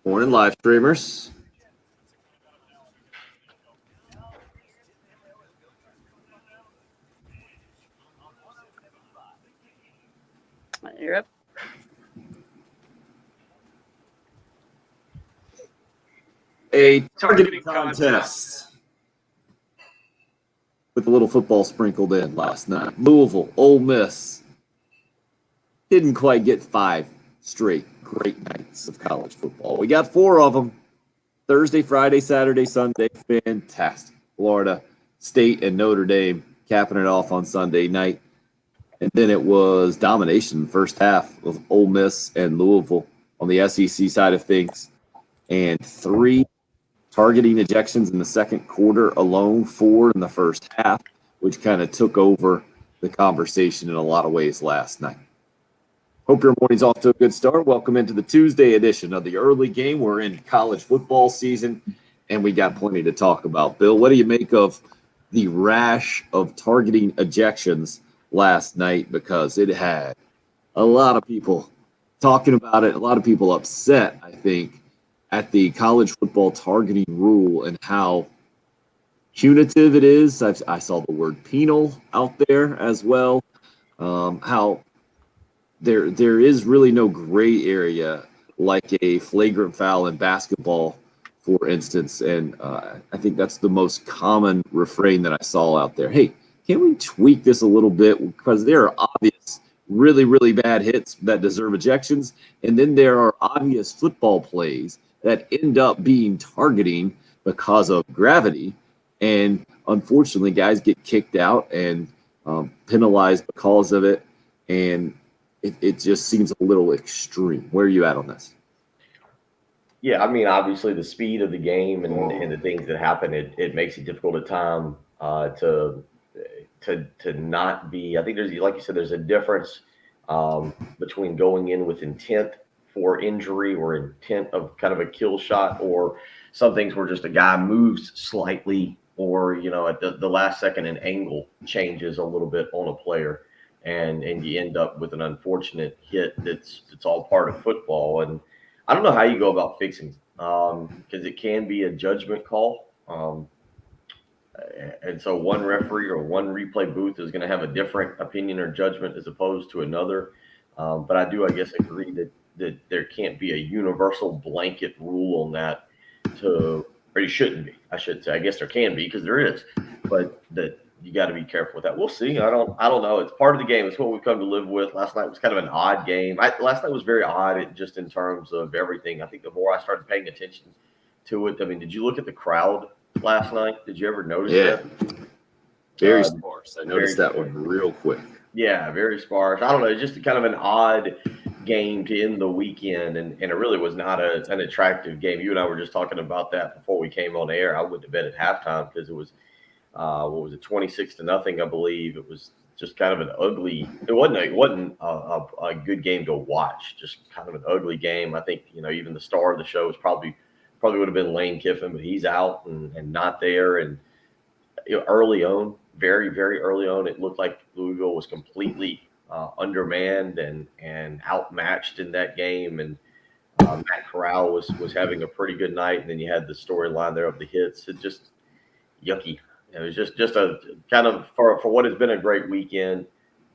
Morning, live streamers. You're up. A targeting contest with a little football sprinkled in last night. Louisville, Ole Miss didn't quite get 5 straight great nights of college football. We got 4 of them. Thursday, Friday, Saturday, Sunday. Fantastic. Florida State and Notre Dame capping it off on Sunday night. And then it was domination in the first half of Ole Miss and Louisville on the SEC side of things. And 3 targeting ejections in the second quarter alone, 4 in the first half, which kind of took over the conversation in a lot of ways last night. Hope your morning's off to a good start. Welcome into the Tuesday edition of the early game. We're in college football season, and we got plenty to talk about. Bill, what do you make of the rash of targeting ejections last night? Because it had a lot of people talking about it, a lot of people upset, I think, at the college football targeting rule and how punitive it is. I saw the word penal out there as well. How there is really no gray area like a flagrant foul in basketball, for instance. And I think that's the most common refrain that I saw out there. Hey, can we tweak this a little bit? Because there are obvious, really, really bad hits that deserve ejections. And then there are obvious football plays that end up being targeting because of gravity. And unfortunately, guys get kicked out and penalized because of it. And it just seems a little extreme. Where are you at on this? Yeah, I mean, obviously the speed of the game and the things that happen, it makes it difficult at time to not be. I think there's, like you said, there's a difference between going in with intent for injury or intent of kind of a kill shot, or some things where just a guy moves slightly, or at the last second an angle changes a little bit on a player, and you end up with an unfortunate hit that's all part of football. And I don't know how you go about fixing because it can be a judgment call. And so one referee or one replay booth is going to have a different opinion or judgment as opposed to another. But I do, I guess, agree that there can't be a universal blanket rule on that, or it shouldn't be, I should say. I guess there can be because there is, but that you got to be careful with that. We'll see. I don't know. It's part of the game. It's what we've come to live with. Last night was kind of an odd game. Last night was very odd just in terms of everything. I think the more I started paying attention to it, I mean, did you look at the crowd last night? Did you ever notice that? Very sparse. I noticed that one real quick. Yeah, very sparse. I don't know, just kind of an odd game to end the weekend, and it really was not an attractive game. You and I were just talking about that before we came on air. I wouldn't have bet at halftime because it was, what was it, 26-0, I believe. It was just kind of an ugly. It wasn't a good game to watch. Just kind of an ugly game. I think even the star of the show was probably would have been Lane Kiffin, but he's out and not there. And early on, very, very early on, it looked like Louisville was completely undermanned and outmatched in that game. And Matt Corral was having a pretty good night. And then you had the storyline there of the hits. It just yucky. It was just a kind of, for what has been a great weekend,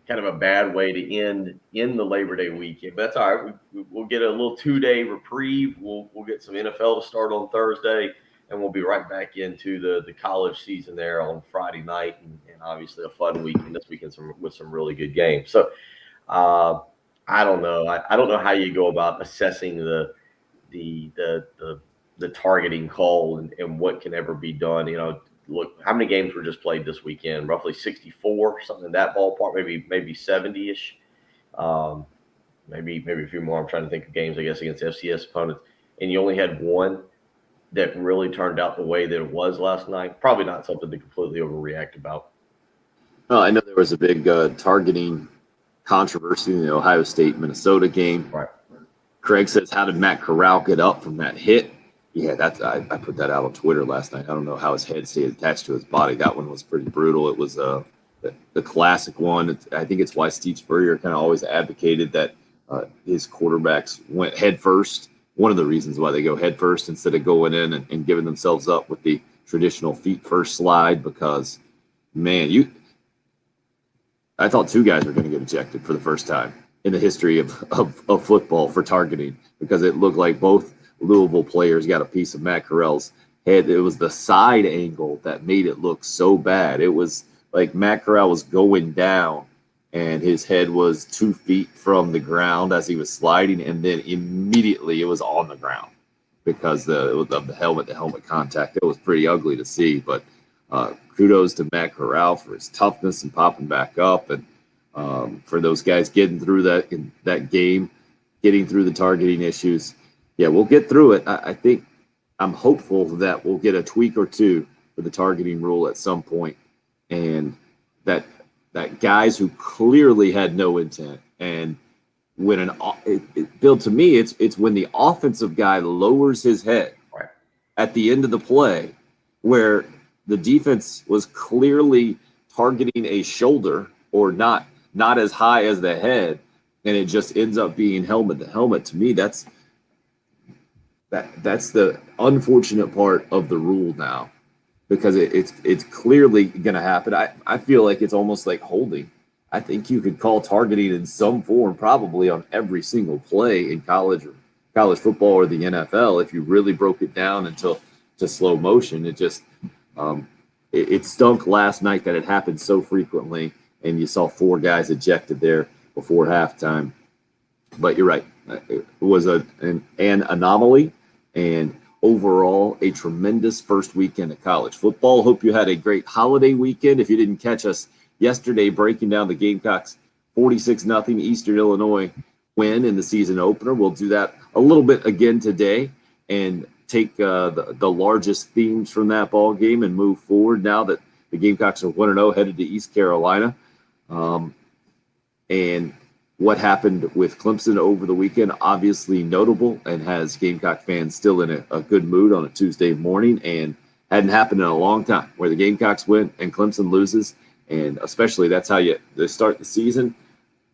kind of a bad way to end in the Labor Day weekend. But that's all right. We'll get a little 2-day reprieve. We'll get some NFL to start on Thursday, and we'll be right back into the college season there on Friday night, and obviously a fun weekend this weekend with some really good games. So I don't know. I don't know how you go about assessing the targeting call and what can ever be done. Look, how many games were just played this weekend? Roughly 64, something in that ballpark, maybe 70-ish. Maybe a few more. I'm trying to think of games, I guess, against FCS opponents. And you only had one that really turned out the way that it was last night. Probably not something to completely overreact about. Well, I know there was a big targeting controversy in the Ohio State-Minnesota game. Right. Craig says, how did Matt Corral get up from that hit? Yeah, I put that out on Twitter last night. I don't know how his head stayed attached to his body. That one was pretty brutal. It was the classic one. I think it's why Steve Spurrier kind of always advocated that his quarterbacks went head first one of the reasons why they go head first instead of going in and giving themselves up with the traditional feet first slide, because, man, I thought 2 guys were going to get ejected for the first time in the history of football for targeting, because it looked like both Louisville players got a piece of Matt Corral's head. It was the side angle that made it look so bad. It was like Matt Corral was going down and his head was 2 feet from the ground as he was sliding, and then immediately it was on the ground because of the helmet-to-helmet contact. It was pretty ugly to see, but kudos to Matt Corral for his toughness and popping back up, and for those guys getting through that game, getting through the targeting issues. Yeah, we'll get through it. I think I'm hopeful that we'll get a tweak or 2 for the targeting rule at some point, and that guys who clearly had no intent, and when Bill, to me, it's when the offensive guy lowers his head at the end of the play, where the defense was clearly targeting a shoulder or not as high as the head, and it just ends up being helmet to helmet. To me, that's the unfortunate part of the rule now, because it's clearly going to happen. I feel like it's almost like holding. I think you could call targeting in some form probably on every single play in college football or the NFL if you really broke it down to slow motion. It just it stunk last night that it happened so frequently, and you saw 4 guys ejected there before halftime. But you're right. It was an anomaly, and overall a tremendous first weekend of college football. Hope you had a great holiday weekend. If you didn't catch us yesterday breaking down the Gamecocks 46-0 Eastern Illinois win in the season opener, we'll do that a little bit again today and take the largest themes from that ball game and move forward now that the Gamecocks are 1-0 headed to East Carolina. And what happened with Clemson over the weekend, obviously notable, and has Gamecock fans still in a good mood on a Tuesday morning, and hadn't happened in a long time where the Gamecocks win and Clemson loses. And especially that's how you start the season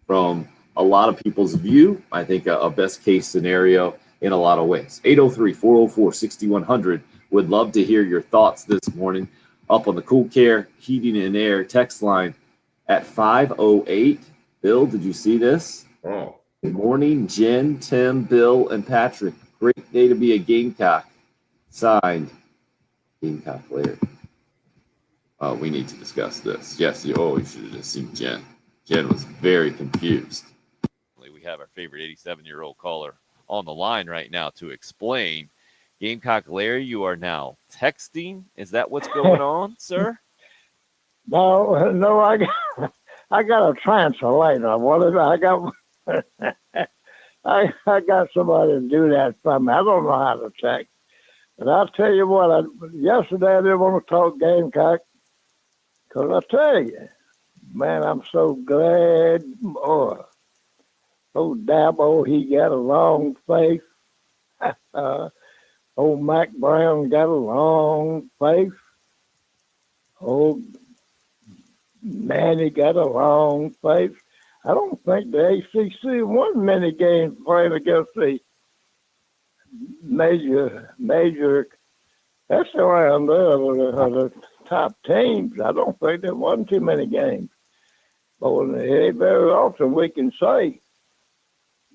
from a lot of people's view. I think a best case scenario in a lot of ways. 803-404-6100. Would love to hear your thoughts this morning up on the Cool Care Heating and Air text line at 508. Bill, did you see this? Oh. Good morning, Jen, Tim, Bill, and Patrick. Great day to be a Gamecock. Signed, Gamecock Larry. We need to discuss this. Yes, you should have just seen Jen. Jen was very confused. We have our favorite 87-year-old caller on the line right now to explain. Gamecock Larry, you are now texting. Is that what's going on, sir? No, I got a translator. I got somebody to do that for me. I don't know how to text. But I'll tell you what, yesterday I didn't want to talk Gamecock, because I tell you, man, I'm so glad. Oh, Dabo, he got a long face. Old Mac Brown got a long face. Old Manny got a long face. I don't think the ACC won many games playing against the major. That's around the top teams. I don't think they won too many games. But very often we can say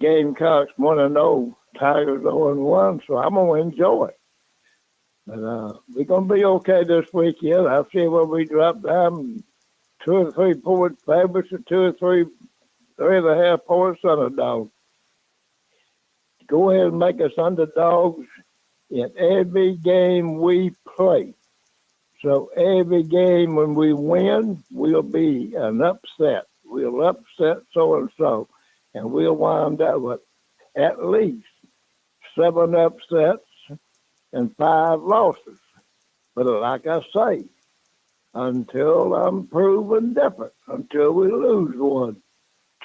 Gamecocks 1-0, Tigers 0-1, so I'm going to enjoy it. But we're going to be okay this weekend. I'll see where we drop down 2 or 3 point favorites or 2 or 3.5 points underdogs. Go ahead and make us underdogs in every game we play. So every game when we win, we'll be an upset. We'll upset so-and-so, and we'll wind up with at least 7 upsets and 5 losses. But like I say, until I'm proven different, until we lose one,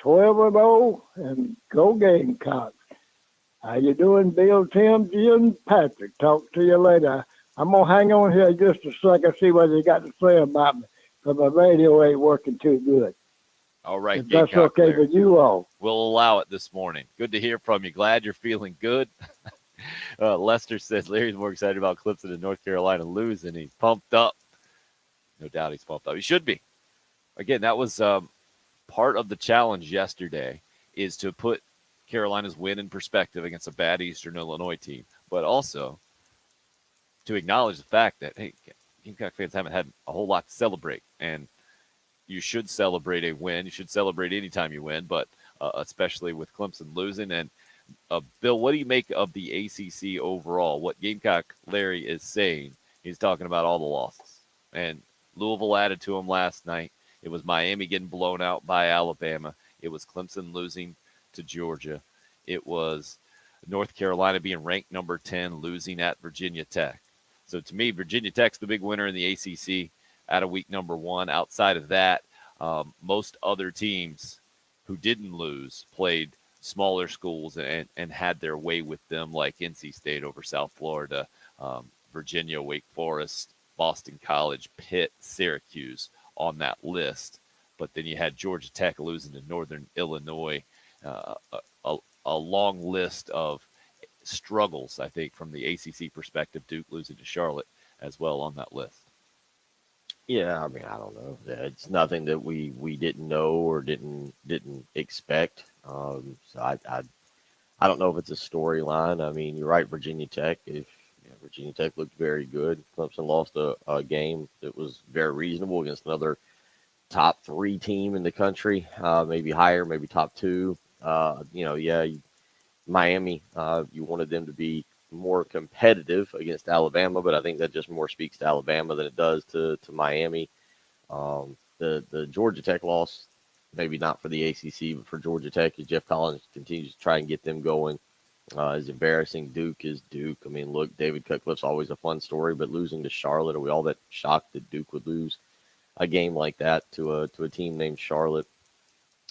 12-0 and go Gamecocks. How you doing, Bill, Tim, Jim, Patrick? Talk to you later. I'm going to hang on here just a second, see what you got to say about me, because my radio ain't working too good. All right, if that's Gamecock okay Larry. with you all. We'll allow it this morning. Good to hear from you. Glad you're feeling good. Lester says Larry's more excited about Clemson and North Carolina losing. He's pumped up. No doubt he's pumped up. He should be. Again, that was part of the challenge yesterday, is to put Carolina's win in perspective against a bad Eastern Illinois team, but also to acknowledge the fact that, hey, Gamecock fans haven't had a whole lot to celebrate, and you should celebrate a win. You should celebrate anytime you win, but especially with Clemson losing. And Bill, what do you make of the ACC overall? What Gamecock Larry is saying, he's talking about all the losses. And Louisville added to him last night. It was Miami getting blown out by Alabama. It was Clemson losing to Georgia. It was North Carolina being ranked number 10, losing at Virginia Tech. So to me, Virginia Tech's the big winner in the ACC out of week number 1. Outside of that, most other teams who didn't lose played smaller schools and had their way with them, like NC State over South Florida, Virginia, Wake Forest, Boston College, Pitt, Syracuse on that list. But then you had Georgia Tech losing to Northern Illinois, a long list of struggles, I think, from the ACC perspective. Duke losing to Charlotte as well on that list. Yeah, I mean, I don't know. It's nothing that we didn't know or didn't expect. So I don't know if it's a storyline. I mean, you're right, Virginia Tech. Virginia Tech looked very good. Clemson lost a game that was very reasonable against another top 3 team in the country, maybe higher, maybe top 2. Miami, you wanted them to be more competitive against Alabama, but I think that just more speaks to Alabama than it does to Miami. The Georgia Tech loss, maybe not for the ACC, but for Georgia Tech, as Jeff Collins continues to try and get them going, is embarrassing. Duke is Duke. I mean, look, David Cutcliffe's always a fun story, but losing to Charlotte, are we all that shocked that Duke would lose a game like that to a team named Charlotte?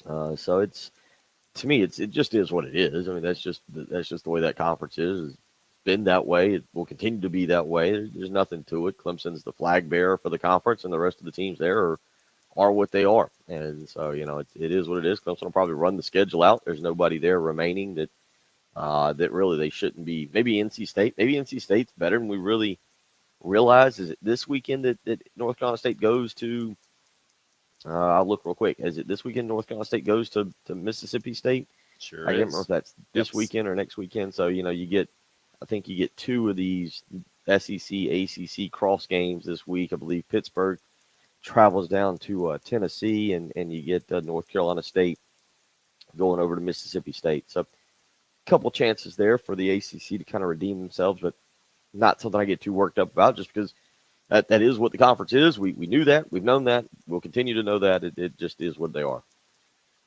So it's, to me, it just is what it is. I mean, that's just the way that conference is. It's been that way. It will continue to be that way. There's nothing to it. Clemson's the flag bearer for the conference, and the rest of the teams there are what they are. And so, it is what it is. Clemson will probably run the schedule out. There's nobody there remaining that really they shouldn't be. Maybe NC State. Maybe NC State's better than we really realize. Is it this weekend that North Carolina State goes to? I'll look real quick. Is it this weekend North Carolina State goes to Mississippi State? Sure. I can't remember if that's this weekend or next weekend. So, I think you get 2 of these SEC, ACC cross games this week. I believe Pittsburgh travels down to Tennessee, and you get North Carolina State going over to Mississippi State. So, a couple chances there for the ACC to kind of redeem themselves, but not something I get too worked up about, just because that is what the conference is. We knew that. We've known that. We'll continue to know that. It just is what they are.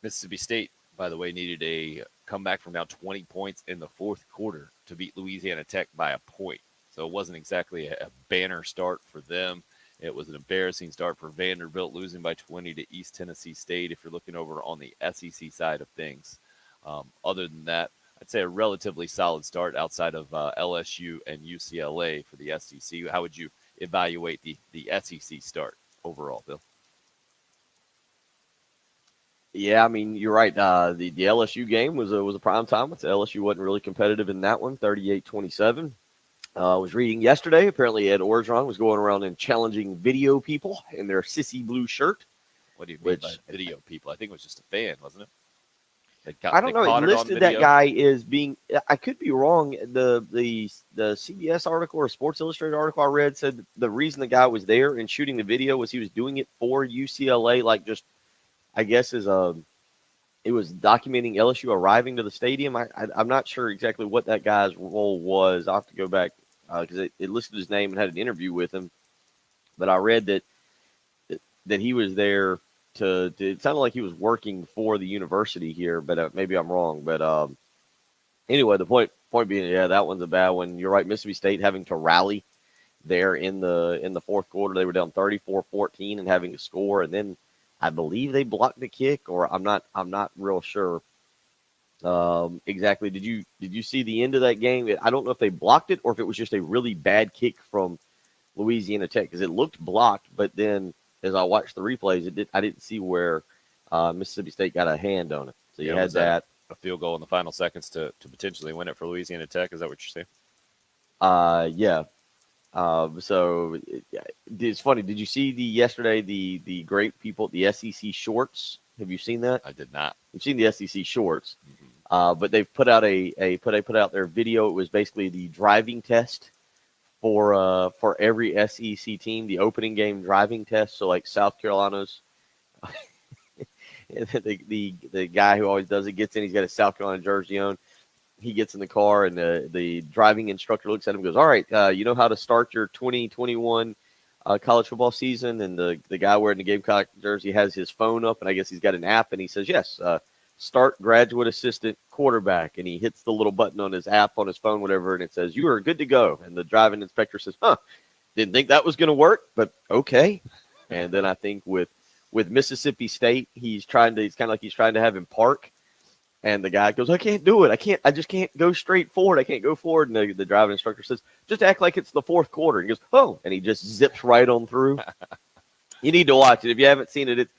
Mississippi State, by the way, needed a comeback from down 20 points in the fourth quarter to beat Louisiana Tech by a point. So it wasn't exactly a banner start for them. It was an embarrassing start for Vanderbilt, losing by 20 to East Tennessee State, if you're looking over on the SEC side of things. Other than that, I'd say a relatively solid start outside of LSU and UCLA for the SEC. How would you evaluate the SEC start overall, Bill? Yeah, I mean, you're right. The LSU game was a prime time. LSU wasn't really competitive in that one, 38-27. I was reading yesterday, apparently Ed Orgeron was going around and challenging video people in their sissy blue shirt. What do you mean by video people? I think it was just a fan, wasn't it? I don't know. It listed that guy as being. I could be wrong. The CBS article or Sports Illustrated article I read said the reason the guy was there and shooting the video was he was doing it for UCLA, like just, I guess, it was documenting LSU arriving to the stadium. I'm not sure exactly what that guy's role was. I'll have to go back because it listed his name and had an interview with him. But I read that he was there. It sounded like he was working for the university here, but maybe I'm wrong. But anyway, the point being, yeah, that one's a bad one. You're right, Mississippi State having to rally there in the fourth quarter. They were down 34-14 and having to score, and then I believe they blocked the kick, or I'm not real sure exactly. Did you see the end of that game? I don't know if they blocked it or if it was just a really bad kick from Louisiana Tech, because it looked blocked, but then as I watched the replays, I didn't see where Mississippi State got a hand on it. So you had that. a field goal in the final seconds to potentially win it for Louisiana Tech. Is that what you're saying? Yeah. So it's funny. Did you see yesterday the great people at the SEC shorts? Have you seen that? I did not. You've seen the SEC shorts, but they've put out put out their video. It was basically the driving test for every SEC team, the opening game driving test. So like South Carolina's, the guy who always does it gets in. He's got a South Carolina jersey on. He gets in the car, and the driving instructor looks at him and goes, all right, you know how to start your 2021 college football season? And the guy wearing the Gamecock jersey has his phone up, and I guess he's got an app, and he says, yes, start graduate assistant quarterback. And he hits the little button on his app on his phone, whatever, and it says, you are good to go. And the driving inspector says, didn't think that was going to work, but okay. And then I think with Mississippi State, he's kind of like he's trying to have him park. And the guy goes, I can't do it. I just can't go straight forward. I can't go forward. And the driving instructor says, just act like it's the fourth quarter. And he goes, oh, and he just zips right on through. You need to watch it. If you haven't seen it,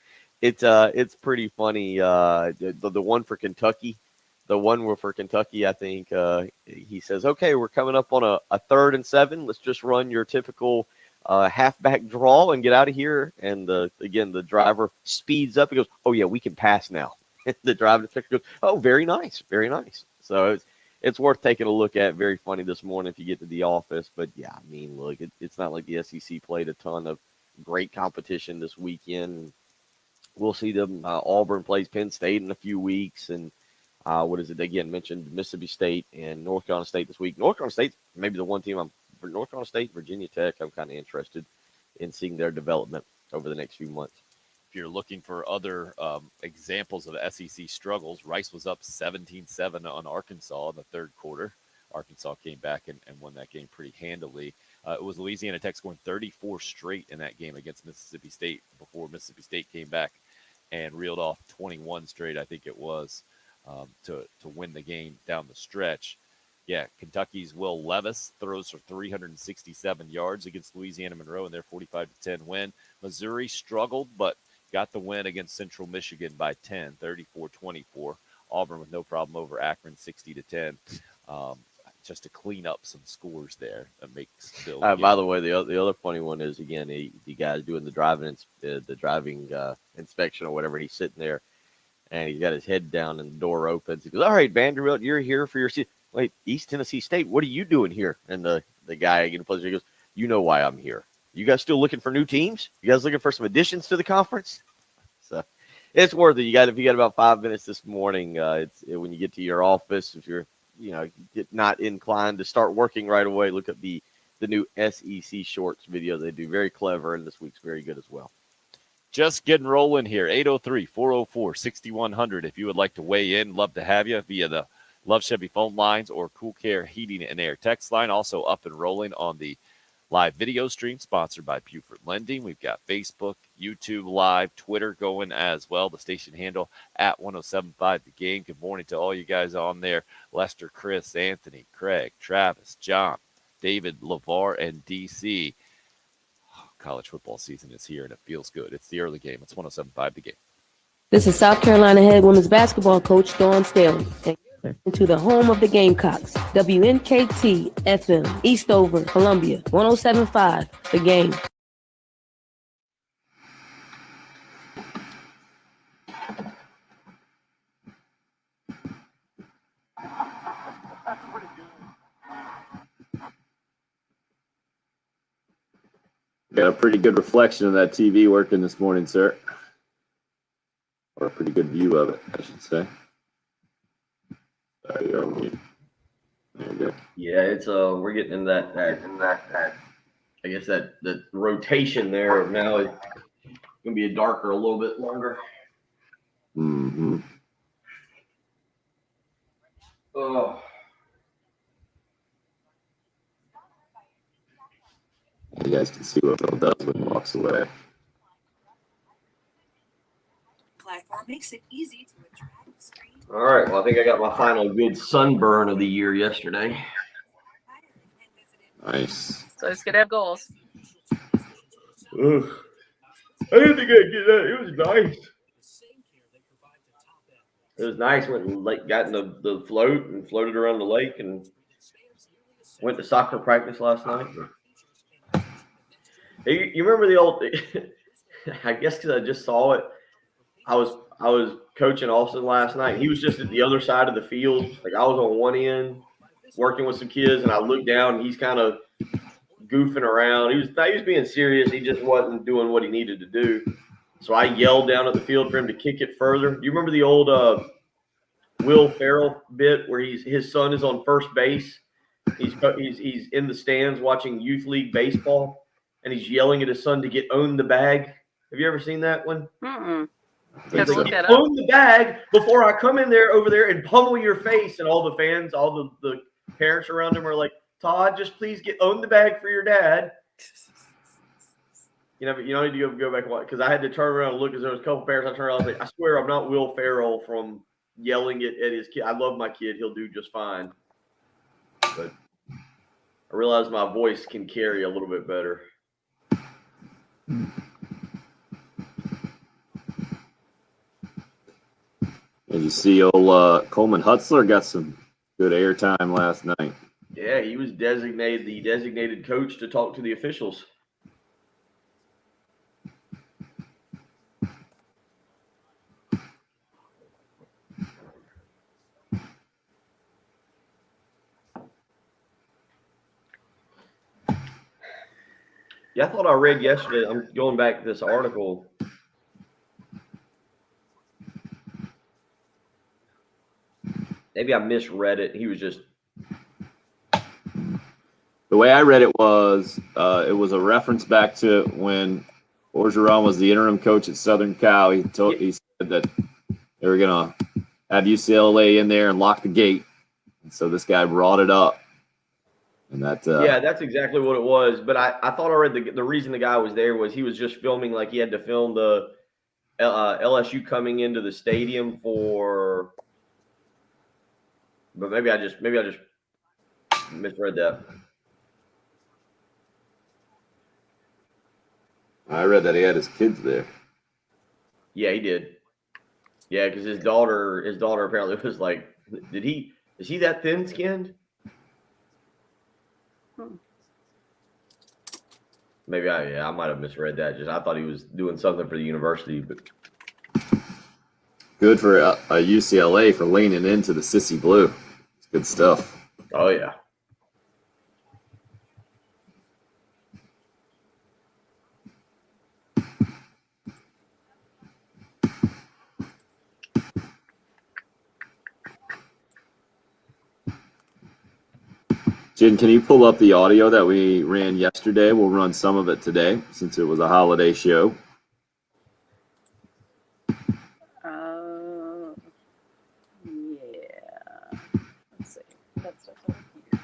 it's pretty funny. The one for Kentucky, I think he says, okay, we're coming up on a 3rd and 7. Let's just run your typical halfback draw and get out of here. And the driver speeds up. He goes, oh yeah, we can pass now. The driving inspector goes, oh, very nice, very nice. So it's worth taking a look at. Very funny this morning if you get to the office. But yeah, I mean, look, it's not like the SEC played a ton of great competition this weekend. We'll see them. Auburn plays Penn State in a few weeks, and what is it again? Mentioned Mississippi State and North Carolina State this week. North Carolina State maybe the one team for North Carolina State, Virginia Tech. I'm kind of interested in seeing their development over the next few months. If you're looking for other examples of SEC struggles, Rice was up 17-7 on Arkansas in the third quarter. Arkansas came back and won that game pretty handily. It was Louisiana Tech scoring 34 straight in that game against Mississippi State before Mississippi State came back and reeled off 21 straight, I think it was, to win the game down the stretch. Yeah, Kentucky's Will Levis throws for 367 yards against Louisiana Monroe in their 45-10 win. Missouri struggled, but got the win against Central Michigan by 10, 34-24. Auburn with no problem over Akron, 60-10. Just to clean up some scores there that makes Bill. By the way, the other funny one is again the guy's doing the driving inspection or whatever. He's sitting there, and he's got his head down, and the door opens. He goes, "All right, Vanderbilt, you're here for your seat." Wait, East Tennessee State, what are you doing here? And the guy in the place, he goes, "You know why I'm here. You guys still looking for new teams? You guys looking for some additions to the conference?" So it's worth it. If you got about 5 minutes this morning, when you get to your office, if you're not inclined to start working right away, look at the new SEC Shorts video. They do very clever, and this week's very good as well. Just getting rolling here. 803-404-6100. If you would like to weigh in, love to have you via the Love Chevy phone lines or Cool Care Heating and Air text line. Also up and rolling on the live video stream sponsored by Buford Lending. We've got Facebook, YouTube Live, Twitter going as well. The station handle at 1075 The Game. Good morning to all you guys on there. Lester, Chris, Anthony, Craig, Travis, John, David, LeVar, and DC. College football season is here and it feels good. It's the early game. It's 1075 The Game. This is South Carolina head women's basketball coach Dawn Staley. Into the home of the Gamecocks, WNKT FM, Eastover, Columbia, 1075 The Game. Got a pretty good reflection of that TV working this morning, sir. Or a pretty good view of it, I should say. Sorry, you're on mute. There you go. Yeah, it's we're getting in that I guess that rotation there. Now it's gonna be darker a little bit longer. Mm-hmm. Oh. You guys can see what Bill does when he walks away. Platform makes it easy to attract the screen. All right. Well, I think I got my final good sunburn of the year yesterday. Nice. So it's good to have goals. Ugh. I didn't think I'd get that. It was nice. It was nice. Went and got in the float and floated around the lake and went to soccer practice last night. Hey, you remember the old? I guess because I just saw it. I was coaching Austin last night. He was just at the other side of the field. Like I was on one end working with some kids, and I looked down, and he's kind of goofing around. He was being serious. He just wasn't doing what he needed to do. So I yelled down at the field for him to kick it further. Do you remember the old Will Ferrell bit where his son is on first base? He's in the stands watching youth league baseball, and he's yelling at his son to get own the bag. Have you ever seen that one? Mm-mm. I think Gotta so. look that up. Own the bag before I come in there over there and pummel your face. And all the fans, all the parents around him are like, Todd, just please own the bag for your dad. You know, you need to go back and watch because I had to turn around and look because there was a couple parents. I turned around and I was like, I swear I'm not Will Ferrell from yelling at his kid. I love my kid. He'll do just fine. But I realize my voice can carry a little bit better. And you see old Coleman Hutzler got some good airtime last night. Yeah, he was the designated coach to talk to the officials. Yeah, I thought I read yesterday. I'm going back to this article. Maybe I misread it. He was just The way I read it was a reference back to when Orgeron was the interim coach at Southern Cal. He said that they were gonna have UCLA in there and lock the gate, and so this guy brought it up, and that yeah, that's exactly what it was. But I thought I read the reason the guy was there was he was just filming, like he had to film the LSU coming into the stadium for. But maybe I just misread that. I read that he had his kids there. Yeah, he did. Yeah, because his daughter apparently was like, is he that thin skinned? Maybe I might have misread that. Just I thought he was doing something for the university, but Good for UCLA for leaning into the sissy blue. It's good stuff. oh yeah. Jen, can you pull up the audio that we ran yesterday? We'll run some of it today since it was a holiday show. Yeah. Let's see. That's stuff over here.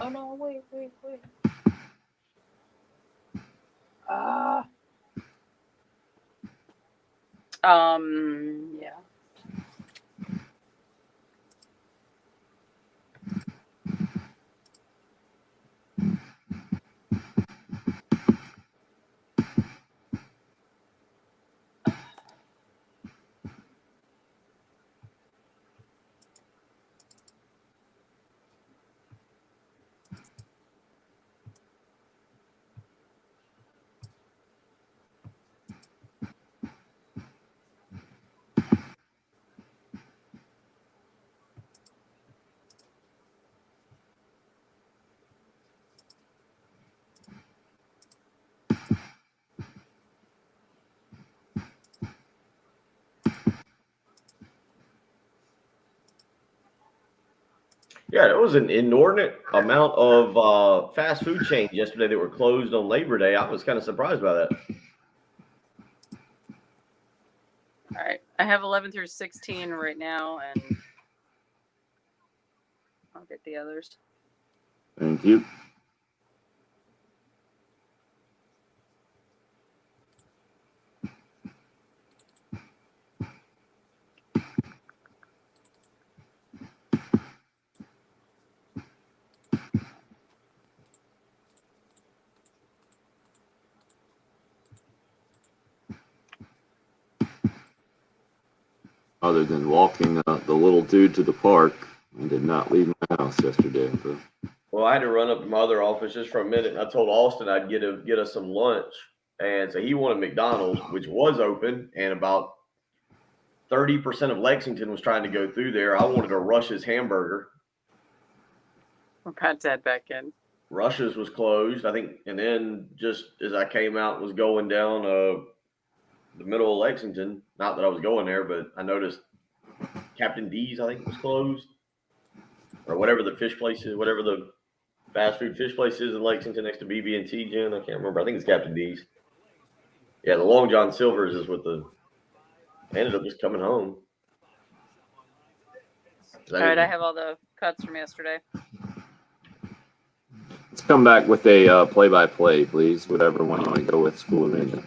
Oh no! Wait. Yeah. Yeah, there was an inordinate amount of fast food chains yesterday that were closed on Labor Day. I was kind of surprised by that. All right. I have 11 through 16 right now, and I'll get the others. Thank you. other than walking the little dude to the park. I did not leave my house yesterday. But Well, I had to run up to my other office just for a minute. And I told Austin I'd get us some lunch, and so he wanted McDonald's, which was open, and about 30% of Lexington was trying to go through there. I wanted a Rush's hamburger. We're about to head back in. Rush's was closed, I think, and then just as I came out, was going down the middle of Lexington. Not that I was going there, but I noticed Captain D's, I think, was closed, or whatever the fish place is, whatever the fast food fish place is in Lexington next to BB&T, Jen. I can't remember. I think it's Captain D's. Yeah, the Long John Silver's is with the. I ended up just coming home. All right, I have all the cuts from yesterday. let's come back with a play-by-play, please. Whatever one you want to go with, School of Ninja.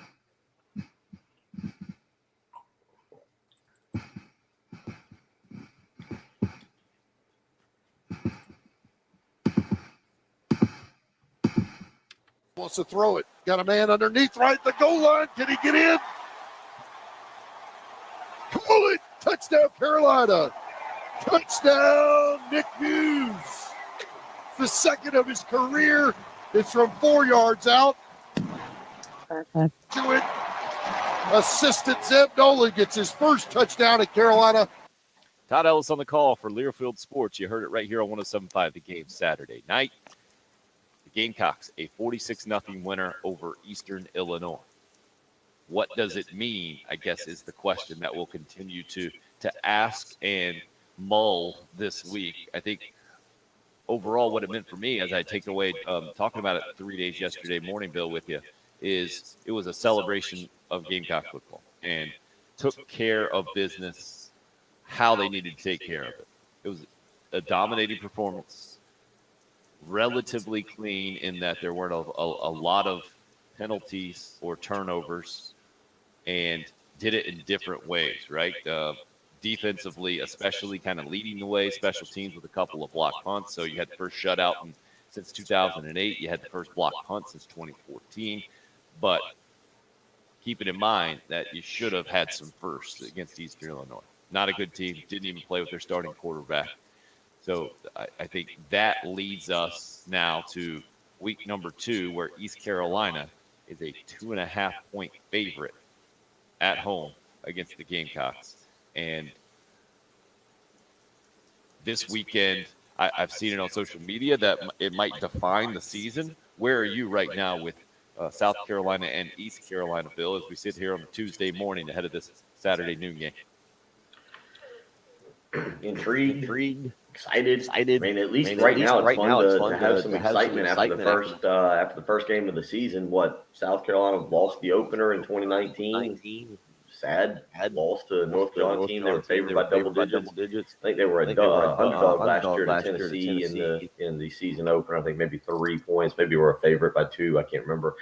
Wants to throw it. Got a man underneath right at the goal line. Can he get in? Call it. Touchdown, Carolina. Touchdown, Nick Muse. The second of his career. It's from 4 yards out. To it. Assistant Zeb Nolan gets his first touchdown at Carolina. Todd Ellis on the call for Learfield Sports. You heard it right here on 107.5 The Game Saturday night. The Gamecocks, a 46-0 winner over Eastern Illinois. What does it mean, I guess, is the question that we'll continue to ask and mull this week. I think overall what it meant for me as I take away talking about it 3 days yesterday morning, Bill, with you, is it was a celebration of Gamecock football and took care of business how they needed to take care of it. It was a dominating performance, relatively clean in that there weren't a lot of penalties or turnovers, and did it in different ways, right? Defensively, especially kind of leading the way, special teams with a couple of block punts. So you had the first shutout since 2008. You had the first block punt since 2014. But keeping in mind that you should have had some firsts against Eastern Illinois. Not a good team. Didn't even play with their starting quarterback. So I think that leads us now to week number 2, where East Carolina is a 2.5-point favorite at home against the Gamecocks. And this weekend, I've seen it on social media that it might define the season. Where are you right now with South Carolina and East Carolina, Bill, as we sit here on a Tuesday morning ahead of this Saturday noon game? Intrigued, excited. I mean, at least right now it's fun to have some excitement after the first game of the season. What, South Carolina lost the opener in 2019. Sad. Had lost to a North Carolina team. They were favored by double digits. I think they were a underdog last year to Tennessee in the season opener. I think maybe 3 points. Maybe we were a favorite by 2. I can't remember.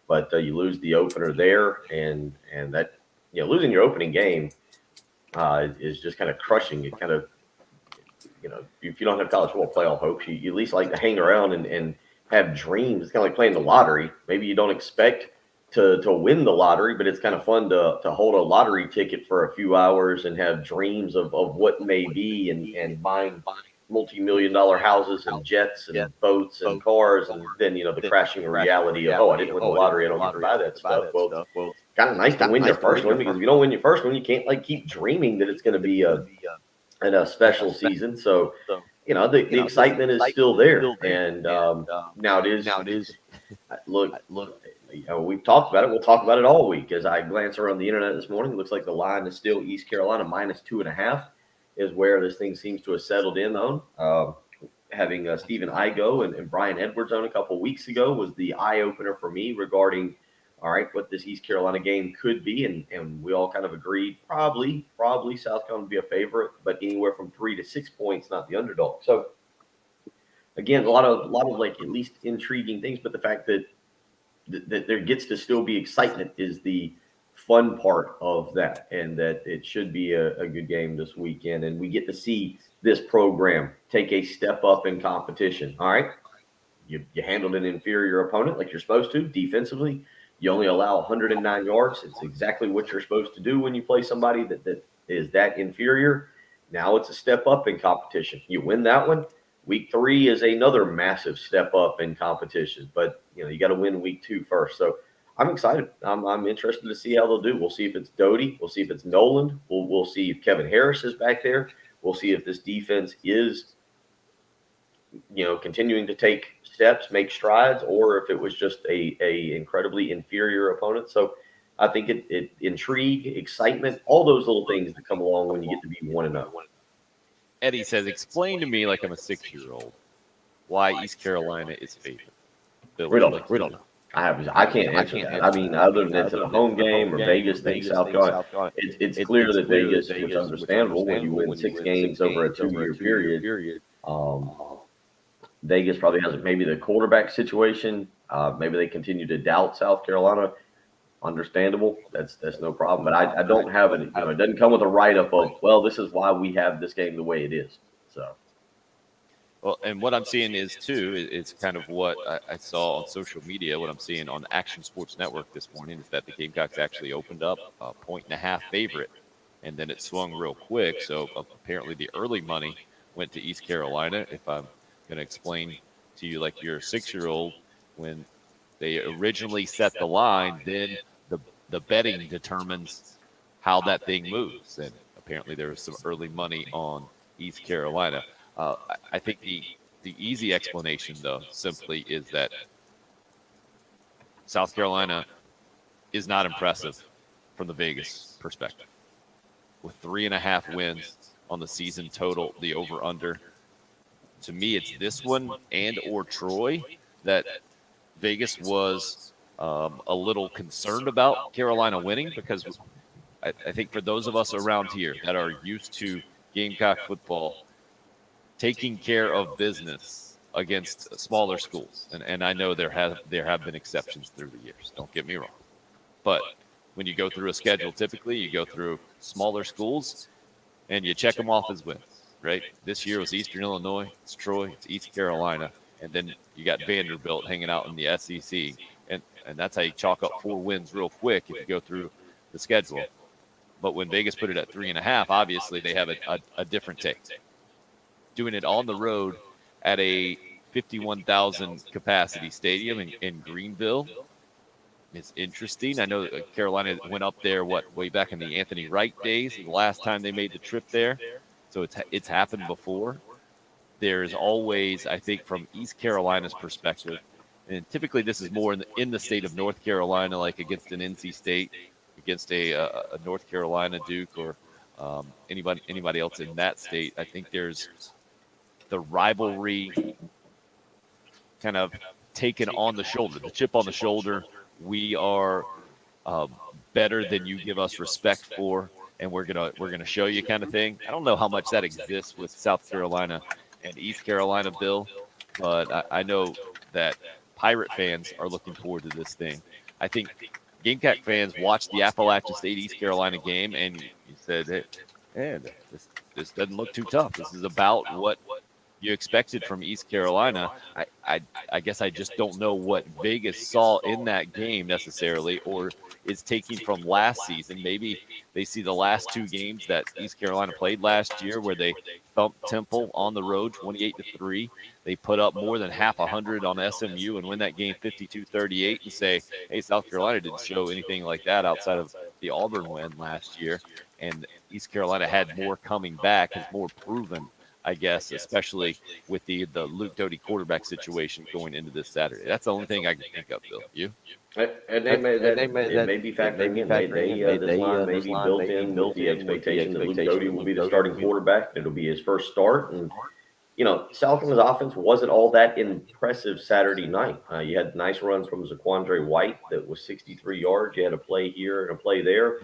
But you lose the opener there, and that, losing your opening game is just kind of crushing. It kind of, if you don't have college football playoff hopes, you at least like to hang around and have dreams. It's kind of like playing the lottery. Maybe you don't expect to win the lottery, but it's kind of fun to hold a lottery ticket for a few hours and have dreams of what may be, and buying multi-million-dollar houses and jets and boats and cars, and then the crashing reality of, I didn't win the lottery, I don't get to buy that stuff. Well, kind of nice to win your first one, because if you don't win your first one, you can't keep dreaming that it's going to be a special season. So the excitement is still there, and now it is. Look. We've talked about it. We'll talk about it all week. As I glance around the internet this morning, it looks like the line is still East Carolina -2.5 is where this thing seems to have settled in on. Having Stephen Igo and Brian Edwards on a couple weeks ago was the eye-opener for me regarding, all right, what this East Carolina game could be. And we all kind of agreed probably South Carolina would be a favorite, but anywhere from 3 to 6 points, not the underdog. So, again, a lot of like at least intriguing things, but the fact that there gets to still be excitement is the fun part of that, and that it should be a good game this weekend. And we get to see this program take a step up in competition. All right, you handled an inferior opponent like you're supposed to defensively. You only allow 109 yards. It's exactly what you're supposed to do when you play somebody that is that inferior. Now it's a step up in competition. You win that one. Week 3 is another massive step up in competition, but you got to win week 2 first. So I'm excited. I'm interested to see how they'll do. We'll see if it's Doty. We'll see if it's Noland. We'll see if Kevin Harris is back there. We'll see if this defense is, continuing to take steps, make strides, or if it was just a incredibly inferior opponent. So I think it intrigue, excitement, all those little things that come along when you get to be 1-0. Eddie says, explain to me like I'm a 6-year-old why East Carolina is favored. Bill, We don't know. I can't answer that. I mean, other than it's a home game or Vegas thinks South Carolina, it's clear that Vegas, which is understandable when you win 6 games over a 2-year period. Vegas probably has maybe the quarterback situation. Maybe they continue to doubt South Carolina. Understandable. That's no problem. But I don't have it. It doesn't come with a write-up of, well, this is why we have this game the way it is. So. Well, and what I'm seeing is, too, it's kind of what I saw on social media. What I'm seeing on Action Sports Network this morning is that the Gamecocks actually opened up a 1.5 favorite, and then it swung real quick. So apparently the early money went to East Carolina. If I'm going to explain to you like you're a 6-year-old, when they originally set the line, then the betting determines how that thing moves. And apparently there was some early money on East Carolina. I think the easy explanation, though, simply is that South Carolina is not impressive from the Vegas perspective. With 3.5 wins on the season total, the over-under, to me, it's this one and or Troy that Vegas was a little concerned about Carolina winning, because I think for those of us around here that are used to Gamecock football taking care of business against smaller schools, and I know there have been exceptions through the years, don't get me wrong, but when you go through a schedule, typically you go through smaller schools and you check them off as wins, right? This year was Eastern Illinois, it's Troy, it's East Carolina, and then you got Vanderbilt hanging out in the SEC, and that's how you chalk up 4 wins real quick if you go through the schedule. But when Vegas put it at 3.5, obviously they have a different take. Doing it on the road at a 51,000 capacity stadium in Greenville is interesting. I know Carolina went up there way back in the Anthony Wright days, the last time they made the trip there. So it's happened before. There's always, I think, from East Carolina's perspective, and typically this is more in the state of North Carolina, like against an NC State, against a North Carolina Duke, or anybody else in that state. I think there's the rivalry kind of taken on the shoulder, the chip on the shoulder. We are better than you give us respect for, and we're gonna show you kind of thing. I don't know how much that exists with South Carolina and East Carolina, Bill, but I know that Pirate fans are looking forward to this thing. I think Gamecock fans watched the Appalachian State East Carolina game, and you said, hey, this doesn't look too tough. This is about what you expected from East Carolina. I guess I just don't know what Vegas saw in that game necessarily, or is taking from last season. Maybe they see the last 2 games that East Carolina played last year, where they thumped Temple on the road 28-3. They put up more than 100 on SMU and win that game 52-38, and say, hey, South Carolina didn't show anything like that outside of the Auburn win last year. And East Carolina had more coming back, has more proven, I guess, especially with the Luke Doty quarterback situation going into this Saturday. That's the only thing I can think of, Bill. You? And they may be factoring in. This line may be built in with the expectation that Luke Doty will be the starting quarterback. It'll be his first start. And, South Carolina's offense wasn't all that impressive Saturday night. You had nice runs from Zaquandre White that was 63 yards. You had a play here and a play there.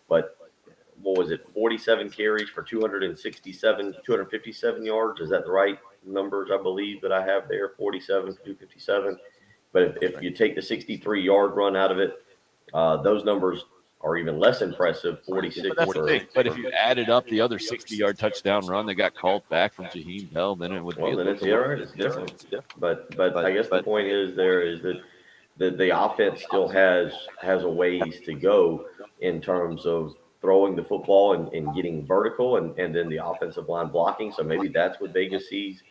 But what was it, 47 carries for 257 yards? Is that the right numbers, I believe, that I have there? 47 for 257. But if you take the 63-yard run out of it, those numbers are even less impressive, 46. But if you added up the other 60-yard touchdown run that got called back from Jaheim Bell, then it would be it's different. But I guess the point is that the offense still has a ways to go in terms of throwing the football and getting vertical, and then the offensive line blocking. So maybe that's what Vegas sees.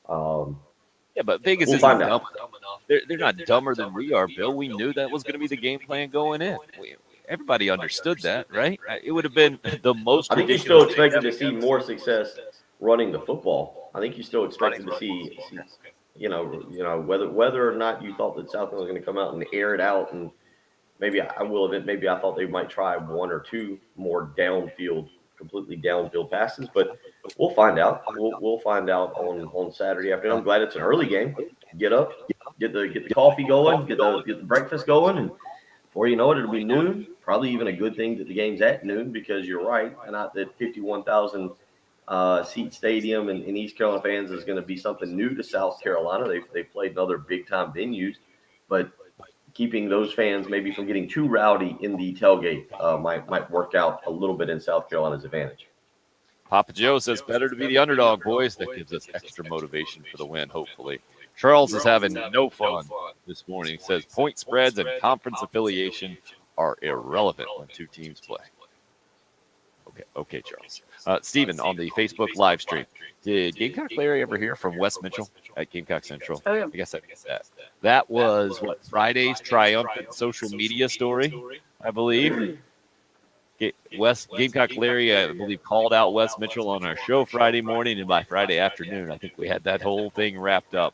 Yeah, but Vegas We'll isn't find dumb out. enough. They're not dumber than we are, Bill. We knew that was going to be the game plan going in. Everybody understood that, right? It would have been the most. I think you still expected to see more success running the football. I think you still expected to see whether or not you thought that South Carolina was going to come out and air it out, and maybe I will admit, maybe I thought they might try one or two more completely downfield passes, but we'll find out. We'll find out on Saturday afternoon. I'm glad it's an early game. Get up, get the coffee going, get the breakfast going, and before you know it, it'll be noon. Probably even a good thing that the game's at noon, because you're right. Not that 51,000 seat stadium and East Carolina fans is going to be something new to South Carolina. They've played in other big time venues, but keeping those fans maybe from getting too rowdy in the tailgate might work out a little bit in South Carolina's advantage. Papa Joe says better to be the underdog, boys. That gives us extra motivation for the win, hopefully. Charles is having no fun this morning. He says point spreads and conference affiliation are irrelevant when two teams play. Okay, Charles. Steven, on the Facebook live stream, did Gamecock Larry ever hear from Wes Mitchell at Gamecock Central? Oh, yeah. I guess that was Friday's triumphant social media story, I believe. Gamecock Larry, I believe, called out Wes Mitchell on our show Friday morning, and by Friday afternoon, I think we had that whole thing wrapped up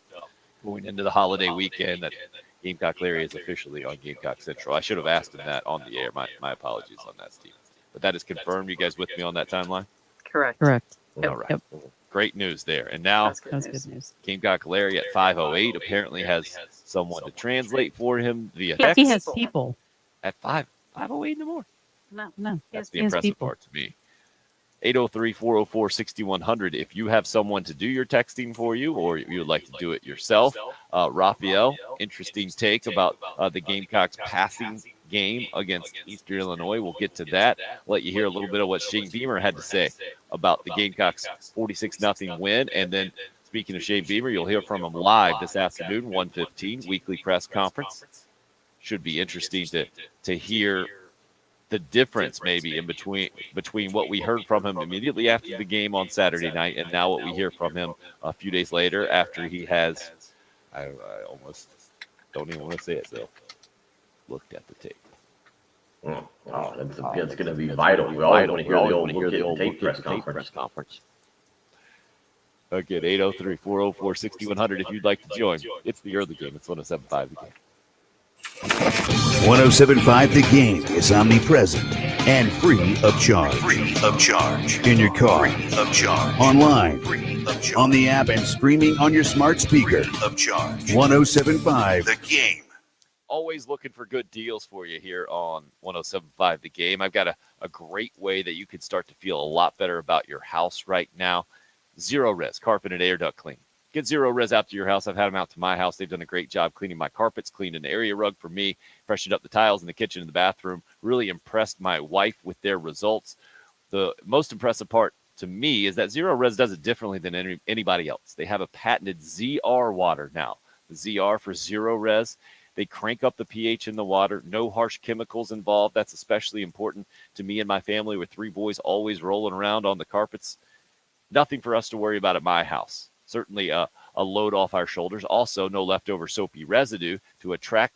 going into the holiday weekend that Gamecock Larry is officially on Gamecock Central. I should have asked him that on the air. My apologies on that, Steve. But that is confirmed. You guys with me on that timeline? Correct. All right. Yep. Great news there. And now That's good news. Gamecock Larry at 5:08 apparently has someone to translate for him via Yes, text. he has people. At 5:08 in the morning. No, That's the he has impressive people. part to me. 803-404-6100. If you have someone to do your texting for you, or you would like to do it yourself, Raphael, interesting take about the Gamecocks passing game against Eastern Illinois. We'll get to that. Let you hear a little bit of what Shane Beamer had to say about the Gamecocks 46-0 win. And then, speaking of Shane Beamer, you'll hear from him live this afternoon, 1:15, weekly press conference. Should be interesting to hear the difference maybe in between what we heard from him immediately after the game on Saturday night and now what we hear from him a few days later after he has, I almost don't even want to say it, Bill, looked at the tape. That's going to be vital. We all want to hear the old look at the tape press conference. Again, 803-404-6100 if you'd like to join. It's the early game. It's 107.5 The Game. 107.5 The Game is omnipresent and free of charge. In your car, online, on the app, and streaming on your smart speaker. 107.5 The Game. Always looking for good deals for you here on 107.5 The Game. I've got a great way that you can start to feel a lot better about your house right now. Zero Res Carpet and Air Duct Clean. Get Zero Res out to your house. I've had them out to my house. They've done a great job cleaning my carpets, cleaned an area rug for me, freshened up the tiles in the kitchen and the bathroom. Really impressed my wife with their results. The most impressive part to me is that Zero Res does it differently than anybody else. They have a patented ZR water now. The ZR for Zero Res. They crank up the pH in the water. No harsh chemicals involved. That's especially important to me and my family with three boys always rolling around on the carpets. Nothing for us to worry about at my house. Certainly a load off our shoulders. Also, no leftover soapy residue to attract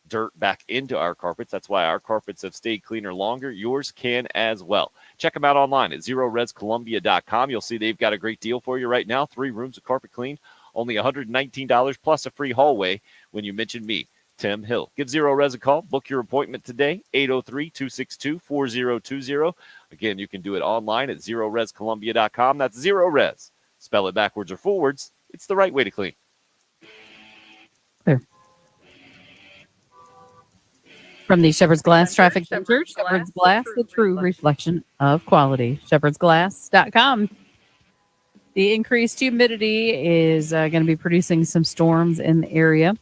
dirt back into our carpets. That's why our carpets have stayed cleaner longer. Yours can as well. Check them out online at ZeroResColumbia.com. You'll see they've got a great deal for you right now. 3 rooms of carpet clean, only $119 plus a free hallway when you mention me, Tim Hill. Give Zero Res a call. Book your appointment today, 803-262-4020. Again, you can do it online at ZeroResColumbia.com. That's Zero Res. Spell it backwards or forwards. It's the right way to clean. There. From the Shepherd's Glass Traffic Center, Shepherd's Glass, the true reflection of quality. ShepherdsGlass.com. The increased humidity is going to be producing some storms in the area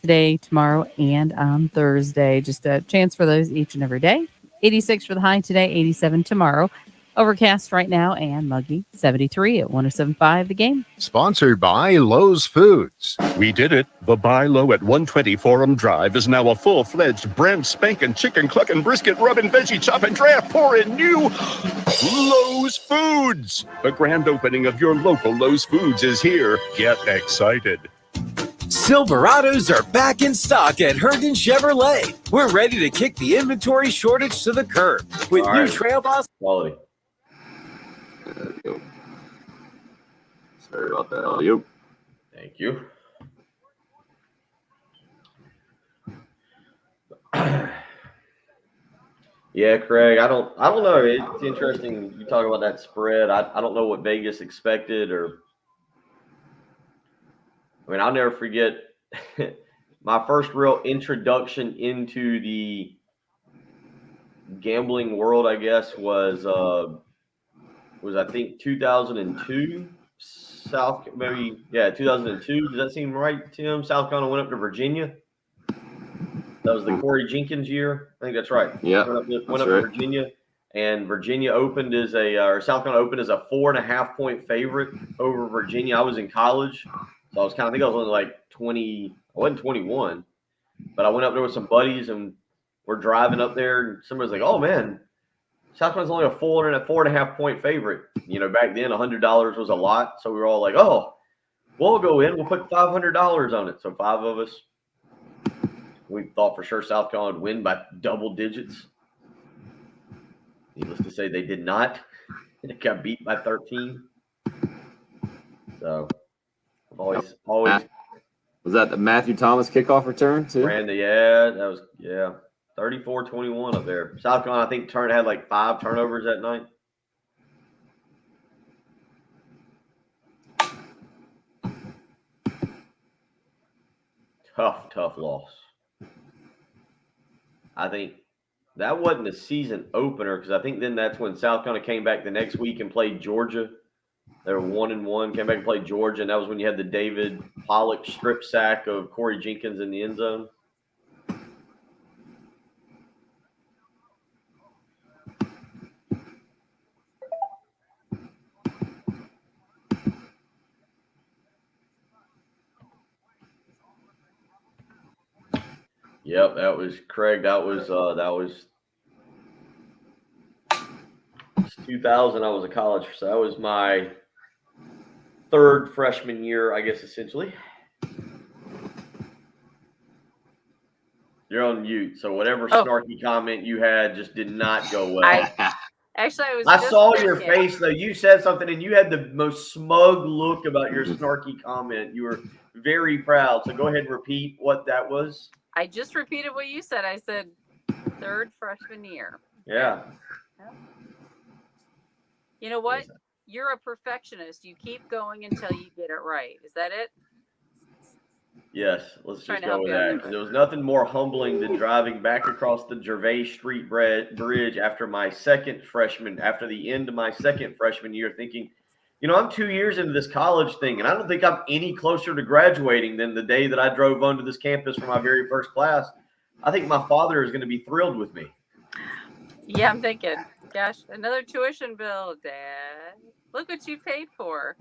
today, tomorrow, and on Thursday. Just a chance for those each and every day. 86 for the high today, 87 tomorrow. Overcast right now and muggy. 73 at 107.5 The Game. Sponsored by Lowe's Foods. We did it. The Buy Low at 120 Forum Drive is now a full-fledged brand spanking chicken clucking brisket rubbing veggie chopping draft pouring new Lowe's Foods. The grand opening of your local Lowe's Foods is here. Get excited. Silverados are back in stock at Herndon Chevrolet. We're ready to kick the inventory shortage to the curb with All new right. Trail Boss. Quality. There we go. Sorry about that audio. Thank you. Yeah, Craig, I don't know. It's interesting you talk about that spread. I don't know what Vegas expected, or I mean, I'll never forget my first real introduction into the gambling world, I guess, was I think 2002 2002. Does that seem right, Tim? South Carolina went up to Virginia. That was the Corey Jenkins year. I think that's right. Yeah, went up to Virginia, and Virginia opened as or South Carolina opened as a 4.5 point favorite over Virginia. I was in college, so I was I think I was only like 20. I wasn't 21, but I went up there with some buddies, and we're driving up there, and somebody's like, "Oh man, South Carolina's only a 4.5 point favorite." You know, back then $100 was a lot, so we were all like, "Oh, we'll go in. We'll put $500 on it." So 5 of us. We thought for sure South Carolina would win by double digits. Needless to say, they did not. They got beat by 13. So, I've always Was that the Matthew Thomas kickoff return too? Randy, that was 34-21 up there. South Carolina, I think, had like 5 turnovers that night. Tough loss. I think that wasn't a season opener, because I think then that's when South Carolina came back the next week and played Georgia. They were 1-1, came back and played Georgia, and that was when you had the David Pollock strip sack of Corey Jenkins in the end zone. Yep, that was Craig. That was 2000. I was a college, so that was my 3rd freshman year, I guess, essentially. You're on mute, so whatever snarky comment you had just did not go well. Actually, I saw your face, though. You said something, and you had the most smug look about your snarky comment. You were very proud. So go ahead and repeat what that was. I just repeated what you said. I said 3rd freshman year. Yeah. You know what? You're a perfectionist. You keep going until you get it right. Is that it? Yes, let's Trying just to go help with you out that. There was nothing more humbling than driving back across the Gervais Street Bridge after the end of my second freshman year, thinking, you know, I'm 2 years into this college thing, and I don't think I'm any closer to graduating than the day that I drove onto this campus for my very first class. I think my father is going to be thrilled with me. Yeah, I'm thinking, gosh, another tuition bill, Dad. Look what you paid for.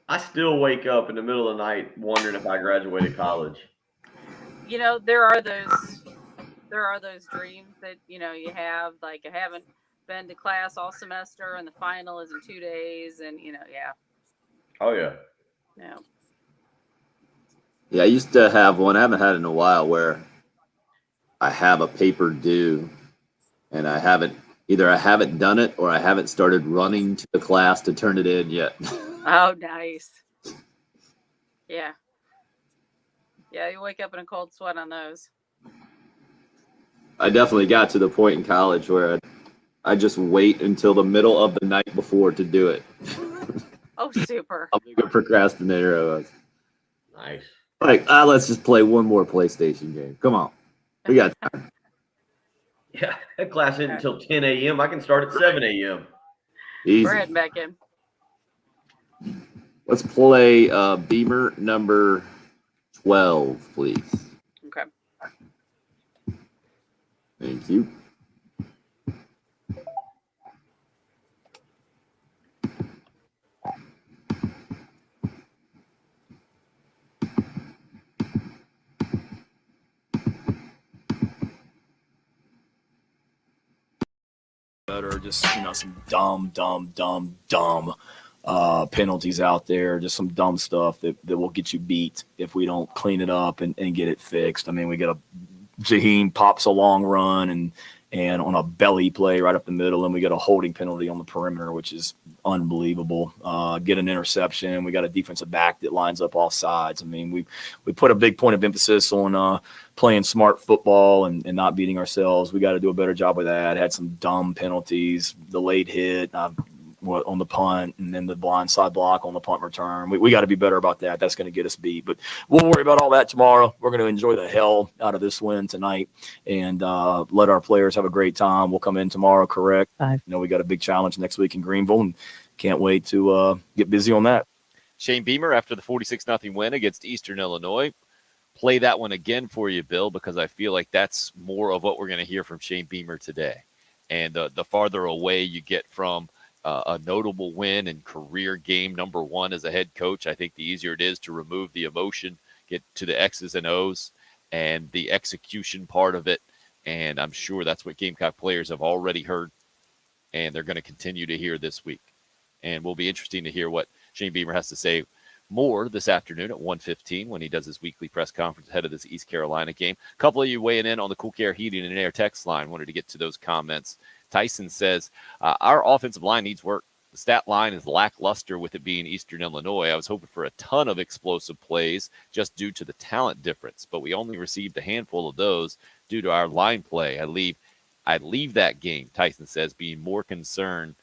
I still wake up in the middle of the night wondering if I graduated college. You know, there are those dreams that, you know, you have, like, I haven't been to class all semester and the final is in 2 days, and, you know, yeah. Oh, yeah. Yeah. Yeah, I used to have one. I haven't had it in a while, where I have a paper due, and I haven't done it, or I haven't started running to the class to turn it in yet. Oh, nice. Yeah. Yeah, you wake up in a cold sweat on those. I definitely got to the point in college where I just wait until the middle of the night before to do it. Oh, super. How big a procrastinator I was. Nice. Like, let's just play one more PlayStation game. Come on. We got time. Yeah, that class isn't until 10 a.m. I can start at 7 a.m. Easy. We're heading back in. Let's play Beamer number 12, please. Okay. Thank you. are just, some dumb penalties out there, just some dumb stuff that will get you beat if we don't clean it up and get it fixed. I mean, we got Jaheim pops a long run and on a belly play right up the middle, and we got a holding penalty on the perimeter, which is unbelievable. Get an interception. We got a defensive back that lines up all sides. I mean, we put a big point of emphasis on playing smart football and not beating ourselves. We got to do a better job with that. Had some dumb penalties, the late hit on the punt, and then the blindside block on the punt return. We got to be better about that. That's going to get us beat. But we'll worry about all that tomorrow. We're going to enjoy the hell out of this win tonight and let our players have a great time. We'll come in tomorrow, correct? We got a big challenge next week in Greenville, and can't wait to get busy on that. Shane Beamer, after the 46-0 win against Eastern Illinois, play that one again for you, Bill, because I feel like that's more of what we're going to hear from Shane Beamer today. And the farther away you get from a notable win and career game number one as a head coach, I think the easier it is to remove the emotion, get to the X's and O's and the execution part of it. And I'm sure that's what Gamecock players have already heard, and they're going to continue to hear this week. And will be interesting to hear what Shane Beamer has to say more this afternoon at 1:15 when he does his weekly press conference ahead of this East Carolina game. A couple of you weighing in on the Cool Care Heating and Air text line. Wanted to get to those comments. Tyson says, our offensive line needs work. The stat line is lackluster with it being Eastern Illinois. I was hoping for a ton of explosive plays just due to the talent difference, but we only received a handful of those due to our line play. I leave that game, Tyson says, being more concerned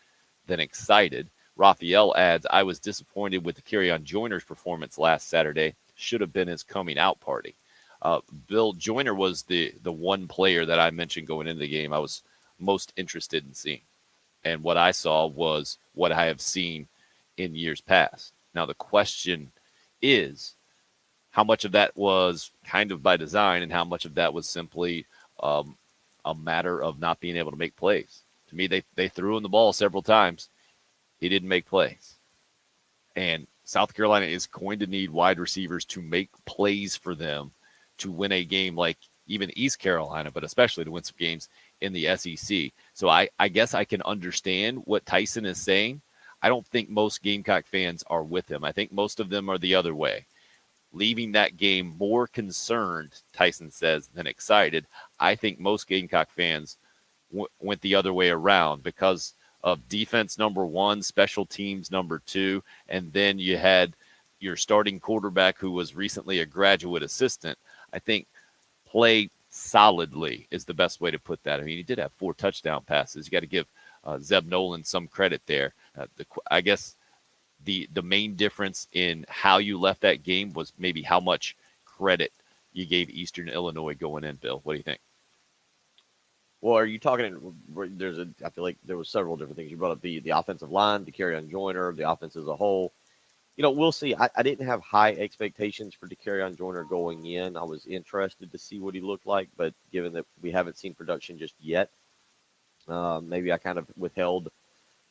than excited. Raphael adds, I was disappointed with the Kerryon Joyner's performance last Saturday. Should have been his coming out party. Bill, Joyner was the one player that I mentioned going into the game I was most interested in seeing. And what I saw was what I have seen in years past. Now, the question is, how much of that was kind of by design and how much of that was simply a matter of not being able to make plays? To me, they threw him the ball several times. He didn't make plays. And South Carolina is going to need wide receivers to make plays for them to win a game like even East Carolina, but especially to win some games in the SEC. So I guess I can understand what Tyson is saying. I don't think most Gamecock fans are with him. I think most of them are the other way. Leaving that game more concerned, Tyson says, than excited. I think most Gamecock fans went the other way around because of defense number one, special teams number two, and then you had your starting quarterback who was recently a graduate assistant. I think play solidly is the best way to put that. I mean, he did have 4 touchdown passes. You got to give Zeb Nolan some credit there. I guess the main difference in how you left that game was maybe how much credit you gave Eastern Illinois going in, Bill. What do you think? Well, are you talking? I feel like there was several different things. You brought up the offensive line, the Kerryon Joyner, the offense as a whole. We'll see. I didn't have high expectations for Kerryon Joyner going in. I was interested to see what he looked like, but given that we haven't seen production just yet, maybe I kind of withheld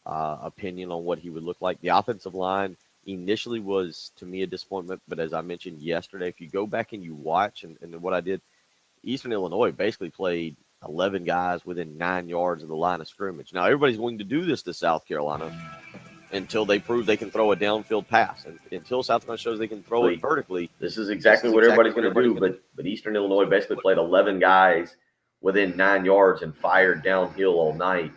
opinion on what he would look like. The offensive line initially was, to me, a disappointment, but as I mentioned yesterday, if you go back and you watch, and what I did, Eastern Illinois basically played 11 guys within 9 yards of the line of scrimmage. Now, everybody's going to do this to South Carolina until they prove they can throw a downfield pass. And until South Carolina shows they can throw it vertically. This is exactly what everybody's going to do. But Eastern Illinois basically played 11 guys within 9 yards and fired downhill all night.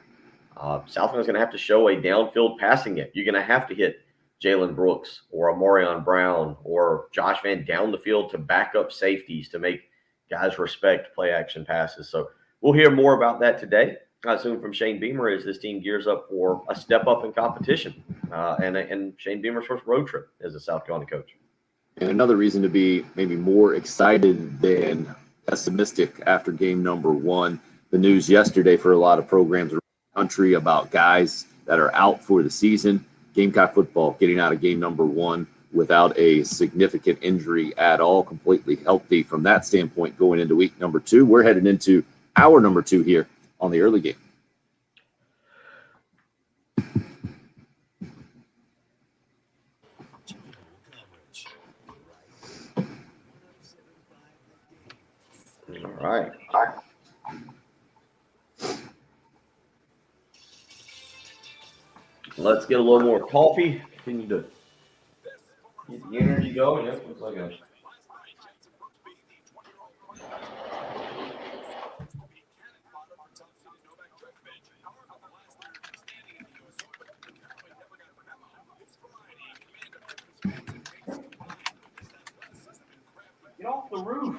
South Carolina's going to have to show a downfield passing game. You're going to have to hit Jalen Brooks or Amorion Brown or Josh Van down the field to back up safeties to make guys respect play action passes. So we'll hear more about that today. I assume from Shane Beamer as this team gears up for a step up in competition and Shane Beamer's first road trip as a South Carolina coach. And another reason to be maybe more excited than pessimistic after game number one. The news yesterday for a lot of programs around the country about guys that are out for the season. Gamecock football getting out of game number one without a significant injury at all, completely healthy from that standpoint going into week number 2. We're headed into hour number 2 here on the early game. All right. Let's get a little more coffee. Continue to get the energy going. Yep, looks like a get off the roof.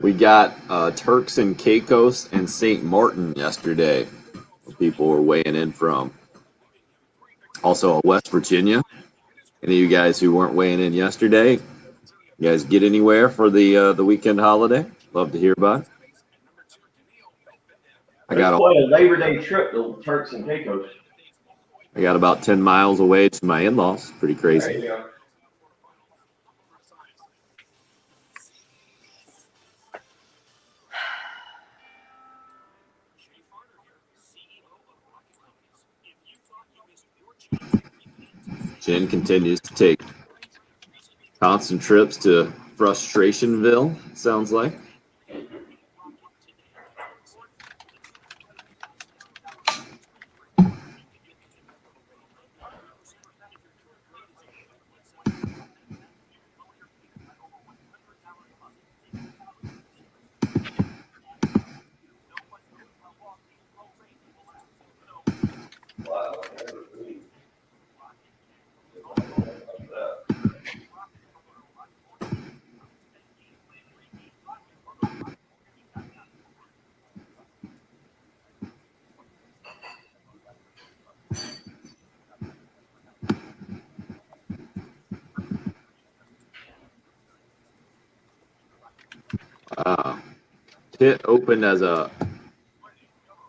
We got Turks and Caicos and St. Martin yesterday. People were weighing in from. Also, West Virginia. Any of you guys who weren't weighing in yesterday, you guys get anywhere for the weekend holiday? Love to hear about it. I got quite a Labor Day trip to Turks and Caicos. I got about 10 miles away to my in-laws. Pretty There you crazy. go. Jen continues to take constant trips to Frustrationville, it sounds like. Pitt opened as a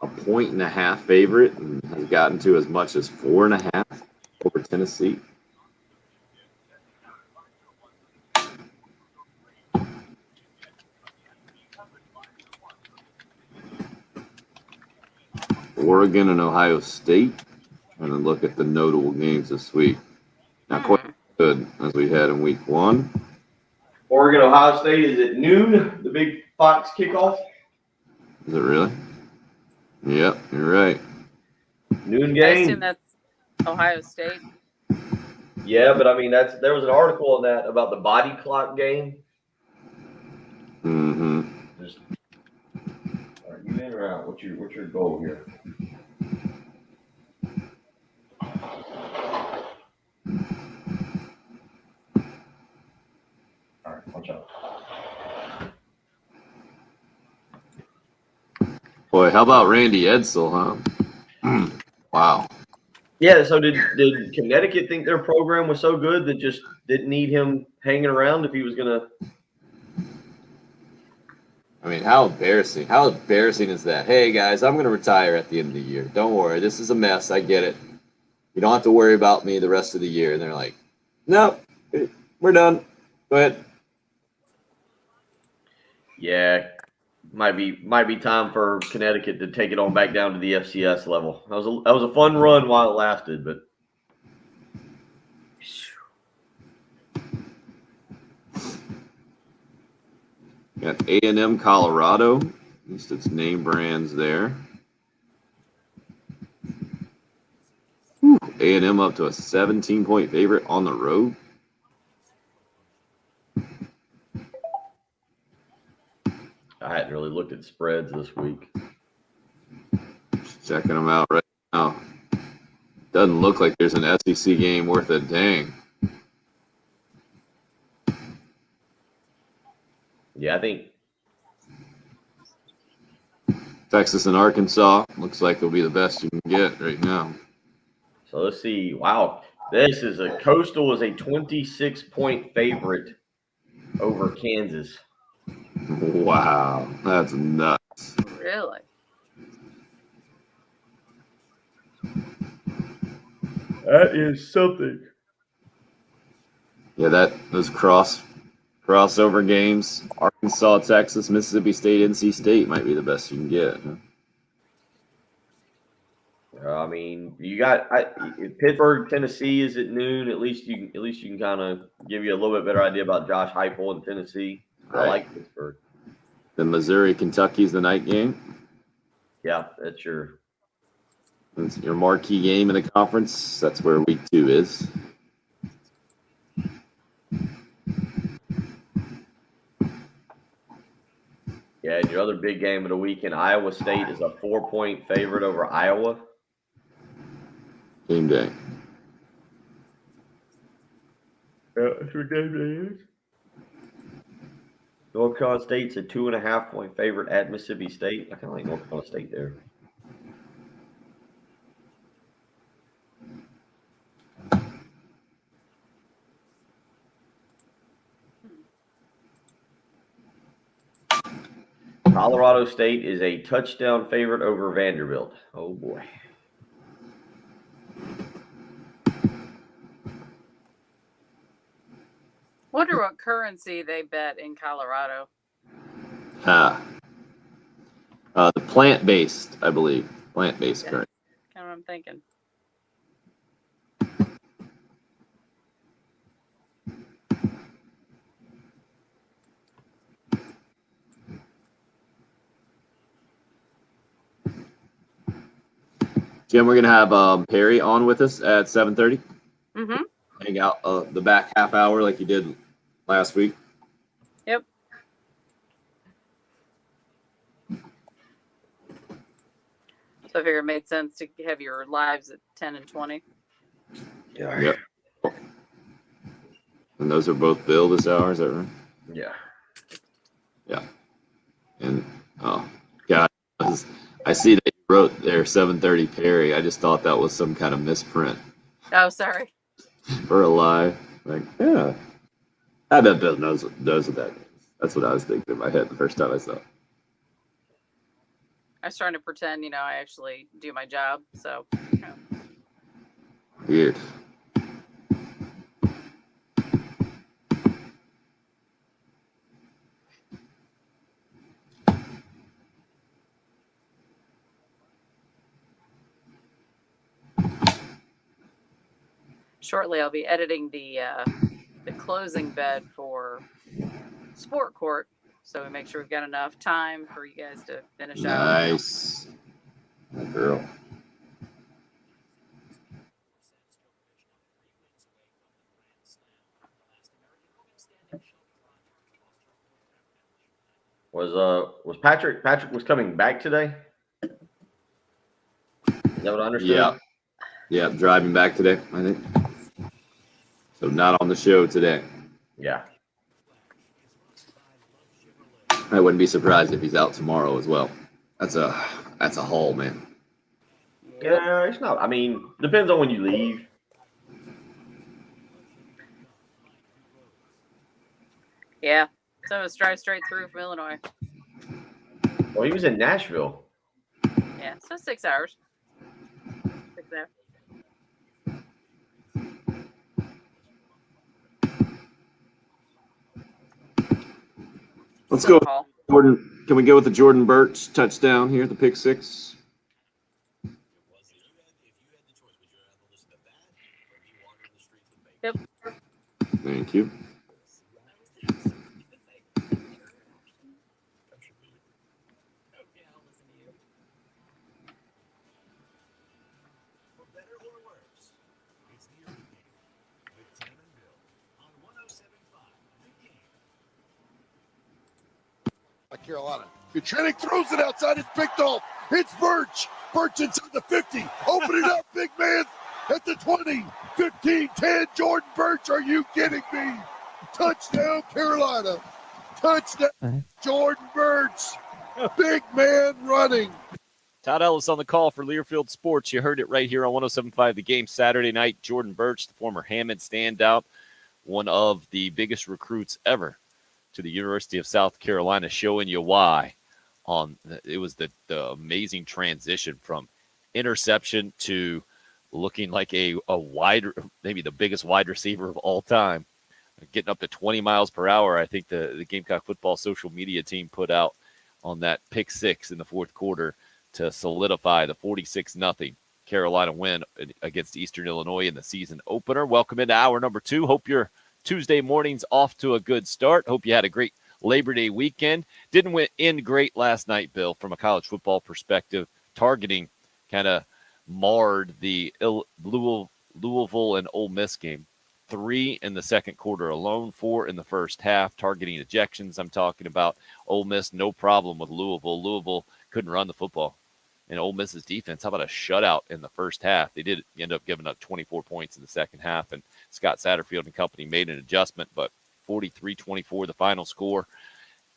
1.5 favorite and has gotten to as much as 4.5 over Tennessee. Oregon and Ohio State. And then look at the notable games this week. Not quite as good as we had in week 1. Oregon, Ohio State is at noon, the big Fox kickoff. Is it really? Yep, you're right. Noon I game. assume that's Ohio State. Yeah, but I mean there was an article on that about the body clock game. Mm-hmm. Are you in or out? What's your goal here? All right, watch out. Boy, how about Randy Edsel, huh? Wow. Yeah, so did Connecticut think their program was so good that just didn't need him hanging around if he was going to? I mean, how embarrassing. How embarrassing is that? Hey, guys, I'm going to retire at the end of the year. Don't worry. This is a mess. I get it. You don't have to worry about me the rest of the year. And they're like, no, we're done. Go ahead. Yeah, might be time for Connecticut to take it on back down to the FCS level. That was a fun run while it lasted, but Got A&M Colorado. At least it's name brands there. A&M up to a 17-point favorite on the road. I hadn't really looked at spreads this week. Just checking them out right now. Doesn't look like there's an SEC game worth a dang. Yeah, I think Texas and Arkansas looks like it'll be the best you can get right now. so. Let's see. Wow, this is Coastal is a 26-point favorite over Kansas. Wow, that's nuts. Really? That is something. Yeah, those crossover games, Arkansas, Texas, Mississippi State, NC State might be the best you can get. Huh? I mean, you got Pittsburgh, Tennessee is at noon. At least you can kind of give you a little bit better idea about Josh Heupel in Tennessee. I Right. like Pittsburgh. Then Missouri, Kentucky's the night game. Yeah, that's your That's your marquee game in the conference. That's where week 2 is. Yeah, and your other big game of the weekend, Iowa State is a 4-point favorite over Iowa. Game day. Yeah, that's what game day is. North Carolina State's a 2.5-point favorite at Mississippi State. I kind of like North Carolina State there. Colorado State is a touchdown favorite over Vanderbilt. Oh boy. Wonder what currency they bet in Colorado. The plant-based, I believe. Plant-based currency. Kind of what I'm thinking. Jim, we're going to have Perry on with us at 7:30. Mm-hmm. Hang out the back half hour like you did last week. Yep. So I figured it made sense to have your lives at 10 and 20. Yeah. Yep. And those are both Bill this hour, is that right? Yeah. Yeah. And, oh, God. I see that you wrote there 7:30 Perry. I just thought that was some kind of misprint Oh, sorry. or a lie. Like, yeah. I bet Bill knows what that means. That's what I was thinking in my head the first time I saw it. I was trying to pretend, I actually do my job. So, Weird. shortly I'll be editing the closing bed for Sport Court. So we make sure we've got enough time for you guys to finish out. Nice. Good girl. Was Patrick was coming back today? Is that what I understood? Yeah. Yeah, driving back today, I think. So not on the show today. Yeah. I wouldn't be surprised if he's out tomorrow as well. That's a haul, man. Yeah, it's not. I mean, depends on when you leave. Yeah. So it's drive straight through from Illinois. Well, he was in Nashville. Yeah. So 6 hours. 6 hours. Let's go with Jordan. Can we go with the Jordan Birch touchdown here, the pick six? Yep. Thank you. Carolina. Kuchenik throws it outside. It's picked off. It's Birch. Birch inside the 50. Open it up, big man. At the 20, 15, 10. Jordan Birch, are you kidding me? Touchdown, Carolina. Touchdown, Jordan Birch. Big man running. Todd Ellis on the call for Learfield Sports. You heard it right here on 107.5 The Game Saturday night. Jordan Birch, the former Hammond standout, one of the biggest recruits ever to the University of South Carolina, showing you why. It was the amazing transition from interception to looking like a wide, maybe the biggest wide receiver of all time, getting up to 20 miles per hour. I think the Gamecock football social media team put out on that pick six in the fourth quarter to solidify the 46-0 Carolina win against Eastern Illinois in the season opener. Welcome into hour number 2. Hope your Tuesday morning's off to a good start. Hope you had a great Labor Day weekend. Didn't end great last night, Bill, from a college football perspective, targeting kind of marred the Louisville and Ole Miss game. 3 in the second quarter alone, 4 in the first half, targeting ejections. I'm talking about Ole Miss, no problem with Louisville. Louisville couldn't run the football. And Ole Miss's defense, how about a shutout in the first half? They did end up giving up 24 points in the second half, and Scott Satterfield and company made an adjustment, but 43-24 the final score.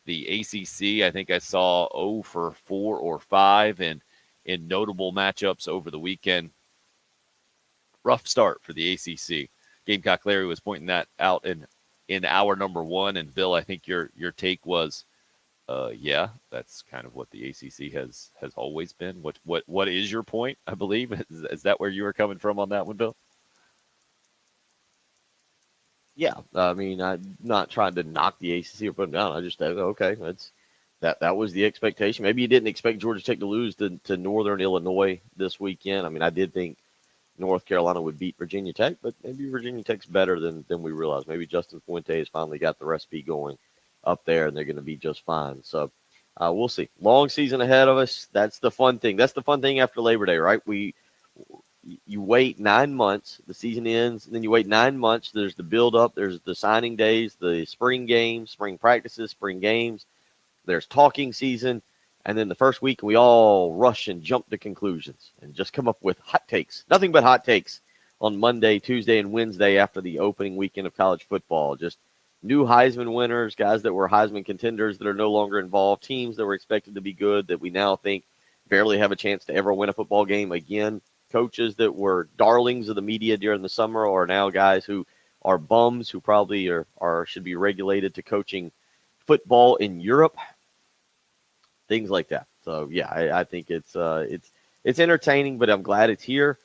The ACC, I think I saw 0 for 4 or 5 in notable matchups over the weekend. Rough start for the ACC. Gamecock Larry was pointing that out in hour number 1, and Bill, I think your take was, yeah, that's kind of what the ACC has always been. What is your point? I believe is that where you were coming from on that one, Bill? Yeah, I mean, I'm not trying to knock the ACC or put them down. I just said, okay, that was the expectation. Maybe you didn't expect Georgia Tech to lose to Northern Illinois this weekend. I mean, I did think North Carolina would beat Virginia Tech, but maybe Virginia Tech's better than we realized. Maybe Justin Fuente has finally got the recipe going up there, and they're going to be just fine. So we'll see. Long season ahead of us. That's the fun thing. That's the fun thing after Labor Day, right? You wait 9 months, the season ends, and then you wait 9 months. There's the build-up. There's the signing days, the spring games, spring practices, spring games. There's talking season. And then the first week, we all rush and jump to conclusions and just come up with hot takes. Nothing but hot takes on Monday, Tuesday, and Wednesday after the opening weekend of college football. Just new Heisman winners, guys that were Heisman contenders that are no longer involved, teams that were expected to be good that we now think barely have a chance to ever win a football game again. Coaches that were darlings of the media during the summer are now guys who are bums who probably should be regulated to coaching football in Europe. Things like that. So yeah, I think it's entertaining, but I'm glad it's here.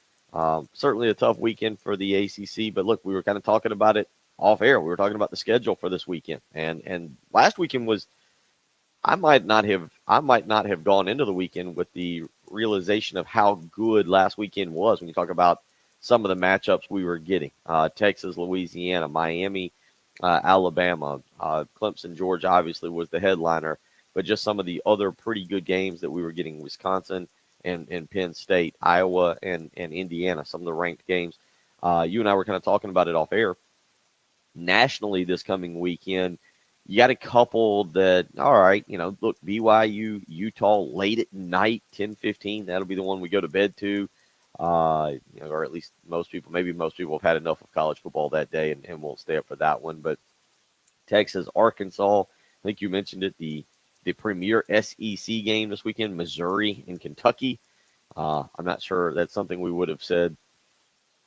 Certainly a tough weekend for the ACC, but look, we were kind of talking about it off air. We were talking about the schedule for this weekend, and last weekend was. I might not have gone into the weekend with the realization of how good last weekend was when you talk about some of the matchups we were getting. Texas, Louisiana, Miami, Alabama, Clemson, Georgia obviously was the headliner, but just some of the other pretty good games that we were getting, Wisconsin and Penn State, Iowa and Indiana, some of the ranked games. You and I were kind of talking about it off air. Nationally this coming weekend, you got a couple that, all right, look, BYU, Utah, late at night, 10:15. That'll be the one we go to bed to, or at least maybe most people have had enough of college football that day and won't stay up for that one. But Texas, Arkansas, I think you mentioned it, the premier SEC game this weekend, Missouri and Kentucky. I'm not sure that's something we would have said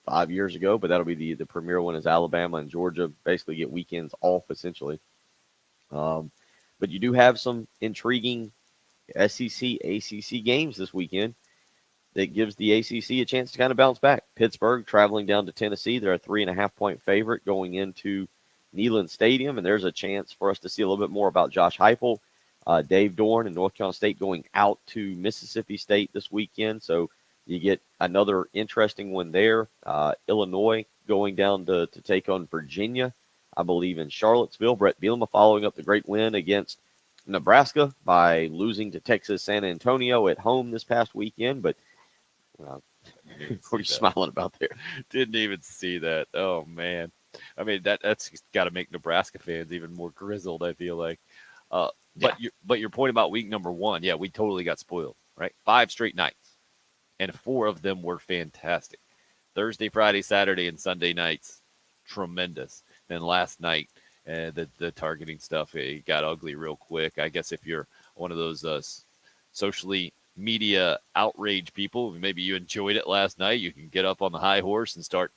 5 years ago, but that'll be the premier one is Alabama and Georgia basically get weekends off essentially. But you do have some intriguing SEC, ACC games this weekend that gives the ACC a chance to kind of bounce back. Pittsburgh traveling down to Tennessee. They're a 3.5-point favorite going into Neyland Stadium, and there's a chance for us to see a little bit more about Josh Heupel, Dave Dorn, and North Carolina State going out to Mississippi State this weekend. So you get another interesting one there. Illinois going down to take on Virginia, I believe, in Charlottesville. Brett Bielema following up the great win against Nebraska by losing to Texas San Antonio at home this past weekend. But what are you smiling about there? Didn't even see that. Oh, man. I mean, that's got to make Nebraska fans even more grizzled, I feel like. But your point about week number 1, yeah, we totally got spoiled, right? 5 straight nights, and 4 of them were fantastic. Thursday, Friday, Saturday, and Sunday nights, tremendous. Then last night, the targeting stuff, it got ugly real quick. I guess if you're one of those socially media outrage people, maybe you enjoyed it last night. You can get up on the high horse and start.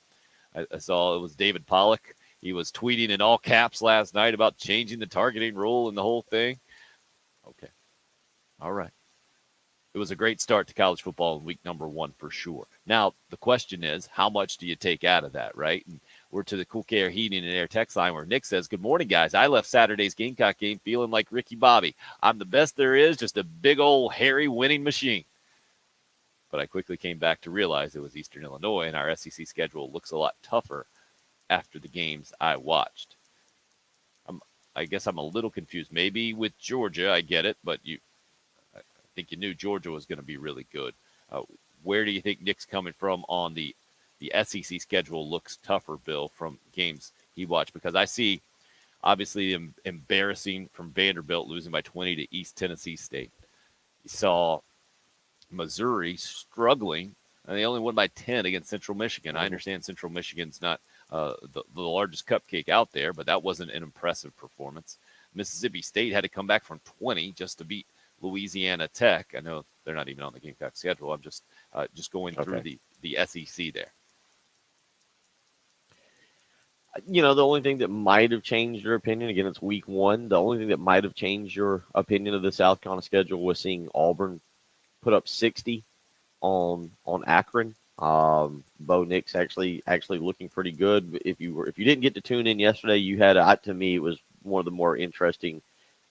I saw it was David Pollock. He was tweeting in all caps last night about changing the targeting rule and the whole thing. Okay. All right. It was a great start to college football in week number 1 for sure. Now, the question is, how much do you take out of that, right? And we're to the Cool Care Heating and Air text line where Nick says, good morning, guys. I left Saturday's Gamecock game feeling like Ricky Bobby. I'm the best there is, just a big old hairy winning machine. But I quickly came back to realize it was Eastern Illinois, and our SEC schedule looks a lot tougher after the games I watched. I guess I'm a little confused. Maybe with Georgia, I get it, but I think you knew Georgia was going to be really good. where do you think Nick's coming from on the SEC schedule looks tougher, Bill, from games he watched? Because I see obviously embarrassing from Vanderbilt losing by 20 to East Tennessee State. You saw Missouri struggling, and they only won by 10 against Central Michigan. I understand Central Michigan's not the largest cupcake out there, but that wasn't an impressive performance. Mississippi State had to come back from 20 just to beat Louisiana Tech. I know they're not even on the Gamecock schedule. I'm just going through the SEC there. You know, the only thing that might have changed your opinion, again, it's week 1. The only thing that might have changed your opinion of the South Carolina schedule was seeing Auburn put up 60 on Akron. Bo Nix actually looking pretty good. If you didn't get to tune in yesterday, you had to me it was one of the more interesting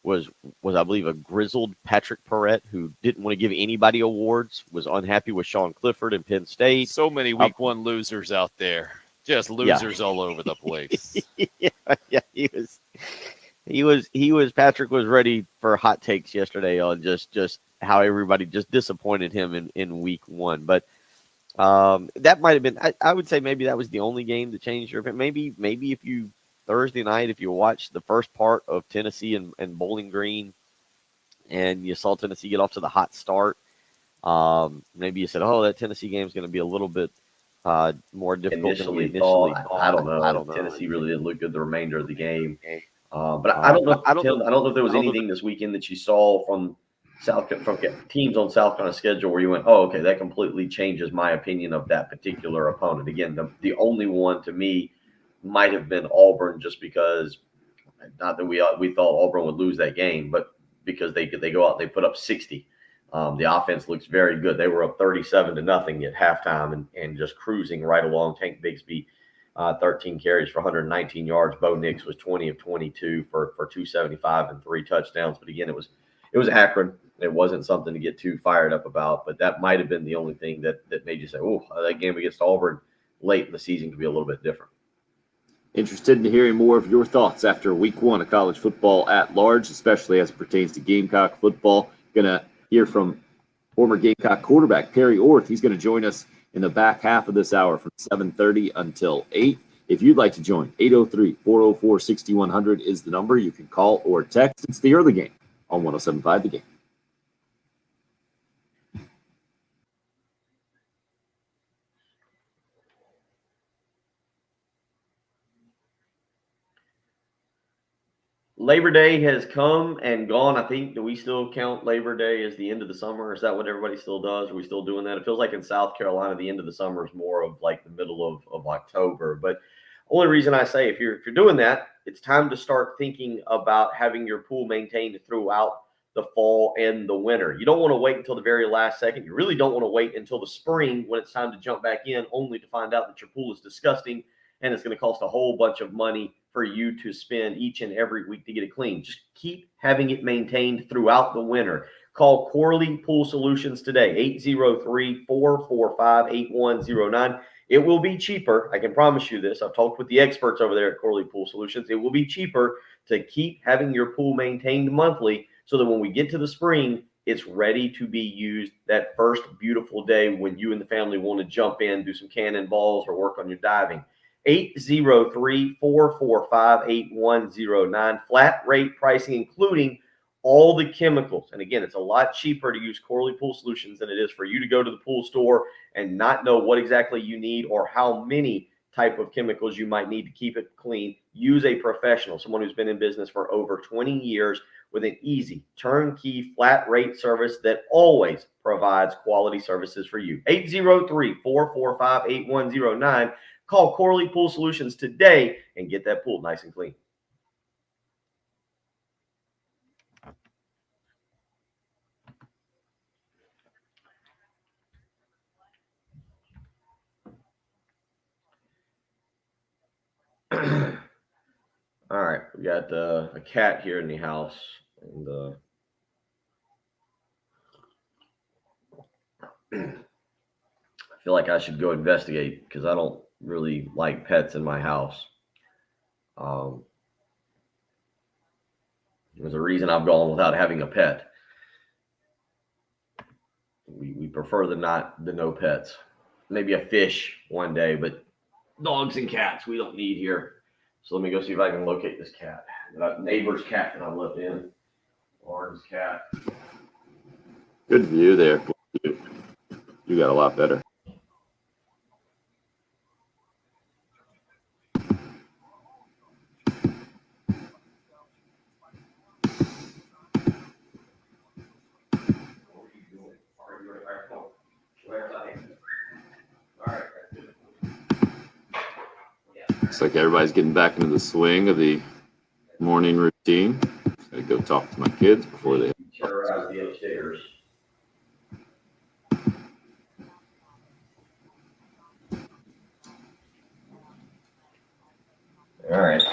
was I believe a grizzled Patrick Perrette who didn't want to give anybody awards, was unhappy with Sean Clifford in Penn State. So many week 1 losers out there. Just losers all over the place. yeah, he was Patrick was ready for hot takes yesterday on just how everybody just disappointed him in week 1. But that might have been I would say maybe that was the only game that changed your opinion. Maybe if you Thursday night, if you watched the first part of Tennessee and Bowling Green and you saw Tennessee get off to the hot start, maybe you said, oh, that Tennessee game is going to be a little bit more difficult than we initially thought. I don't know. Tennessee really didn't look good the remainder of the game. But I don't know. I don't know if there was anything this weekend that you saw from teams on South Carolina schedule where you went, oh, okay, that completely changes my opinion of that particular opponent. Again, the only one to me might have been Auburn, just because, not that we thought Auburn would lose that game, but because they go out and they put up 60. The offense looks very good. They were up 37-0 at halftime and just cruising right along. Tank Bigsby, 13 carries for 119 yards. Bo Nix was 20 of 22 for 275 and 3 touchdowns. But again, it was Akron. It wasn't something to get too fired up about. But that might have been the only thing that made you say, oh, that game against Auburn late in the season could be a little bit different. Interested in hearing more of your thoughts after week 1 of college football at large, especially as it pertains to Gamecock football. Gonna hear from former Gamecock quarterback Perry Orth. He's going to join us in the back half of this hour from 7:30 until 8. If you'd like to join, 803-404-6100 is the number. You can call or text. It's the early game on 107.5 The Game. Labor Day has come and gone. I think, do we still count Labor Day as the end of the summer? Is that what everybody still does? Are we still doing that? It feels like in South Carolina, the end of the summer is more of like the middle of October. But only reason I say if you're doing that, it's time to start thinking about having your pool maintained throughout the fall and the winter. You don't want to wait until the very last second. You really don't want to wait until the spring when it's time to jump back in, only to find out that your pool is disgusting and it's going to cost a whole bunch of money for you to spend each and every week to get it clean. Just keep having it maintained throughout the winter. Call Corley Pool Solutions today, 803-445-8109. It will be cheaper. I can promise you this. I've talked with the experts over there at Corley Pool Solutions. It will be cheaper to keep having your pool maintained monthly so that when we get to the spring, it's ready to be used that first beautiful day when you and the family want to jump in, do some cannonballs, or work on your diving. 803-445-8109. Flat rate pricing, including all the chemicals. And again, it's a lot cheaper to use Corley Pool Solutions than it is for you to go to the pool store and not know what exactly you need or how many type of chemicals you might need to keep it clean. Use a professional, someone who's been in business for over 20 years with an easy turnkey flat rate service that always provides quality services for you. 803-445-8109. Call Corley Pool Solutions today and get that pool nice and clean. All right, we got a cat here in the house, and I feel like I should go investigate because I don't really like pets in my house. There's a reason I've gone without having a pet. we prefer the no pets. Maybe a fish one day, but dogs and cats we don't need here. So let me go see if I can locate this cat. Neighbor's cat that I left in. Lauren's cat. Good view there. You got a lot better. Looks like everybody's getting back into the swing of the morning routine. I go talk to my kids before they. Terrorize the upstairs. All right.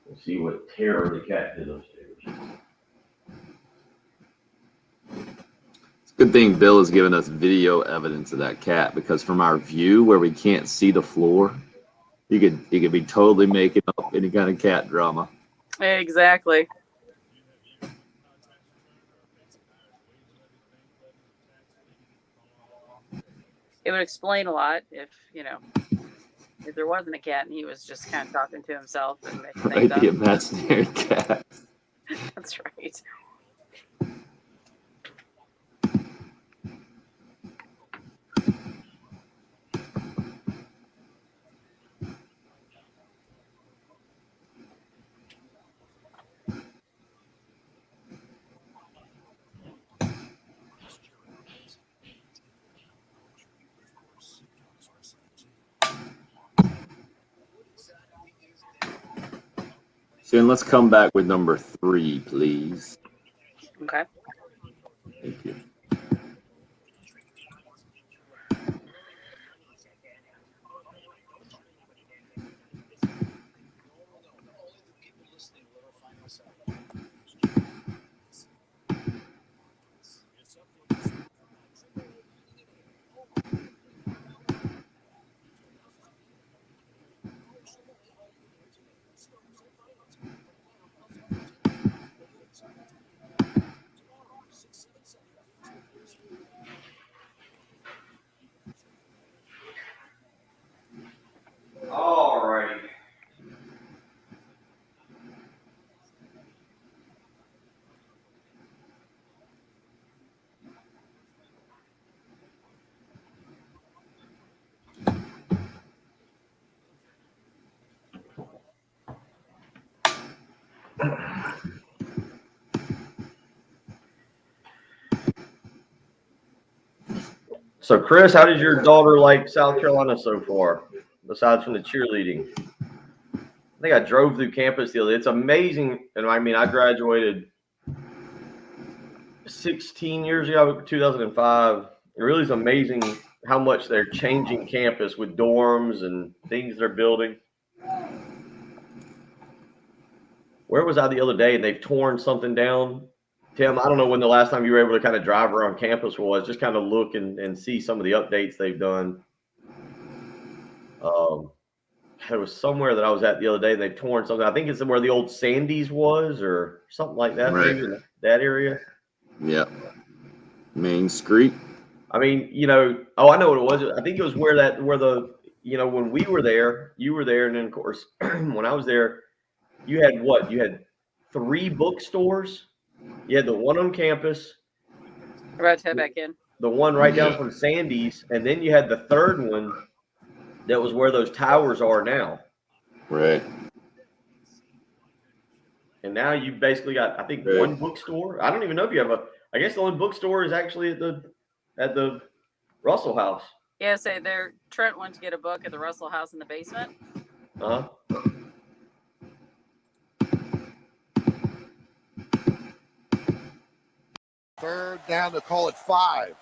Let's see what terror the cat did upstairs. Good thing Bill has given us video evidence of that cat, because from our view where we can't see the floor, he could be totally making up any kind of cat drama. Exactly. It would explain a lot if there wasn't a cat and he was just kind of talking to himself and making Right, things the up. imaginary cat. That's right. So let's come back with number 3, please. Okay. Thank you. All righty. So, Chris, how does your daughter like South Carolina so far, besides from the cheerleading? I think I drove through campus the other day. It's amazing. And I mean, I graduated 16 years ago, 2005. It really is amazing how much they're changing campus with dorms and things they're building. Where was I the other day? And they've torn something down. Tim, I don't know when the last time you were able to kind of drive around campus was, just kind of look and see some of the updates they've done. There was somewhere that I was at the other day and they've torn something. I think it's where the old Sandy's was or something like that. Right. Maybe in that area. Yeah. Main Street. I mean, I know what it was. I think it was where when we were there, you were there. And then of course, when I was there, you had what? You had 3 bookstores. You had the one on campus. We're about to head back in. The one right down from Sandy's. And then you had the third one that was where those towers are now. Right. And now you basically got, I think, one bookstore. I don't even know if you have I guess the only bookstore is actually at the Russell House. Yeah, say there. Trent went to get a book at the Russell House in the basement. Uh-huh. Third down to call it 5.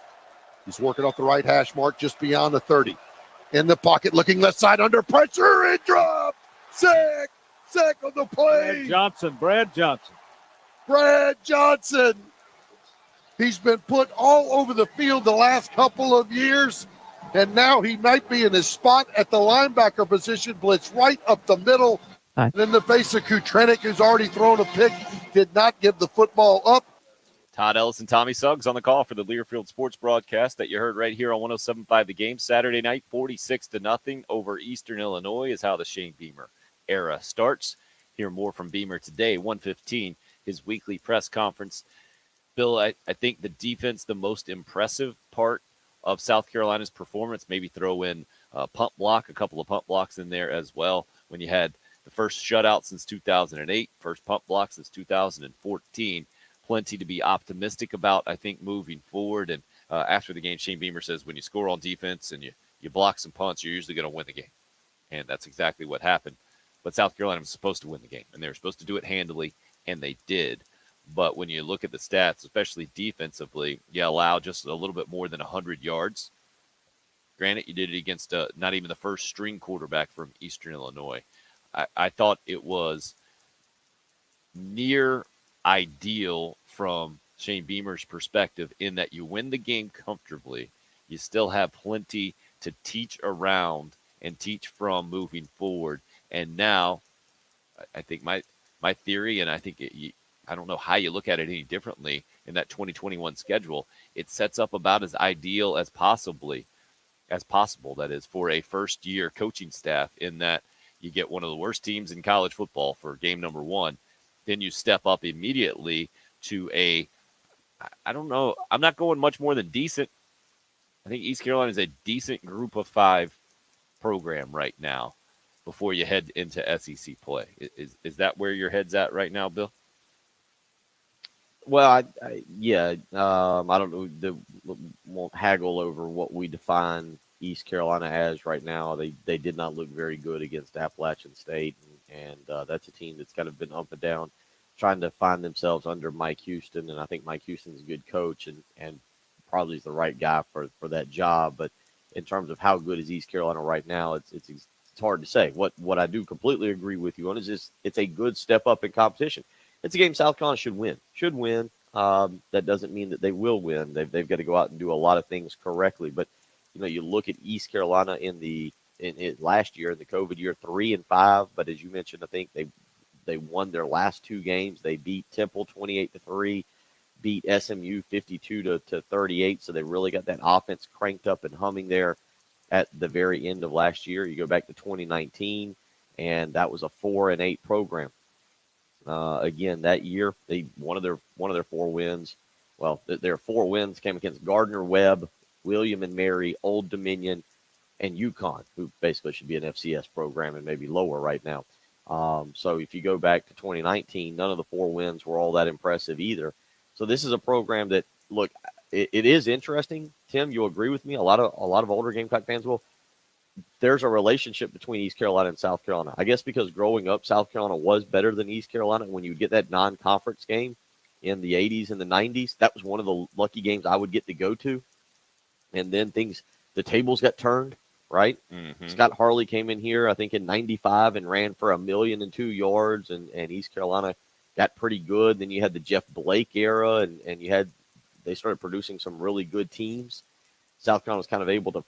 He's working off the right hash mark just beyond the 30. In the pocket, looking left side under pressure and drop. Sack on the play. Brad Johnson. Brad Johnson. He's been put all over the field the last couple of years, and now he might be in his spot at the linebacker position. Blitz right up the middle. 5. And in the face of Kutrenic, who's already thrown a pick, did not give the football up. Todd Ellis and Tommy Suggs on the call for the Learfield Sports broadcast that you heard right here on 107.5 The Game. Saturday night, 46-0 over Eastern Illinois is how the Shane Beamer era starts. Hear more from Beamer today, 1:15, his weekly press conference. Bill, I think the defense, the most impressive part of South Carolina's performance, maybe throw in a couple of punt blocks in there as well. When you had the first shutout since 2008, first punt block since 2014, plenty to be optimistic about, I think, moving forward. And after the game, Shane Beamer says when you score on defense and you block some punts, you're usually going to win the game. And that's exactly what happened. But South Carolina was supposed to win the game, and they were supposed to do it handily, and they did. But when you look at the stats, especially defensively, you allow just a little bit more than 100 yards. Granted, you did it against not even the first string quarterback from Eastern Illinois. I thought it was near ideal from Shane Beamer's perspective in that you win the game comfortably. You still have plenty to teach around and teach from moving forward. And now I think my theory, and I think I don't know how you look at it any differently in that 2021 schedule, it sets up about as ideal as possible, that is, for a first-year coaching staff, in that you get one of the worst teams in college football for game number one. Then you step up immediately to I don't know, I'm not going much more than decent. I think East Carolina is a decent group of 5 program right now before you head into SEC play. Is that where your head's at right now, Bill? Well, I don't know. Won't haggle over what we define East Carolina as right now. They did not look very good against Appalachian State, and that's a team that's kind of been up and down, trying to find themselves under Mike Houston. And I think Mike Houston's a good coach and probably is the right guy for that job. But in terms of how good is East Carolina right now, it's hard to say. What I do completely agree with you on is it's a good step up in competition. It's a game South Carolina should win. That doesn't mean that they will win. They've got to go out and do a lot of things correctly. But you look at East Carolina in last year, in the COVID year, 3-5. But as you mentioned, I think they won their last 2 games. They beat Temple 28-3, beat SMU 52-38. So they really got that offense cranked up and humming there at the very end of last year. You go back to 2019, and that was a 4-8 program. Again, that year, one of their 4 wins. Well, their 4 wins came against Gardner-Webb, William and Mary, Old Dominion, and UConn, who basically should be an FCS program and maybe lower right now. So if you go back to 2019, none of the 4 wins were all that impressive either. So this is a program that, look, it is interesting. Tim, you'll agree with me. A lot of older Gamecock fans will. There's a relationship between East Carolina and South Carolina. I guess because growing up, South Carolina was better than East Carolina. When you would get that non-conference game in the 80s and the 90s, that was one of the lucky games I would get to go to. And then the tables got turned, right? Mm-hmm. Scott Harley came in here, I think, in 95 and ran for 1,002 yards, and East Carolina got pretty good. Then you had the Jeff Blake era, and they started producing some really good teams. South Carolina was kind of able to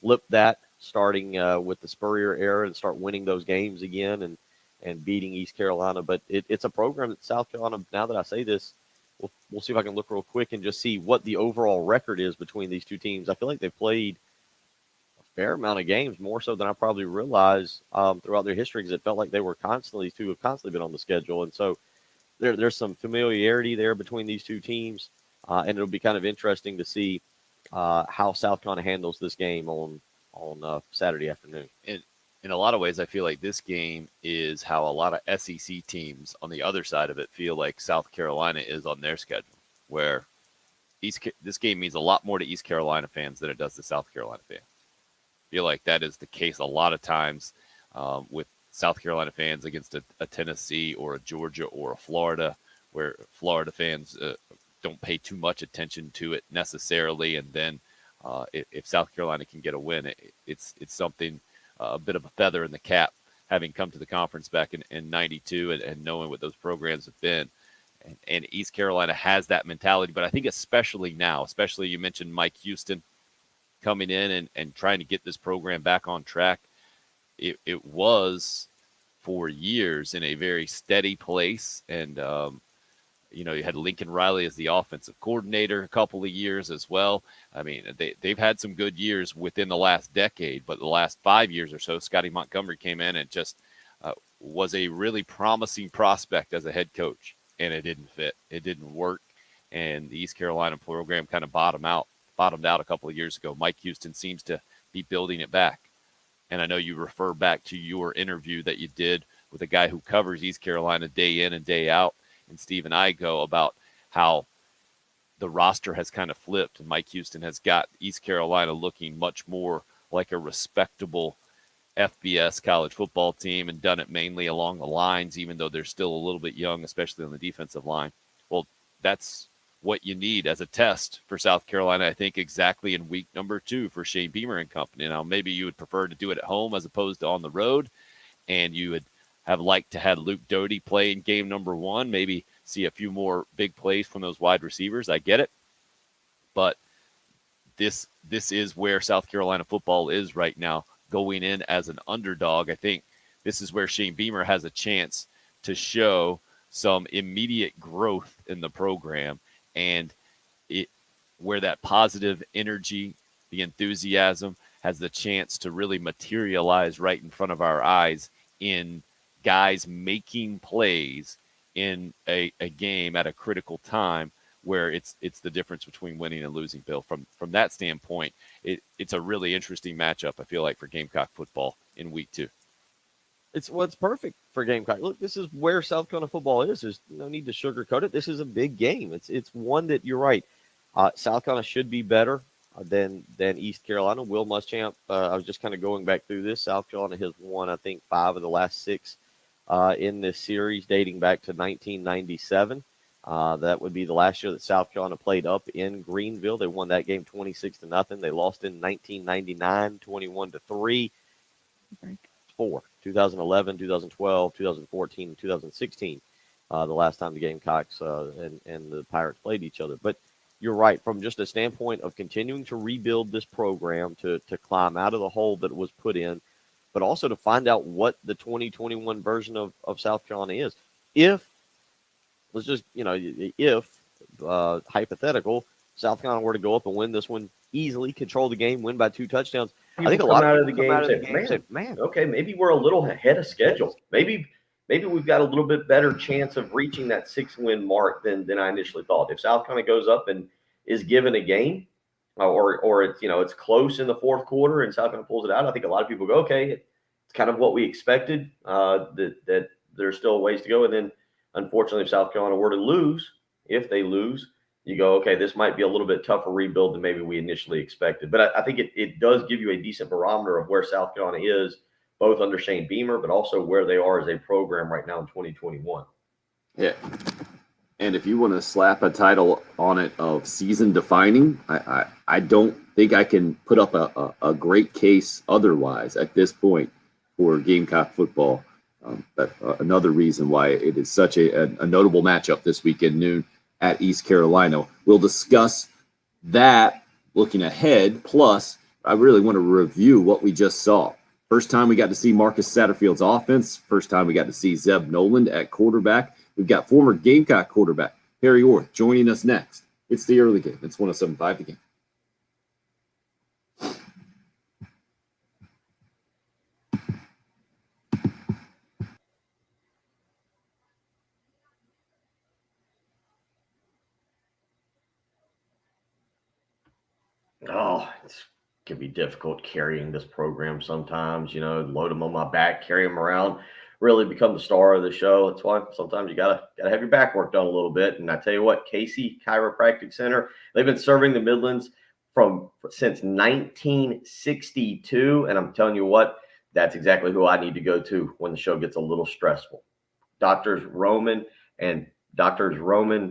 flip that, starting with the Spurrier era, and start winning those games again and beating East Carolina. But it's a program that South Carolina, now that I say this, we'll see if I can look real quick and just see what the overall record is between these 2 teams. I feel like they've played a fair amount of games, more so than I probably realized throughout their history, because it felt like these 2 have constantly been on the schedule. And so there's some familiarity there between these 2 teams, and it'll be kind of interesting to see how South Carolina handles this game on Saturday afternoon. And in a lot of ways, I feel like this game is how a lot of SEC teams on the other side of it feel like South Carolina is on their schedule, where this game means a lot more to East Carolina fans than it does to South Carolina fans. I feel like that is the case a lot of times with South Carolina fans against a Tennessee or a Georgia or a Florida, where Florida fans don't pay too much attention to it necessarily. And then if South Carolina can get a win, it's something, a bit of a feather in the cap, having come to the conference back in 92 and knowing what those programs have been. And East Carolina has that mentality. But I think especially now, you mentioned Mike Houston coming in and trying to get this program back on track. It was for years in a very steady place. And, you had Lincoln Riley as the offensive coordinator a couple of years as well. I mean, they've had some good years within the last decade, but the last 5 years or so, Scotty Montgomery came in and just was a really promising prospect as a head coach, and it didn't fit. It didn't work, and the East Carolina program kind of bottomed out a couple of years ago. Mike Houston seems to be building it back. And I know you refer back to your interview that you did with a guy who covers East Carolina day in and day out, and Stephen Igo, about how the roster has kind of flipped, and Mike Houston has got East Carolina looking much more like a respectable FBS college football team, and done it mainly along the lines, even though they're still a little bit young, especially on the defensive line. Well, that's what you need as a test for South Carolina, I think, exactly in week number 2 for Shane Beamer and company. Now, maybe you would prefer to do it at home as opposed to on the road, and you would have liked to have Luke Doty play in game number 1, maybe see a few more big plays from those wide receivers. I get it. But this is where South Carolina football is right now, going in as an underdog. I think this is where Shane Beamer has a chance to show some immediate growth in the program, and where that positive energy, the enthusiasm, has the chance to really materialize right in front of our eyes in guys making plays in a game at a critical time, where it's the difference between winning and losing. Bill, from that standpoint, it's a really interesting matchup, I feel like, for Gamecock football in week 2. It's perfect for Gamecock. Look, this is where South Carolina football is. There's no need to sugarcoat it. This is a big game. It's one that, you're right, South Carolina should be better than East Carolina. Will Muschamp, I was just kind of going back through this. South Carolina has won, I think, 5 of the last 6 in this series, dating back to 1997. That would be the last year that South Carolina played up in Greenville. They won that game 26-0. They lost in 1999, 21-3. 4, 2011, 2012, 2014, and 2016. The last time the Gamecocks and the Pirates played each other. But you're right, from just a standpoint of continuing to rebuild this program, to climb out of the hole that it was put in, but also to find out what the 2021 version of South Carolina is. If hypothetical, South Carolina were to go up and win this one easily, control the game, win by 2 touchdowns, I think a lot of people come out of the game and say, man, okay, maybe we're a little ahead of schedule. Maybe we've got a little bit better chance of reaching that 6-win mark than I initially thought. If South Carolina goes up and is given a game, or it's close in the fourth quarter and South Carolina pulls it out, I think a lot of people go, okay, it's kind of what we expected. That there's still ways to go, and then unfortunately, if South Carolina were to lose, if they lose, you go, okay, this might be a little bit tougher rebuild than maybe we initially expected. But I think it does give you a decent barometer of where South Carolina is, both under Shane Beamer, but also where they are as a program right now in 2021. Yeah. And if you want to slap a title on it of season defining, I don't think I can put up a great case otherwise at this point for Gamecock football. Another reason why it is such a notable matchup this weekend noon at East Carolina. We'll discuss that looking ahead. Plus, I really want to review what we just saw. First time we got to see Marcus Satterfield's offense. First time we got to see Zeb Noland at quarterback. We've got former Gamecock quarterback Harry Orth joining us next. It's the early game. It's 107.5 The Game. Oh, it can be difficult carrying this program sometimes, load them on my back, carry them around, really become the star of the show. That's why sometimes you gotta have your back work done a little bit. And I tell you what, Casey Chiropractic Center, they've been serving the Midlands since 1962. And I'm telling you what, that's exactly who I need to go to when the show gets a little stressful. Dr. Roman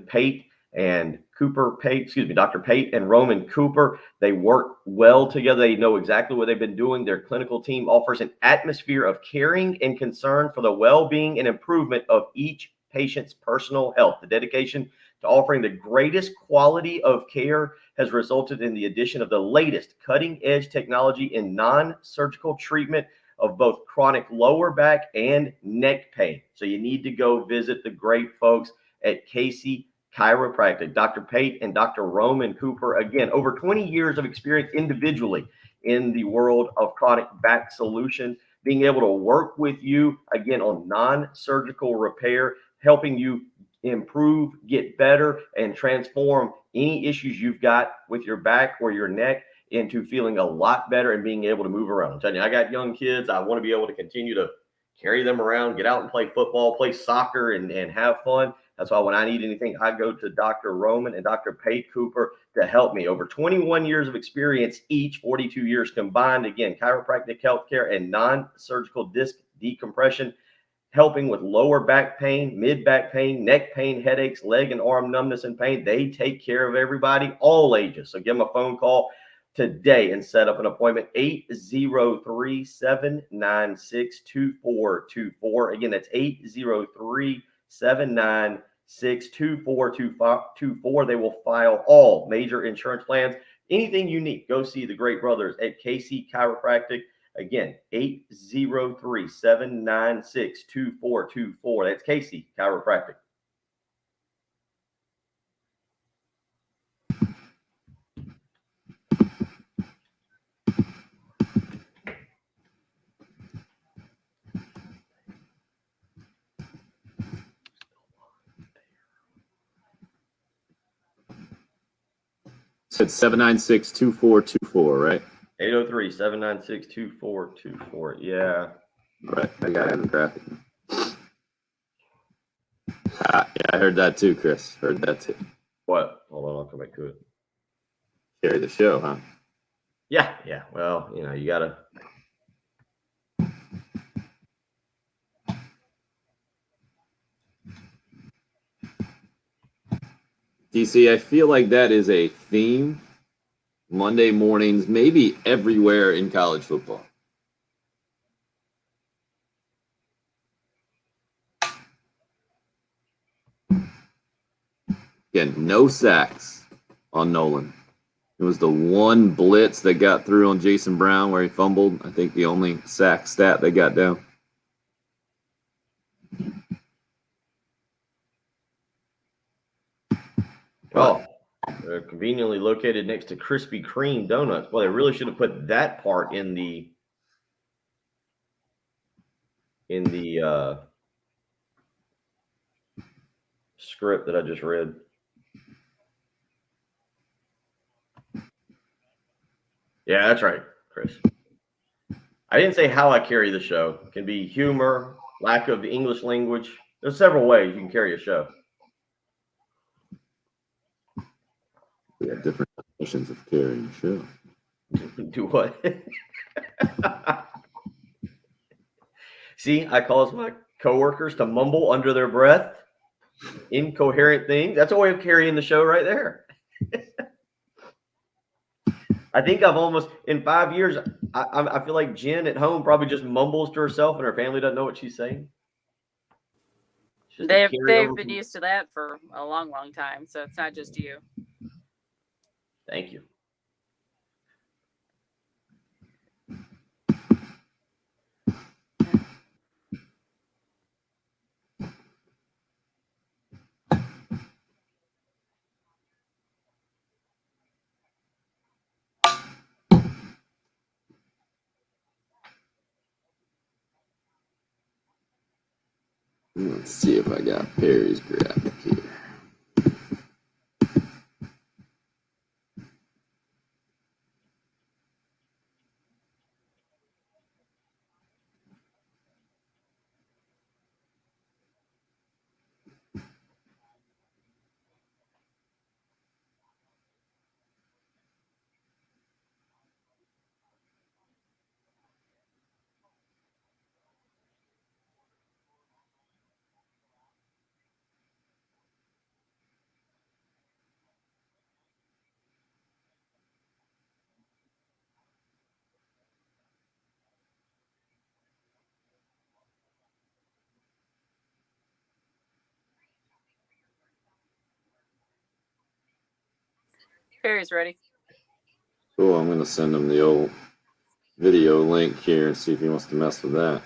Pate and Dr. Pate and Roman Cooper, they work well together. They know exactly what they've been doing. Their clinical team offers an atmosphere of caring and concern for the well-being and improvement of each patient's personal health. The dedication to offering the greatest quality of care has resulted in the addition of the latest cutting-edge technology in non-surgical treatment of both chronic lower back and neck pain. So you need to go visit the great folks at Casey Chiropractic. Dr. Pate and Dr. Roman Cooper, again, over 20 years of experience individually in the world of chronic back solutions, being able to work with you, again, on non-surgical repair, helping you improve, get better, and transform any issues you've got with your back or your neck into feeling a lot better and being able to move around. I'm telling you, I got young kids. I want to be able to continue to carry them around, get out and play football, play soccer, and have fun. That's why when I need anything, I go to Dr. Roman and Dr. Pate Cooper to help me. Over 21 years of experience each, 42 years combined. Again, chiropractic healthcare and non-surgical disc decompression, helping with lower back pain, mid back pain, neck pain, headaches, leg and arm numbness and pain. They take care of everybody, all ages. So give them a phone call today and set up an appointment. 803-796-2424. Again, that's 803-796-2424. They will file all major insurance plans. Anything you need, go see the great brothers at Casey Chiropractic. Again, 803-796-2424. That's Casey Chiropractic. Said 796-2424, right? 803-796-2424. Yeah. Right. I got it in the graphic. Yeah, I heard that too, Chris. Heard that too. What? Hold on, I'll come back to it. Carry the show, huh? Yeah. Well, you got to. DC, I feel like that is a theme Monday mornings, maybe everywhere in college football. Again, no sacks on Nolan. It was the one blitz that got through on Jason Brown where he fumbled. I think the only sack stat they got down. Oh, they're conveniently located next to Krispy Kreme donuts. Boy, they really should have put that part in the script that I just read. Yeah, that's right, Chris. I didn't say how I carry the show. It can be humor, lack of the English language. There's several ways you can carry a show. We have different definitions of carrying a show. Do what? See, I cause my coworkers to mumble under their breath, incoherent things. That's a way of carrying the show right there. I think I've almost, in 5 years, I feel like Jen at home probably just mumbles to herself and her family doesn't know what she's saying. They've been used to that for a long, long time, so it's not just you. Thank you. Let's see if I got Perry's graphic here. Perry's ready. Cool, I'm going to send him the old video link here and see if he wants to mess with that.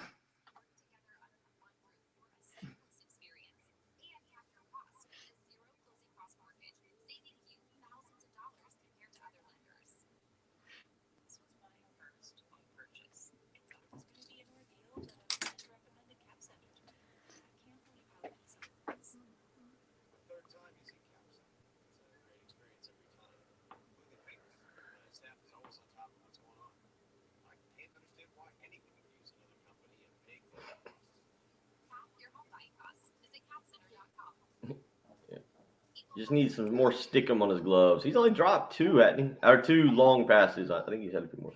Just needs some more stickum on his gloves. He's only dropped 2, hadn't he? Or 2 long passes. I think he's had a few more.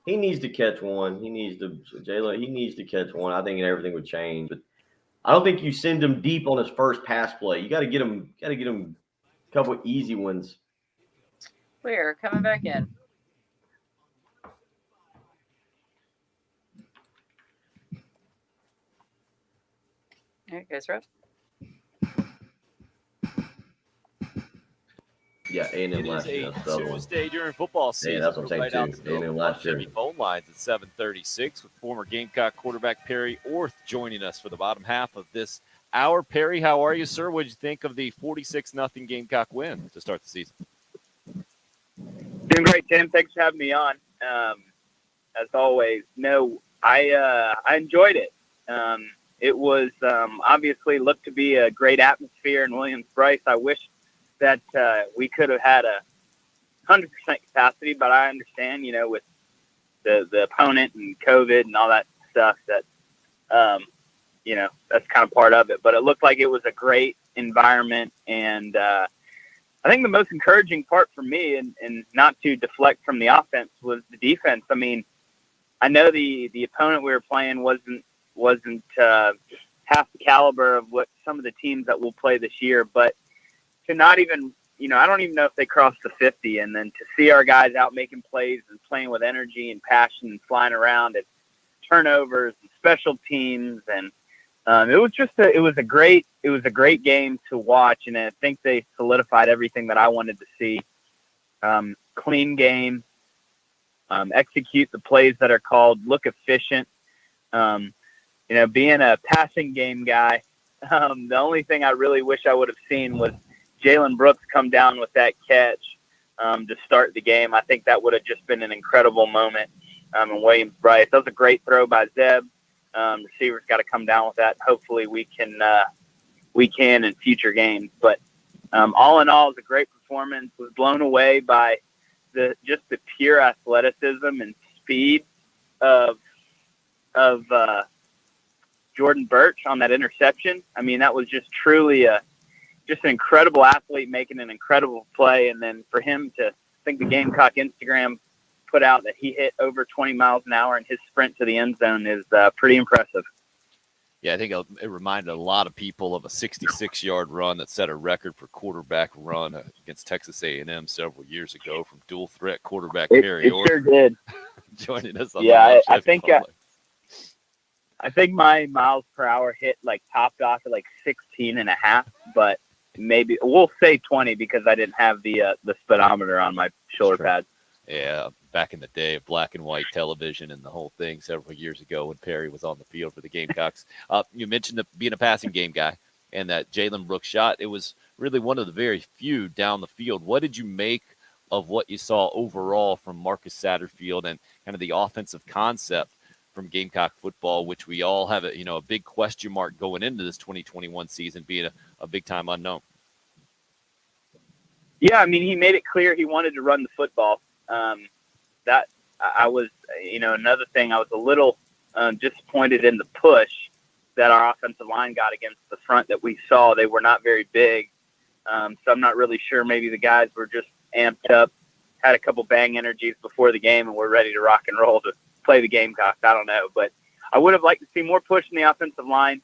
He needs to catch one. He needs to catch one. I think everything would change. But I don't think you send him deep on his first pass play. You got to get him a couple easy ones. We're coming back in. All right, guys, Russ. Yeah, A&M It last is year. a Tuesday during football season. that's what I'm saying, Right out too. the middle A&M of last year. Chevy phone lines at 7:36 with former Gamecock quarterback Perry Orth joining us for the bottom half of this hour. Perry, how are you, sir? What did you think of the 46-0 Gamecock win to start the season? Doing great, Tim. Thanks for having me on. As always, I enjoyed it. It was obviously looked to be a great atmosphere in Williams-Brice. I wish that we could have had 100% capacity, but I understand, with the opponent and COVID and all that stuff that, that's kind of part of it. But it looked like it was a great environment. And I think the most encouraging part for me, and not to deflect from the offense, was the defense. I mean, I know the opponent we were playing wasn't half the caliber of what some of the teams that we'll play this year, but to not even, I don't even know if they crossed the 50, and then to see our guys out making plays and playing with energy and passion and flying around at turnovers and special teams, and it was a great game to watch, and I think they solidified everything that I wanted to see. Clean game, execute the plays that are called, look efficient. Being a passing game guy, the only thing I really wish I would have seen was Jalen Brooks come down with that catch to start the game. I think that would have just been an incredible moment in Williams-Brice. That was a great throw by Zeb. Receivers got to come down with that. Hopefully we can in future games. But all in all, it was a great performance. Was blown away by the pure athleticism and speed of Jordan Birch on that interception. I mean, that was just truly an incredible athlete making an incredible play. And then for him to, I think the Gamecock Instagram put out that he hit over 20 miles an hour in his sprint to the end zone is pretty impressive. Yeah, I think it reminded a lot of people of a 66-yard run that set a record for quarterback run against Texas A&M several years ago from dual threat quarterback Perry Orth. It sure did. Joining us on I think my miles per hour hit topped off at 16.5, but maybe we'll say 20 because I didn't have the speedometer on my shoulder pads. Yeah, back in the day of black and white television and the whole thing several years ago when Perry was on the field for the Gamecocks. You mentioned being a passing game guy and that Jalen Brooks shot. It was really one of the very few down the field. What did you make of what you saw overall from Marcus Satterfield and kind of the offensive concept from Gamecock football, which we all have a big question mark going into this 2021 season, being a big-time unknown? Yeah, I mean, he made it clear he wanted to run the football. That I was, another thing, I was a little disappointed in the push that our offensive line got against the front that we saw. They were not very big, so I'm not really sure. Maybe the guys were just amped up, had a couple bang energies before the game, and were ready to rock and roll to play the Gamecocks. I don't know, but I would have liked to see more push in the offensive line.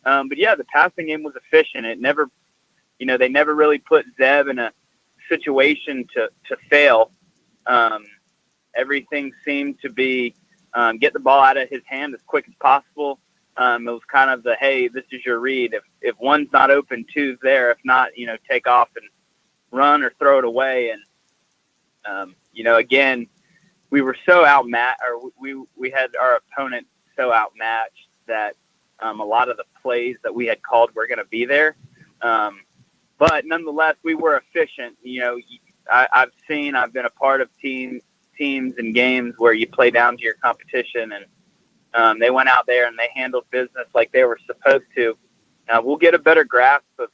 But yeah, the passing game was efficient. It never, they never really put Zeb in a situation to fail. Everything seemed to be get the ball out of his hand as quick as possible. It was kind of the, hey, this is your read. If one's not open, two's there. If not, take off and run or throw it away. And, again, we were so outmatched, or we had our opponent so outmatched that a lot of the plays that we had called were going to be there. But nonetheless, we were efficient. You know, I've been a part of teams and games where you play down to your competition, and they went out there and they handled business like they were supposed to. We'll get a better grasp of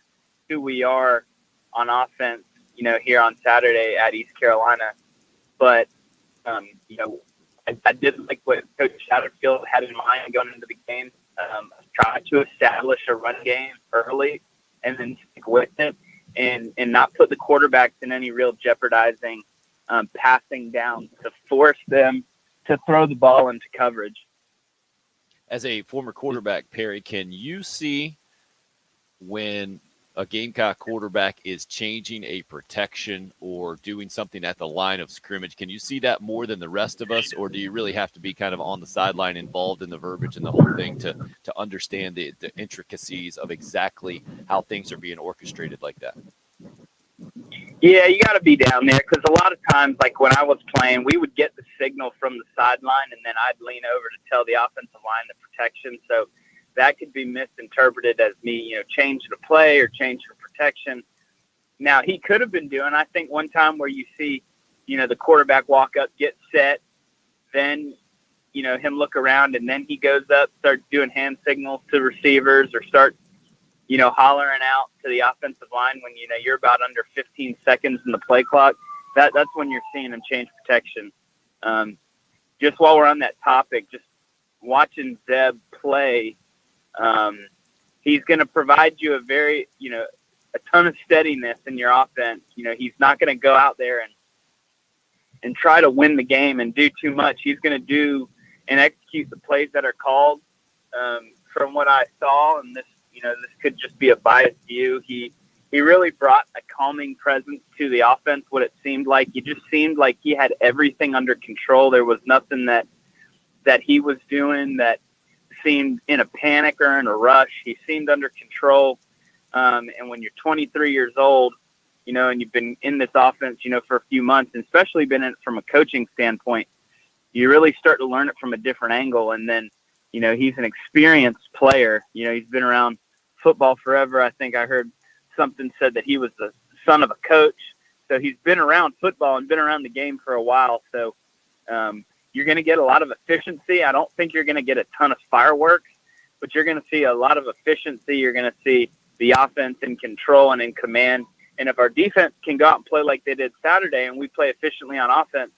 who we are on offense, you know, here on Saturday at East Carolina. But, you know, I did like what Coach Satterfield had in mind going into the game. Try to establish a run game early and then stick with it and not put the quarterbacks in any real jeopardizing passing down to force them to throw the ball into coverage. As a former quarterback, Perry, can you see when a Gamecock quarterback is changing a protection or doing something at the line of scrimmage? Can you see that more than the rest of us, or do you really have to be kind of on the sideline involved in the verbiage and the whole thing to understand the intricacies of exactly how things are being orchestrated like that? Yeah, you got to be down there because a lot of times, like when I was playing, we would get the signal from the sideline, and then I'd lean over to tell the offensive line the protection. So that could be misinterpreted as me, you know, changing the play or changing the protection. Now, he could have been doing, I think, one time where you see, you know, the quarterback walk up, get set, then, you know, him look around, and then he goes up, start doing hand signals to receivers or start, you know, hollering out to the offensive line when, you know, you're about under 15 seconds in the play clock. That's when you're seeing him change protection. Just while we're on that topic, just watching Zeb play, he's going to provide you a ton of steadiness in your offense. You know, he's not going to go out there and try to win the game and do too much. He's going to do and execute the plays that are called. From what I saw, and this could just be a biased view, he really brought a calming presence to the offense. What it seemed like, it just seemed like he had everything under control. There was nothing that he was doing that seemed in a panic or in a rush. He seemed under control. And when you're 23 years old, you know, and you've been in this offense, you know, for a few months, and especially been in it from a coaching standpoint, you really start to learn it from a different angle. And then, you know, he's an experienced player. You know, he's been around football forever. I think I heard something said that he was the son of a coach. So he's been around football and been around the game for a while. So, you're going to get a lot of efficiency. I don't think you're going to get a ton of fireworks, but you're going to see a lot of efficiency. You're going to see the offense in control and in command. And if our defense can go out and play like they did Saturday and we play efficiently on offense,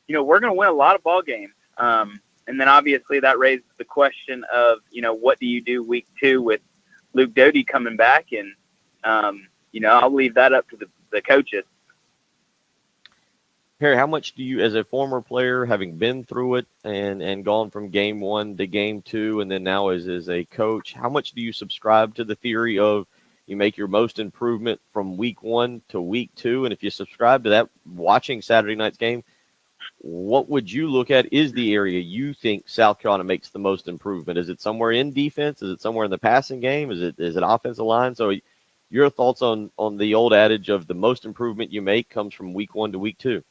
you know, we're going to win a lot of ball games. And then obviously that raises the question of, you know, what do you do week 2 with Luke Doty coming back? And, you know, I'll leave that up to the coaches. Perry, how much do you, as a former player, having been through it and gone from game 1 to game 2, and then now as a coach, how much do you subscribe to the theory of you make your most improvement from week 1 to week 2? And if you subscribe to that, watching Saturday night's game, what would you look at is the area you think South Carolina makes the most improvement? Is it somewhere in defense? Is it somewhere in the passing game? Is it offensive line? So your thoughts on the old adage of the most improvement you make comes from week 1 to week 2?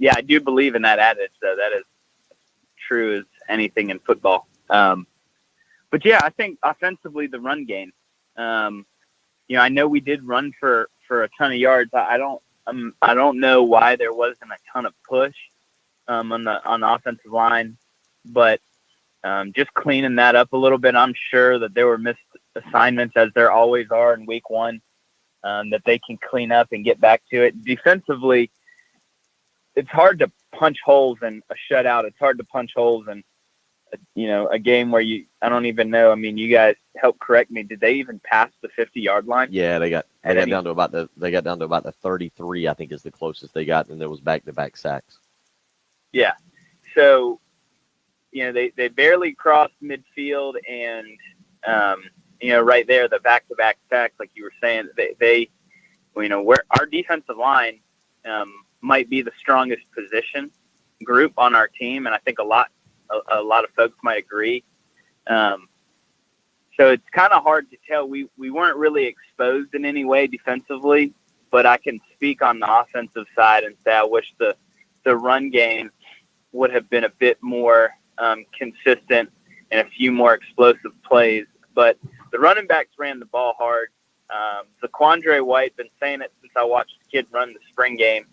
Yeah, I do believe in that adage, though. That is true as anything in football. But yeah, I think offensively, the run game. You know, I know we did run for a ton of yards. I don't know why there wasn't a ton of push on the offensive line, but just cleaning that up a little bit. I'm sure that there were missed assignments, as there always are in week 1, that they can clean up and get back to it. Defensively, it's hard to punch holes in a shutout. It's hard to punch holes in, you know, a game where I don't even know. I mean, you guys help correct me. Did they even pass the 50-yard line? Yeah, they got down to about the 33, I think is the closest they got, and there was back-to-back sacks. Yeah. So, you know, they barely crossed midfield, and you know, right there, the back-to-back sacks, like you were saying, they you know, where our defensive line might be the strongest position group on our team, and I think a lot of folks might agree. So it's kind of hard to tell. We weren't really exposed in any way defensively, but I can speak on the offensive side and say I wish the the run game would have been a bit more consistent and a few more explosive plays. But the running backs ran the ball hard. Zaquandre White, been saying it since I watched the kid run the spring game.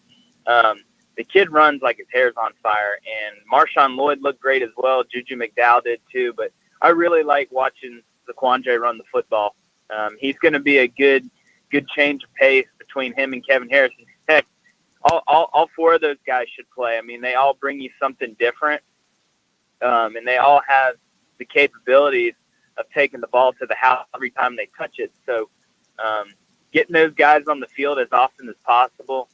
The kid runs like his hair's on fire, and Marshawn Lloyd looked great as well. Juju McDowell did too, but I really like watching Zaquandre run the football. He's going to be a good change of pace between him and Kevin Harrison. Heck, all four of those guys should play. I mean, they all bring you something different, and they all have the capabilities of taking the ball to the house every time they touch it. So getting those guys on the field as often as possible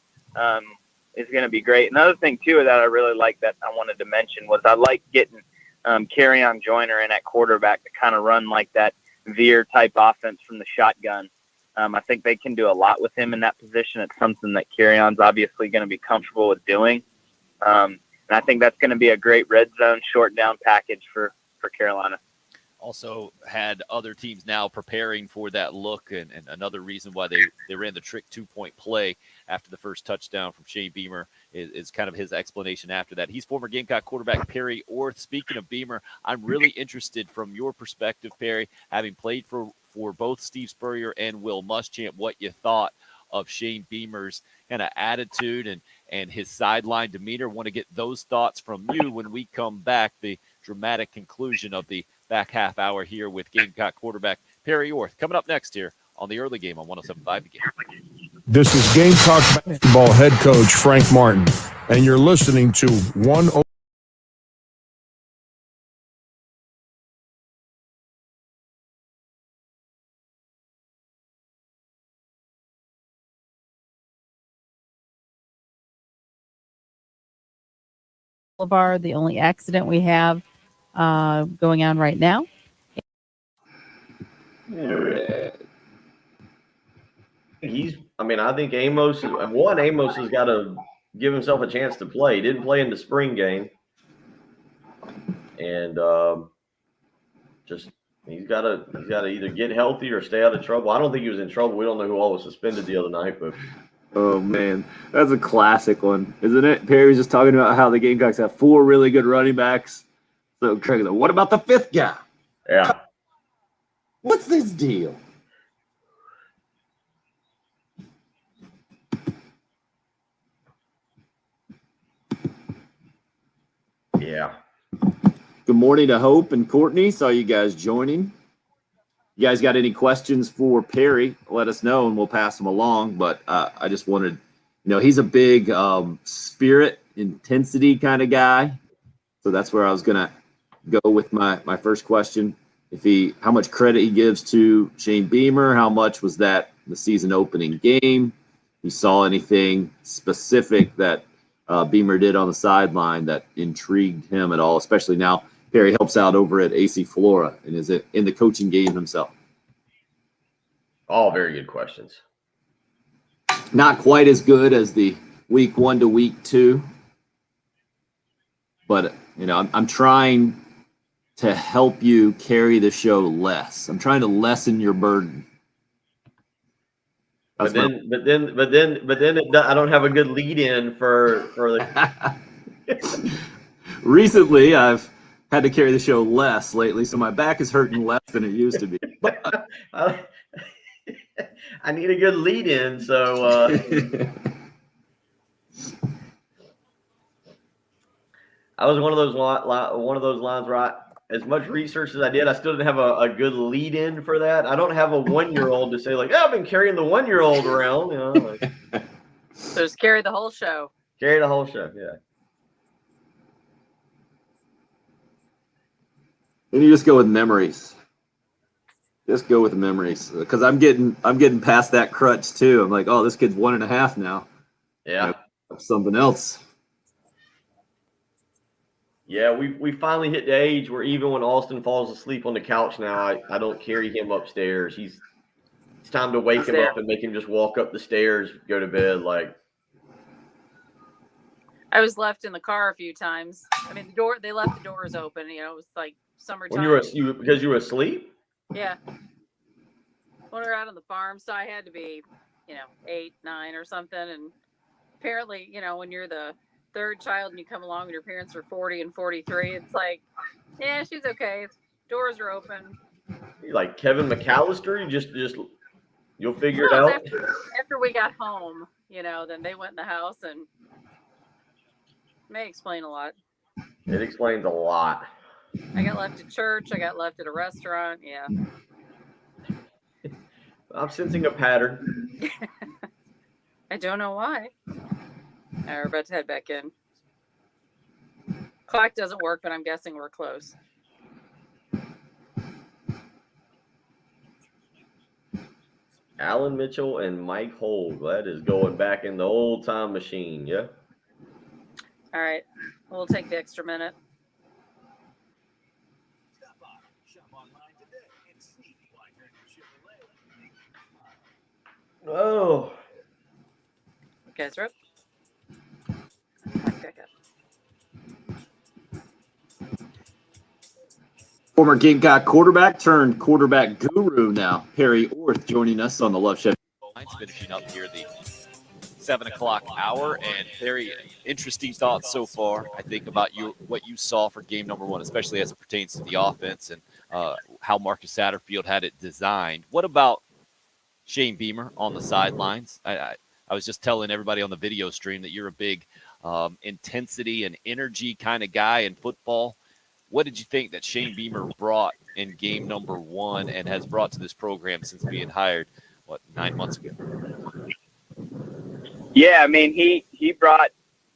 is going to be great. Another thing, too, that I really like that I wanted to mention was I like getting Kerryon Joyner in at quarterback to kind of run like that veer-type offense from the shotgun. I think they can do a lot with him in that position. It's something that Kerryon's obviously going to be comfortable with doing. And I think that's going to be a great red zone short down package for Carolina. Also had other teams now preparing for that look, and another reason why they ran the trick 2-point play after the first touchdown from Shane Beamer is kind of his explanation after that. He's former Gamecock quarterback Perry Orth. Speaking of Beamer, I'm really interested from your perspective, Perry, having played for both Steve Spurrier and Will Muschamp, what you thought of Shane Beamer's kind of attitude and his sideline demeanor. Want to get those thoughts from you when we come back, the dramatic conclusion of the back half hour here with Gamecock quarterback Perry Orth. Coming up next here on the early game on 107.5 The Game. This is Gamecock basketball head coach Frank Martin, and you're listening to 1. Boulevard, the only accident we have going on right now. I think Amos has got to give himself a chance to play. He didn't play in the spring game. And he's got to either get healthy or stay out of trouble. I don't think he was in trouble. We don't know who all was suspended the other night, but oh man, that's a classic one, isn't it? Perry was just talking about how the Gamecocks have 4 really good running backs. So Craig, what about the 5th guy? Yeah. What's this deal? Yeah. Good morning to Hope and Courtney. Saw you guys joining. You guys got any questions for Perry? Let us know and we'll pass them along. But I just wanted, he's a big spirit, intensity kind of guy. So that's where I was going to go with my first question. How much credit he gives to Shane Beamer, how much was that the season opening game? You saw anything specific that Beamer did on the sideline that intrigued him at all, especially now Perry helps out over at AC Flora and is in the coaching game himself? All very good questions. Not quite as good as the week 1 to week 2, but I'm trying to help you carry the show less. I'm trying to lessen your burden. But then I don't have a good lead in for the. Recently, I've had to carry the show less lately, so my back is hurting less than it used to be. But I need a good lead in, so I was one of those lines where as much research as I did, I still didn't have a good lead in for that. I don't have a 1-year-old to say I've been carrying the 1-year-old around, So just carry the whole show. Carry the whole show, yeah. And you just go with memories. Just go with memories, because I'm getting past that crutch too. I'm like, oh, this kid's 1.5 now. Yeah, something else. Yeah, we finally hit the age where even when Austin falls asleep on the couch now, I don't carry him upstairs. It's time to wake him up and make him just walk up the stairs, go to bed. I was left in the car a few times. I mean, they left the doors open. It was like summertime. When because you were asleep? Yeah. When we were out on the farm, so I had to be, 8, 9 or something. And apparently, when you're the third child and you come along and your parents are 40 and 43, it's like, yeah, she's okay. Doors are open. You like Kevin McAllister? You just you'll figure it No, out. it's after we got home, then they went in the house and may explain a lot. It explains a lot. I got left at church. I got left at a restaurant. Yeah. I'm sensing a pattern. I don't know why. We're about to head back in. Clock doesn't work, but I'm guessing we're close. Alan Mitchell and Mike Holt. That is going back in the old time machine. Yeah. All right. We'll take the extra minute. Oh. Guys, are up. Former Gamecock quarterback turned quarterback guru now, Perry Orth, joining us on the Love Chef. Mine's finishing up here the 7 o'clock hour, and very interesting thoughts so far. I think about what you saw for game number one, especially as it pertains to the offense and how Marcus Satterfield had it designed. What about Shane Beamer on the sidelines? I was just telling everybody on the video stream that you're a big intensity and energy kind of guy in football. What did you think that Shane Beamer brought in game number one and has brought to this program since being hired, 9 months ago? Yeah, I mean, he brought,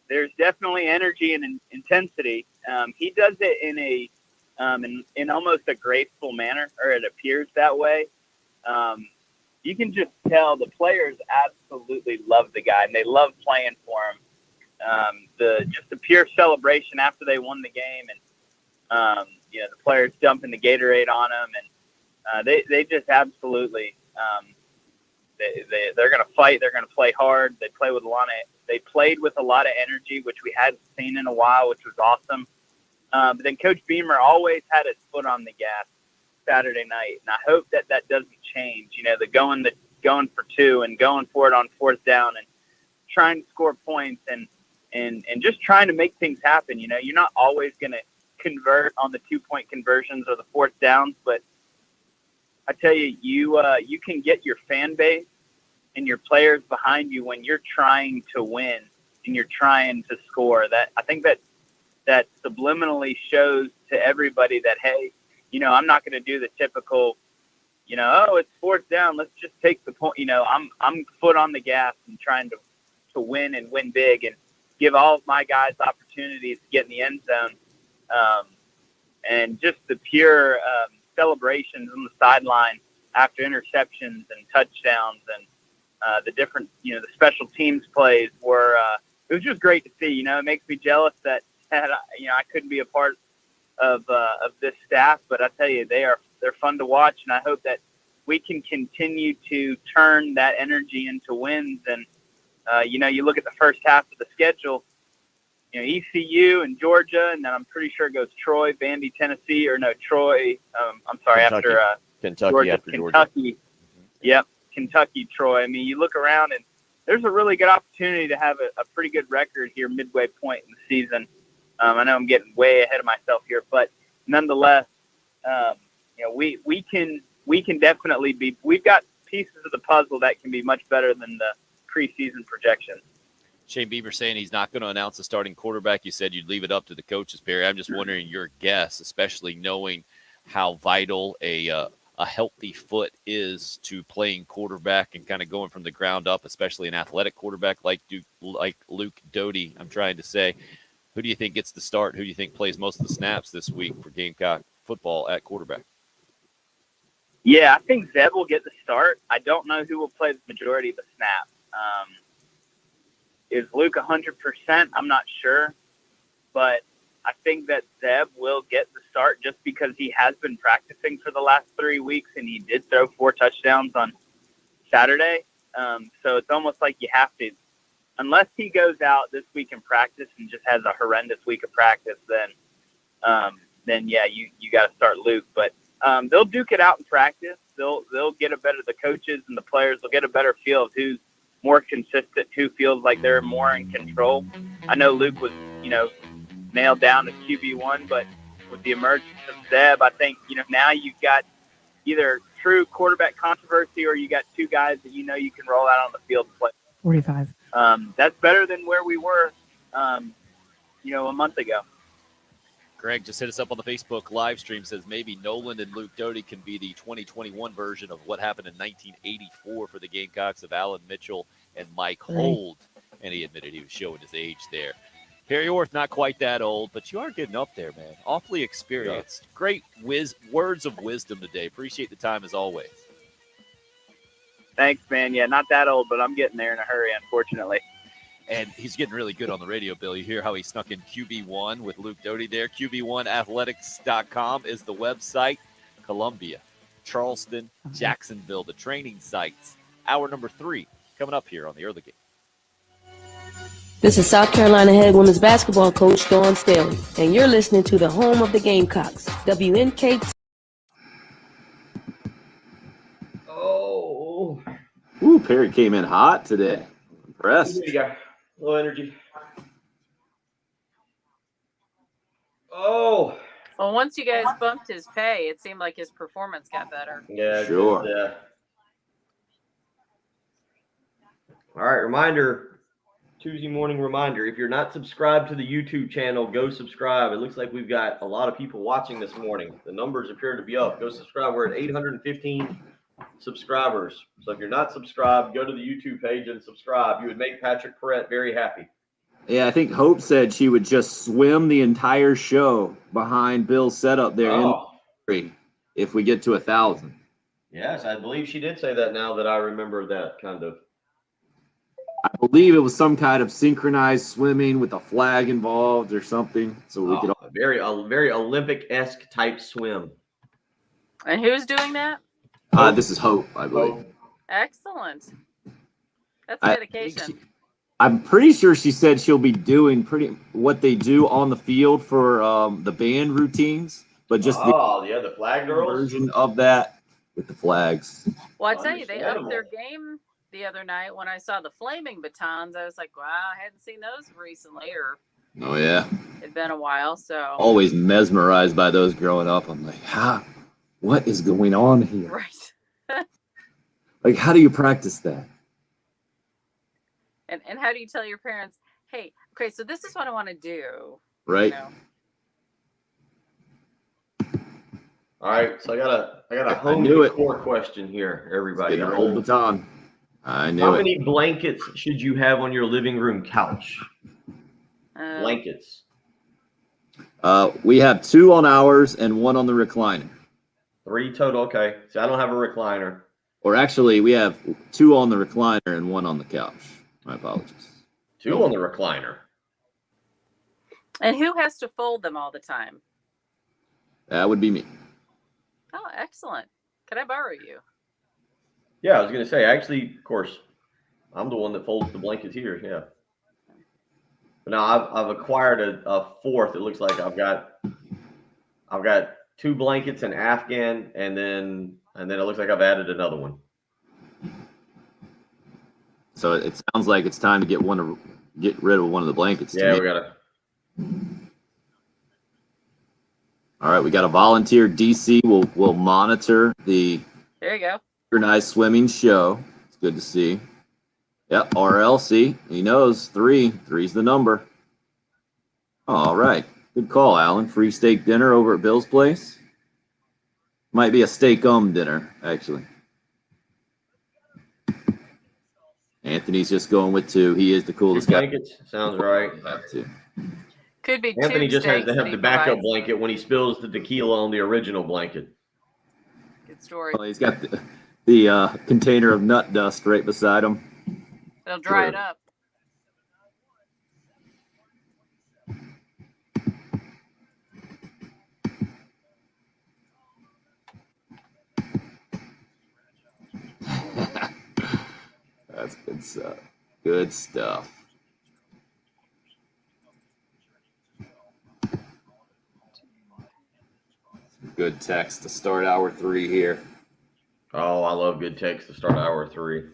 there's definitely energy and intensity. He does it in almost a graceful manner, or it appears that way. You can just tell the players absolutely love the guy, and they love playing for him. The pure celebration after they won the game, and the players dumping the Gatorade on him, and they just absolutely they're going to fight. They're going to play hard. They played with a lot of energy, which we hadn't seen in a while, which was awesome. But then Coach Beamer always had his foot on the gas Saturday night, and I hope that doesn't change. The going for two and going for it on fourth down and trying to score points and just trying to make things happen. You're not always going to convert on the 2-point conversions or the fourth downs, but I tell you, you can get your fan base and your players behind you when you're trying to win and you're trying to score. That I think that subliminally shows to everybody that, hey, I'm not going to do the typical, it's fourth down, let's just take the point. I'm foot on the gas and trying to win and win big and give all of my guys opportunities to get in the end zone. And just the pure celebrations on the sideline after interceptions and touchdowns and the different, the special teams plays were, it was just great to see. It makes me jealous that I couldn't be a part of this staff, but I tell you, they're fun to watch, and I hope that we can continue to turn that energy into wins. And you look at the first half of the schedule, ECU and Georgia, and then I'm pretty sure it goes Troy, Vandy, Tennessee, or no, Troy. I'm sorry, Kentucky. after Kentucky, Georgia, after Kentucky. Georgia. Yep, Kentucky, Troy. I mean, you look around, and there's a really good opportunity to have a pretty good record here midway point in the season. I know I'm getting way ahead of myself here, but nonetheless, we can definitely be. We've got pieces of the puzzle that can be much better than the preseason projections. Shane Beamer saying he's not going to announce a starting quarterback. You said you'd leave it up to the coaches, Perry. I'm just wondering your guess, especially knowing how vital a healthy foot is to playing quarterback and kind of going from the ground up, especially an athletic quarterback like Luke Doty. I'm trying to say, who do you think gets the start? Who do you think plays most of the snaps this week for Gamecock football at quarterback? Yeah, I think Zeb will get the start. I don't know who will play the majority of the snaps. Is Luke 100%? I'm not sure. But I think that Zeb will get the start just because he has been practicing for the last 3 weeks, and he did throw 4 touchdowns on Saturday. So it's almost like you have to, unless he goes out this week in practice and just has a horrendous week of practice, then yeah, you got to start Luke. But they'll duke it out in practice. They'll get the coaches and the players will get a better feel of who's more consistent, who feels like they're more in control. I know Luke was, nailed down as QB1, but with the emergence of Zeb, I think, now you've got either true quarterback controversy or you got two guys that you can roll out on the field and play. 45. That's better than where we were, a month ago. Greg just hit us up on the Facebook live stream, says maybe Nolan and Luke Doty can be the 2021 version of what happened in 1984 for the Gamecocks of Alan Mitchell and Mike Hold. And he admitted he was showing his age there. Perry Orth, not quite that old, but you are getting up there, man. Awfully experienced. Yeah. Great words of wisdom today. Appreciate the time as always. Thanks, man. Yeah, not that old, but I'm getting there in a hurry, unfortunately. And he's getting really good on the radio, Bill. You hear how he snuck in QB1 with Luke Doty there. QB1athletics.com is the website. Columbia, Charleston, Jacksonville, the training sites. Hour number 3 coming up here on the Early Game. This is South Carolina head women's basketball coach Dawn Staley, and you're listening to the home of the Gamecocks, WNKT. Oh. Ooh, Perry came in hot today. Impressed. There you go. Low energy. Oh. Well, once you guys bumped his pay, it seemed like his performance got better. Yeah, sure. Yeah. All right, reminder. Tuesday morning reminder. If you're not subscribed to the YouTube channel, go subscribe. It looks like we've got a lot of people watching this morning. The numbers appear to be up. Go subscribe. We're at 815 subscribers. So if you're not subscribed, go to the YouTube page and subscribe. You would make Patrick Perrette very happy. Yeah, I think Hope said she would just swim the entire show behind Bill's setup there if we get to 1,000. Yes, I believe she did say that now that I remember that kind of. I believe it was some kind of synchronized swimming with a flag involved or something. So we could a very Olympic-esque type swim. And who's doing that? This is Hope, I believe. Excellent. That's dedication. I'm pretty sure she said she'll be doing what they do on the field for the band routines, but just the flag girls version of that with the flags. Well, I tell you, they upped their game the other night when I saw the flaming batons. I was like, wow, I hadn't seen those recently, or oh yeah, it'd been a while. So always mesmerized by those growing up. I'm like, what is going on here? Right. Like, how do you practice that? And how do you tell your parents, hey, okay, so this is what I want to do? Right. All right, so I got a home decor question here, everybody. An old baton. I knew How many blankets should you have on your living room couch? Blankets. We have 2 on ours and 1 on the recliner. 3 total. Okay, so I don't have a recliner. Or actually, we have 2 on the recliner and 1 on the couch. My apologies. 2 on the recliner. And who has to fold them all the time? That would be me. Oh, excellent. Could I borrow you? Yeah, I was going to say, actually, of course, I'm the one that folds the blankets here. Yeah. But now I've acquired a 4th. It looks like I've got 2 blankets, an Afghan, and then it looks like I've added another one. So it sounds like it's time to get rid of one of the blankets. Yeah, we gotta. All right, we got a volunteer. DC will monitor the There you go. synchronized swimming show. It's good to see. Yep, RLC. He knows 3. 3's the number. All right. Good call, Alan. Free steak dinner over at Bill's place. Might be a steak dinner, actually. Anthony's just going with 2. He is the coolest guy. Blankets sounds right. Could be Anthony tube just has steaks to have that the he backup provides. blanket when he spills the tequila on the original blanket. Good story. Well, he's got the container of nut dust right beside him. It'll dry it up. That's good stuff. Good stuff. Good text to start hour 3 here. Oh, I love good text to start hour 3.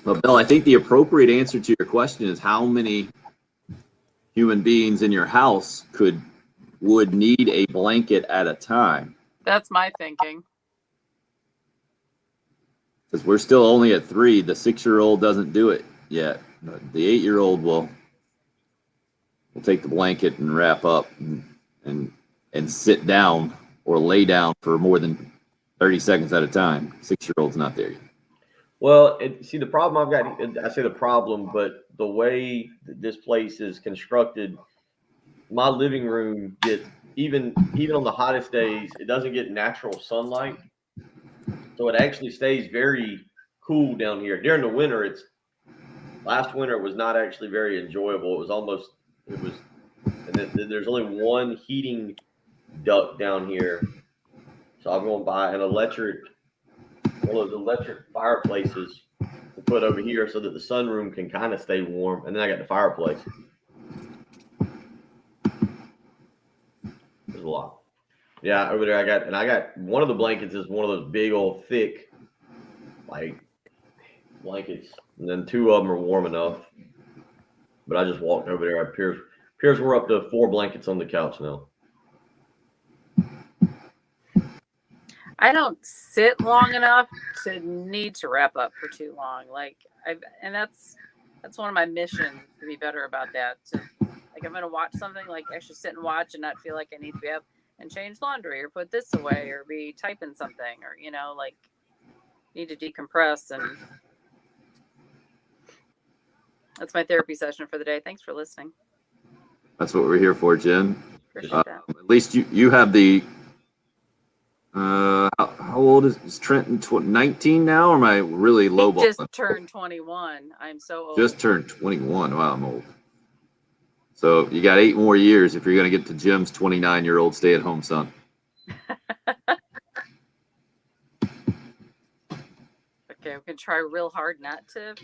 But Bill, I think the appropriate answer to your question is how many human beings in your house would need a blanket at a time? That's my thinking. Because we're still only at 3. The 6-year-old doesn't do it yet. But the 8-year-old will take the blanket and wrap up and sit down or lay down for more than 30 seconds at a time. 6-year-old's not there yet. Well, see, the problem I've got, I say the problem, but the way that this place is constructed, my living room gets, even on the hottest days, it doesn't get natural sunlight. So it actually stays very cool down here. During the winter, last winter, it was not actually very enjoyable. And there's only one heating duct down here. So I'm going to buy one of those electric fireplaces to put over here so that the sunroom can kind of stay warm. And then I got the fireplace. There's a lot. Yeah, over there I got one of the blankets is one of those big old thick like blankets, and then 2 of them are warm enough. But I just walked over there. It appears we're up to 4 blankets on the couch now. I don't sit long enough to need to wrap up for too long. And that's one of my missions, to be better about that. I'm going to watch something, actually sit and watch and not feel like I need to be up and change laundry or put this away or be typing something or, need to decompress. And that's my therapy session for the day. Thanks for listening. That's what we're here for, Jen. Appreciate that. At least you have the how old is Trenton? 19 now, or am I really low He just turned 21. I'm so old. Just turned 21. Wow, I'm old. So you got 8 more years if you're going to get to Jim's 29-year-old stay-at-home son. Okay, we can try real hard not to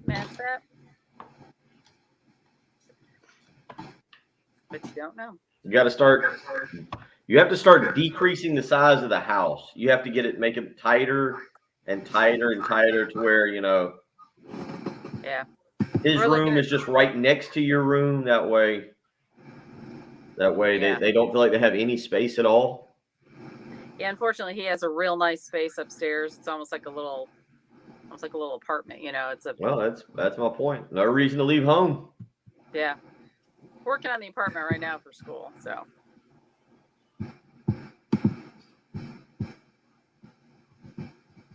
match that. But you don't know. You have to start decreasing the size of the house. You have to make it tighter and tighter and tighter to where, Yeah. His room is just right next to your room. That way they don't feel like they have any space at all. Yeah, unfortunately, he has a real nice space upstairs. It's almost like a little apartment. Well, that's my point. No reason to leave home. Yeah. Working on the apartment right now for school, so.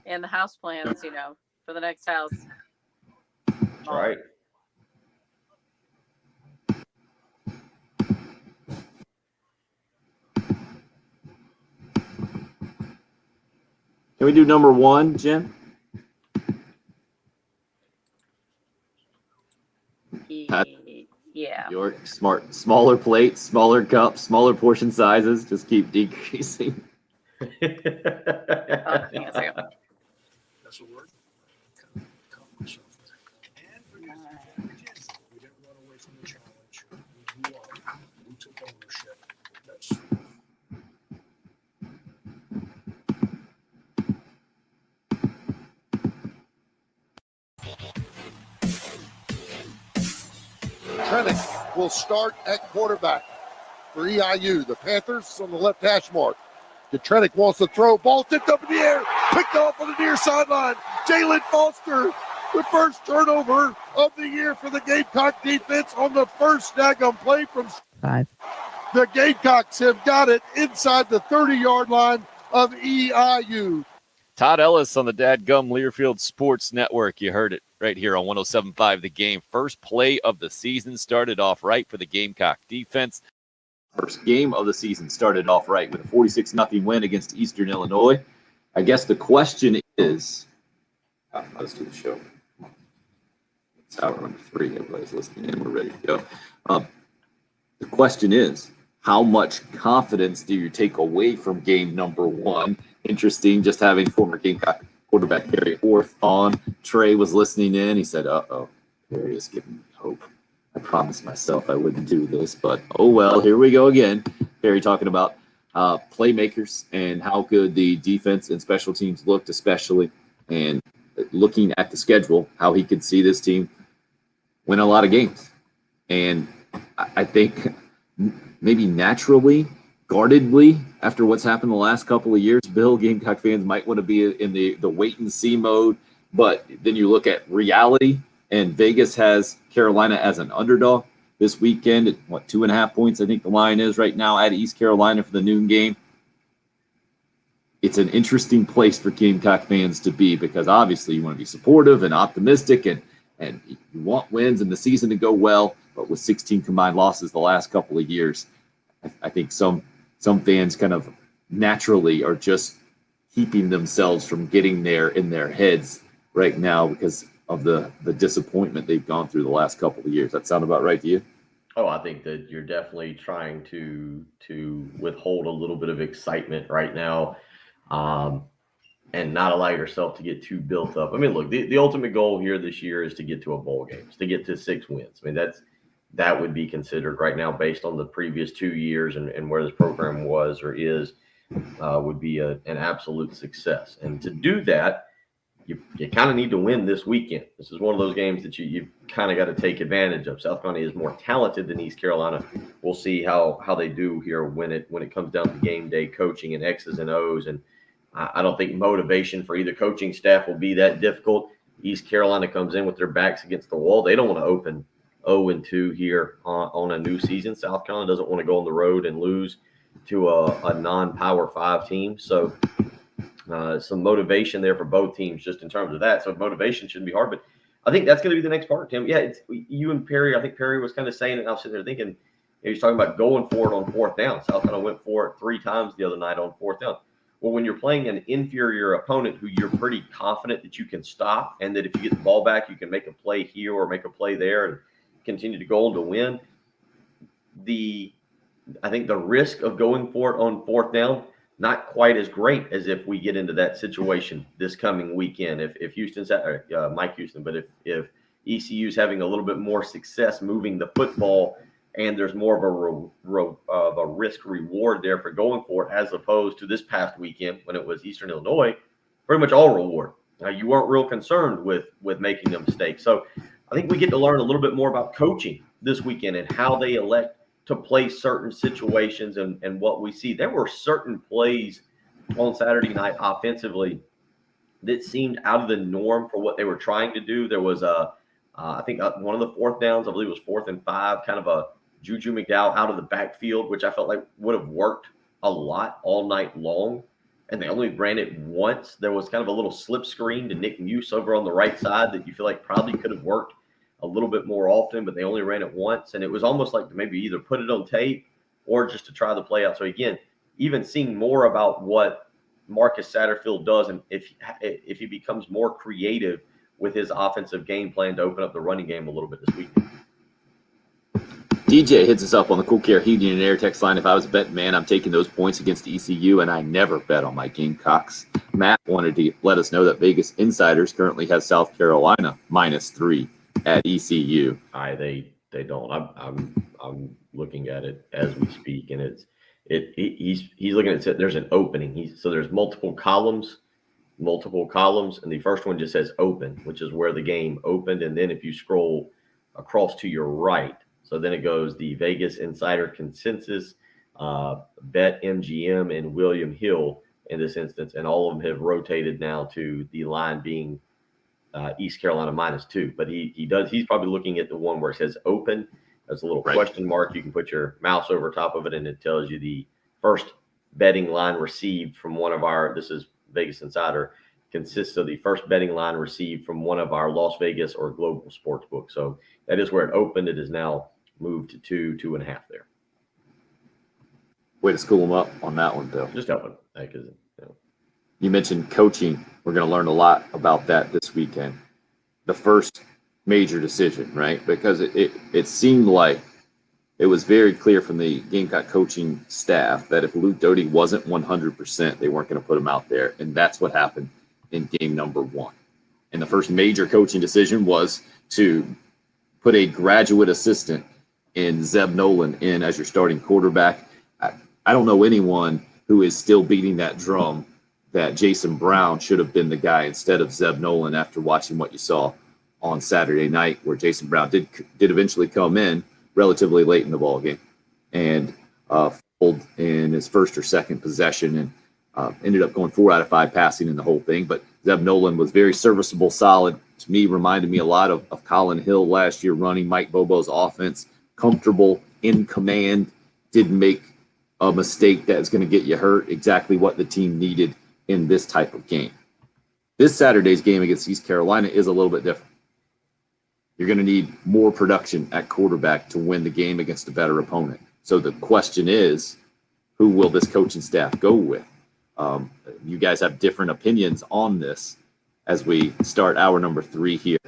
And the house plans, for the next house. That's right. Can we do number 1, Jen? Yeah. Your smaller plates, smaller cups, smaller portion sizes. Just keep decreasing. Hang on a second. That's a word. We didn't run away from the challenge. We took ownership. Trenick will start at quarterback for EIU. The Panthers on the left hash mark. Trenick wants to throw. Ball tipped up in the air. Picked off on the near sideline. Jalen Foster, the first turnover of the year for the Gamecock defense on the first daggum play from 5. The Gamecocks have got it inside the 30-yard line of EIU. Todd Ellis on the Dadgum Learfield Sports Network. You heard it right here on 107.5 The Game. First play of the season started off right for the Gamecock defense. First game of the season started off right with a 46-0 win against Eastern Illinois. I guess the question is, let's do the show. It's hour number 3. Everybody's listening in. We're ready to go. The question is, how much confidence do you take away from game number 1? Interesting, just having former Gamecock quarterback Perry Orth on. Trey was listening in. He said, Perry is giving me hope. I promised myself I wouldn't do this, but oh well, here we go again. Perry talking about playmakers and how good the defense and special teams looked, especially. And looking at the schedule, how he could see this team win a lot of games. And I think maybe naturally, guardedly, after what's happened the last couple of years, Bill, Gamecock fans might want to be in the wait and see mode. But then you look at reality, and Vegas has Carolina as an underdog this weekend at 2.5 points, I think the line is right now at East Carolina for the noon game. It's an interesting place for Gamecock fans to be, because obviously you want to be supportive and optimistic and you want wins and the season to go well. But with 16 combined losses the last couple of years, I think some fans kind of naturally are just keeping themselves from getting there in their heads right now because of the disappointment they've gone through the last couple of years. That sound about right to you? Oh, I think that you're definitely trying to withhold a little bit of excitement right now, and not allow yourself to get too built up. I mean, look, the ultimate goal here this year is to get to a bowl game, to get to 6 wins. I mean, that would be considered right now, based on the previous 2 years and where this program was or is, would be an absolute success. And to do that, you kind of need to win this weekend. This is one of those games that you kind of got to take advantage of. South Carolina is more talented than East Carolina. We'll see how they do here when it comes down to game day coaching and X's and O's. And I don't think motivation for either coaching staff will be that difficult. East Carolina comes in with their backs against the wall. They don't want to open 0-2 here on a new season. South Carolina doesn't want to go on the road and lose to a non-Power 5 team. So some motivation there for both teams just in terms of that. So motivation shouldn't be hard, but I think that's going to be the next part, Tim. Yeah, it's you and Perry. I think Perry was kind of saying it, and I was sitting there thinking, he's talking about going for it on 4th down. South Carolina went for it 3 times the other night on 4th down. Well, when you're playing an inferior opponent who you're pretty confident that you can stop, and that if you get the ball back, you can make a play here or make a play there and continue to go on to win, I think the risk of going for it on 4th down, not quite as great as if we get into that situation this coming weekend. If Houston's Mike Houston, but if ECU's having a little bit more success moving the football, and there's more of a risk reward there for going for it, as opposed to this past weekend when it was Eastern Illinois, pretty much all reward. Now, you weren't real concerned with making a mistake. So I think we get to learn a little bit more about coaching this weekend and how they elect to play certain situations and what we see. There were certain plays on Saturday night offensively that seemed out of the norm for what they were trying to do. There was I think one of the 4th downs, I believe it was 4th and 5, kind of a Juju McDowell out of the backfield, which I felt like would have worked a lot all night long. And they only ran it once. There was kind of a little slip screen to Nick Muse over on the right side that you feel like probably could have worked a little bit more often, but they only ran it once. And it was almost like to maybe either put it on tape or just to try the play out. So again, even seeing more about what Marcus Satterfield does, and if he becomes more creative with his offensive game plan to open up the running game a little bit this week. DJ hits us up on the Cool Care Heating and Air text line. If I was a betting man, I'm taking those points against ECU, and I never bet on my Gamecocks. Matt wanted to let us know that Vegas Insiders currently has South Carolina -3 at ECU. They don't. I'm looking at it as we speak, and he's looking at it. There's an opening. So there's multiple columns, and the first one just says open, which is where the game opened. And then if you scroll across to your right, so then it goes the Vegas Insider Consensus, Bet MGM, and William Hill in this instance, and all of them have rotated now to the line being East Carolina -2. But he's probably looking at the one where it says open. There's a little question mark. You can put your mouse over top of it, and it tells you the first betting line received from one of this is Vegas Insider, consists of the first betting line received from one of our Las Vegas or global sports books. So that is where it opened. It is now moved to 2.5 there. Way to school them up on that one, Bill. Just helping. You mentioned coaching. We're going to learn a lot about that this weekend. The first major decision, right? Because it seemed like it was very clear from the Gamecock coaching staff that if Luke Doty wasn't 100%, they weren't going to put him out there. And that's what happened in game number 1. And the first major coaching decision was to put a graduate assistant in Zeb Nolan in as your starting quarterback. I don't know anyone who is still beating that drum that Jason Brown should have been the guy instead of Zeb Nolan after watching what you saw on Saturday night, where Jason Brown did eventually come in relatively late in the ball game and fumbled in his first or second possession and ended up going 4 out of 5 passing in the whole thing. But Zeb Nolan was very serviceable, solid. To me, reminded me a lot of Colin Hill last year running Mike Bobo's offense, comfortable, in command, didn't make a mistake that's going to get you hurt, exactly what the team needed in this type of game. This Saturday's game against East Carolina is a little bit different. You're going to need more production at quarterback to win the game against a better opponent. So the question is, who will this coaching staff go with? You guys have different opinions on this as we start hour number 3 here.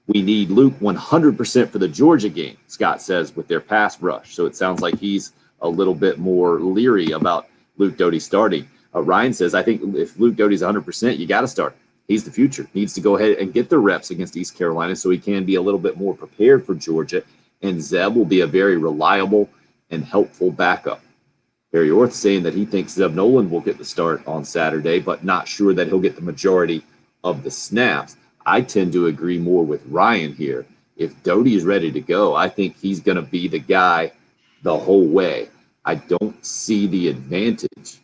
We need Luke 100% for the Georgia game, Scott says, with their pass rush. So it sounds like he's a little bit more leery about Luke Doty starting. Ryan says, I think if Luke Doty's 100%, you got to start. He's the future. Needs to go ahead and get the reps against East Carolina so he can be a little bit more prepared for Georgia. And Zeb will be a very reliable and helpful backup. Barry Orth saying that he thinks Zeb Nolan will get the start on Saturday, but not sure that he'll get the majority of the snaps. I tend to agree more with Ryan here. If Doty is ready to go, I think he's going to be the guy the whole way. I don't see the advantage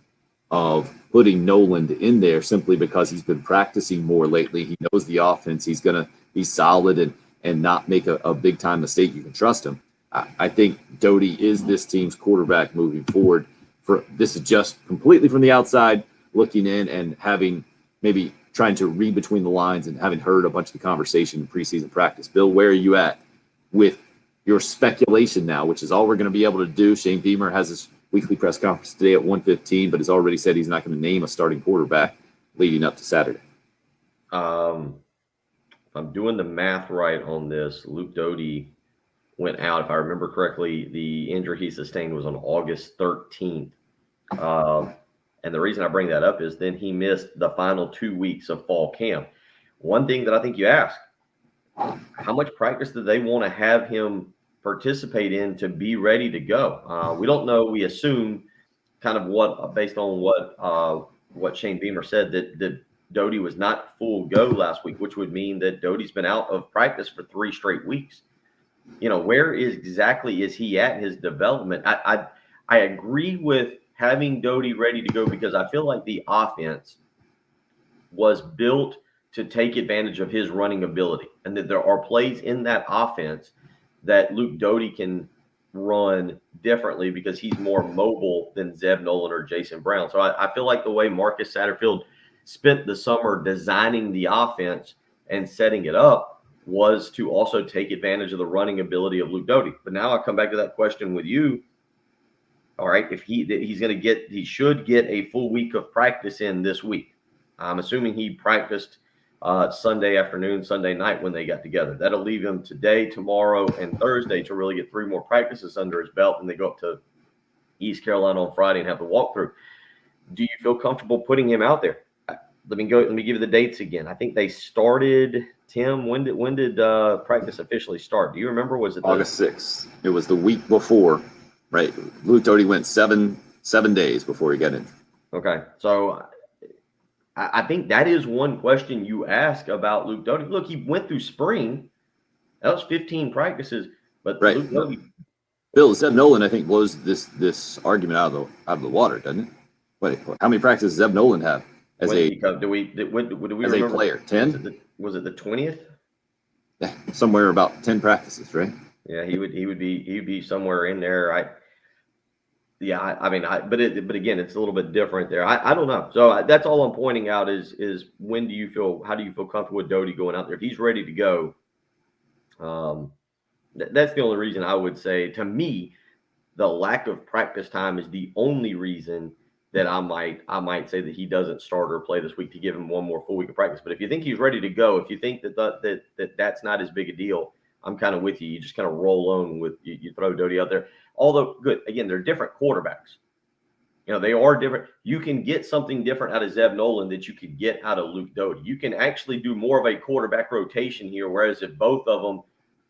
of putting Nolan in there simply because he's been practicing more lately. He knows the offense. He's going to be solid and not make a big-time mistake. You can trust him. I think Doty is this team's quarterback moving forward. This is just completely from the outside looking in and having maybe trying to read between the lines and having heard a bunch of the conversation in preseason practice. Bill, where are you at with your speculation now, which is all we're going to be able to do? Shane Beamer has his weekly press conference today at 1:15, but has already said he's not going to name a starting quarterback leading up to Saturday. If I'm doing the math right on this, Luke Doty went out, if I remember correctly, the injury he sustained was on August 13th. And the reason I bring that up is then he missed the final 2 weeks of fall camp. One thing that I think you ask, how much practice do they want to have him participate in to be ready to go? We don't know. We assume kind of based on what Shane Beamer said, that Doty was not full go last week, which would mean that Doty's been out of practice for 3 straight weeks. Where exactly is he at in his development? I agree with having Doty ready to go because I feel like the offense was built to take advantage of his running ability, and that there are plays in that offense that Luke Doty can run differently because he's more mobile than Zeb Nolan or Jason Brown. So I feel like the way Marcus Satterfield spent the summer designing the offense and setting it up was to also take advantage of the running ability of Luke Doty. But now I come back to that question with you. All right, if he should get a full week of practice in this week. I'm assuming he practiced Sunday afternoon, Sunday night when they got together. That'll leave him today, tomorrow, and Thursday to really get 3 more practices under his belt, and they go up to East Carolina on Friday and have the walkthrough. Do you feel comfortable putting him out there? Let me give you the dates again. I think they started, Tim, when did practice officially start? Do you remember? Was it August 6th? It was the week before, right? Luke Doty went seven days before he got in. Okay, so I think that is one question you ask about Luke Doty. Look, he went through spring. That was 15 practices, but right. Luke Doty. Bill, Zeb Nolan, I think, blows this argument out of the water, doesn't it? Wait, how many practices does Zeb Nolan have as do we as remember? A player? 10? Was it the 20th? Yeah, somewhere about 10 practices, right? Yeah, he would be somewhere in there. But again, it's a little bit different there. I don't know. So that's all I'm pointing out is how do you feel comfortable with Doty going out there? If he's ready to go, that's the only reason I would say, to me, the lack of practice time is the only reason that I might say that he doesn't start or play this week, to give him 1 more full week of practice. But if you think he's ready to go, if you think that's not as big a deal, I'm kind of with you. You just kind of roll on with you throw Doty out there. Although, good, again, they're different quarterbacks. They are different. You can get something different out of Zeb Nolan that you could get out of Luke Doty. You can actually do more of a quarterback rotation here, whereas if both of them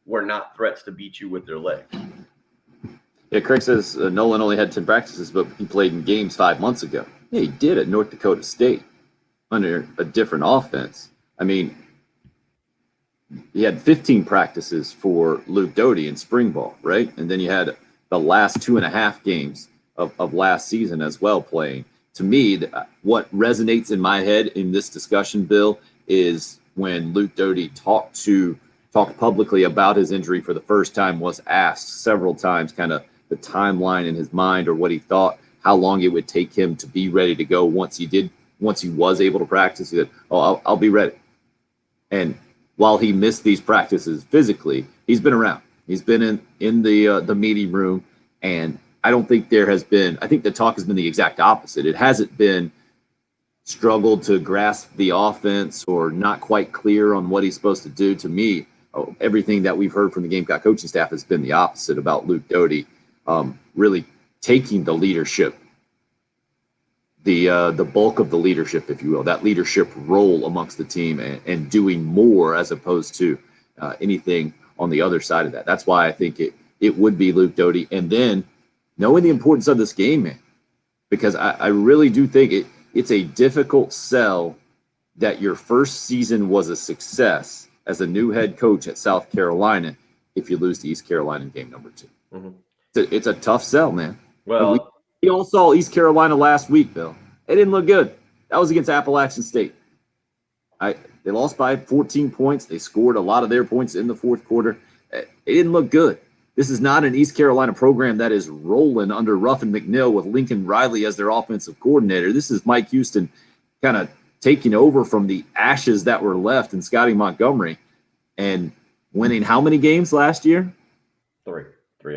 were not threats to beat you with their legs. Yeah, Craig says Nolan only had 10 practices, but he played in games 5 months ago. Yeah, he did at North Dakota State. under a different offense. I mean, he had 15 practices for Luke Doty in spring ball, right? And then you had the last 2.5 games of last season as well playing. To me, what resonates in my head in this discussion, Bill, is when Luke Doty talked publicly about his injury for the first time, was asked several times kind of the timeline in his mind or what he thought, how long it would take him to be ready to go once he was able to practice. He said, "Oh, I'll be ready." And while he missed these practices physically, he's been around. He's been in the meeting room, and I don't think there has been. I think the talk has been the exact opposite. It hasn't been struggled to grasp the offense or not quite clear on what he's supposed to do. To me, everything that we've heard from the Gamecock coaching staff has been the opposite about Luke Doty really taking the leadership, the bulk of the leadership, if you will, that leadership role amongst the team and doing more as opposed to anything on the other side of that. That's why I think it would be Luke Doty. And then knowing the importance of this game, man, because I really do think it's a difficult sell that your first season was a success as a new head coach at South Carolina if you lose to East Carolina in game number 2. Mm-hmm. It's a tough sell, man. Well, we all saw East Carolina last week, Bill. It didn't look good. That was against Appalachian State. They lost by 14 points. They scored a lot of their points in the fourth quarter. It didn't look good. This is not an East Carolina program that is rolling under Ruffin McNeil with Lincoln Riley as their offensive coordinator. This is Mike Houston kind of taking over from the ashes that were left in Scotty Montgomery and winning how many games last year? Three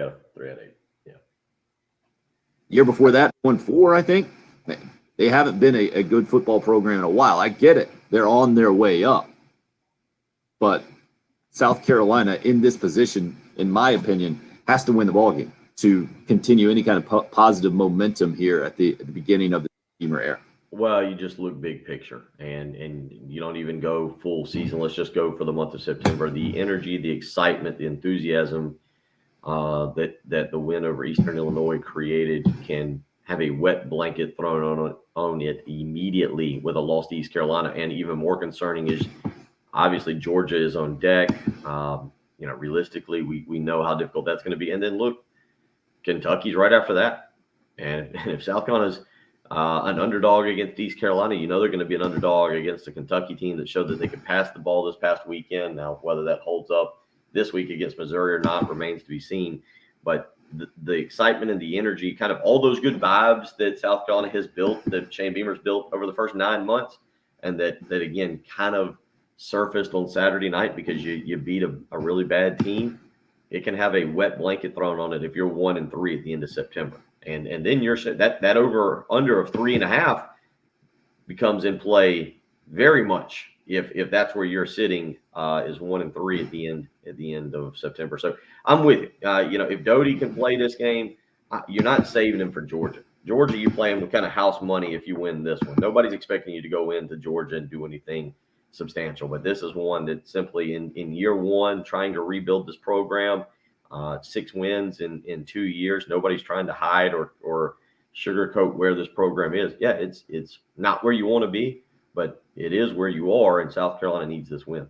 out of 8. Yeah. Year before that, won 4, I think. They haven't been a good football program in a while. I get it. They're on their way up. But South Carolina in this position, in my opinion, has to win the ballgame to continue any kind of positive momentum here at the beginning of the Beamer era. Well, you just look big picture, and you don't even go full season. Let's just go for the month of September. The energy, the excitement, the enthusiasm that the win over Eastern Illinois created can have a wet blanket thrown on it immediately with a loss to East Carolina. And even more concerning is obviously Georgia is on deck. Realistically, we know how difficult that's going to be. And then look, Kentucky's right after that. And if South Carolina's an underdog against East Carolina, they're going to be an underdog against a Kentucky team that showed that they could pass the ball this past weekend. Now, whether that holds up this week against Missouri or not remains to be seen. But the excitement and the energy, kind of all those good vibes that South Carolina has built, that Shane Beamer's built over the first 9 months, and that again kind of surfaced on Saturday night because you beat a really bad team. It can have a wet blanket thrown on it if you're 1-3 at the end of September. And then you're that over under of 3.5 becomes in play very much if that's where you're sitting is 1-3 at the end of September. So I'm with you. If Doty can play this game, you're not saving him for Georgia. Georgia, you play him with kind of house money if you win this one. Nobody's expecting you to go into Georgia and do anything substantial, but this is one that simply in year one, trying to rebuild this program. 6 wins in 2 years. Nobody's trying to hide or sugarcoat where this program is. Yeah, it's not where you want to be, but it is where you are, and South Carolina needs this win.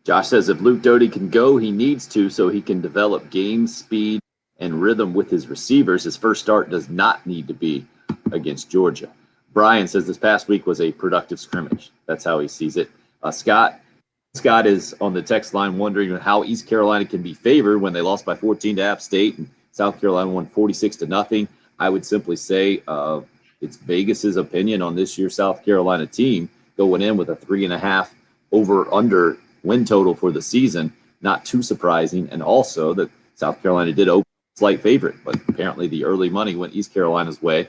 Josh says if Luke Doty can go, he needs to so he can develop game speed and rhythm with his receivers. His first start does not need to be against Georgia. Brian says this past week was a productive scrimmage. That's how he sees it. Scott is on the text line wondering how East Carolina can be favored when they lost by 14 to App State and South Carolina won 46-0. I would simply say it's Vegas's opinion on this year's South Carolina team going in with a 3.5 over/under win total for the season. Not too surprising, and also that South Carolina did open slight favorite, but apparently the early money went East Carolina's way.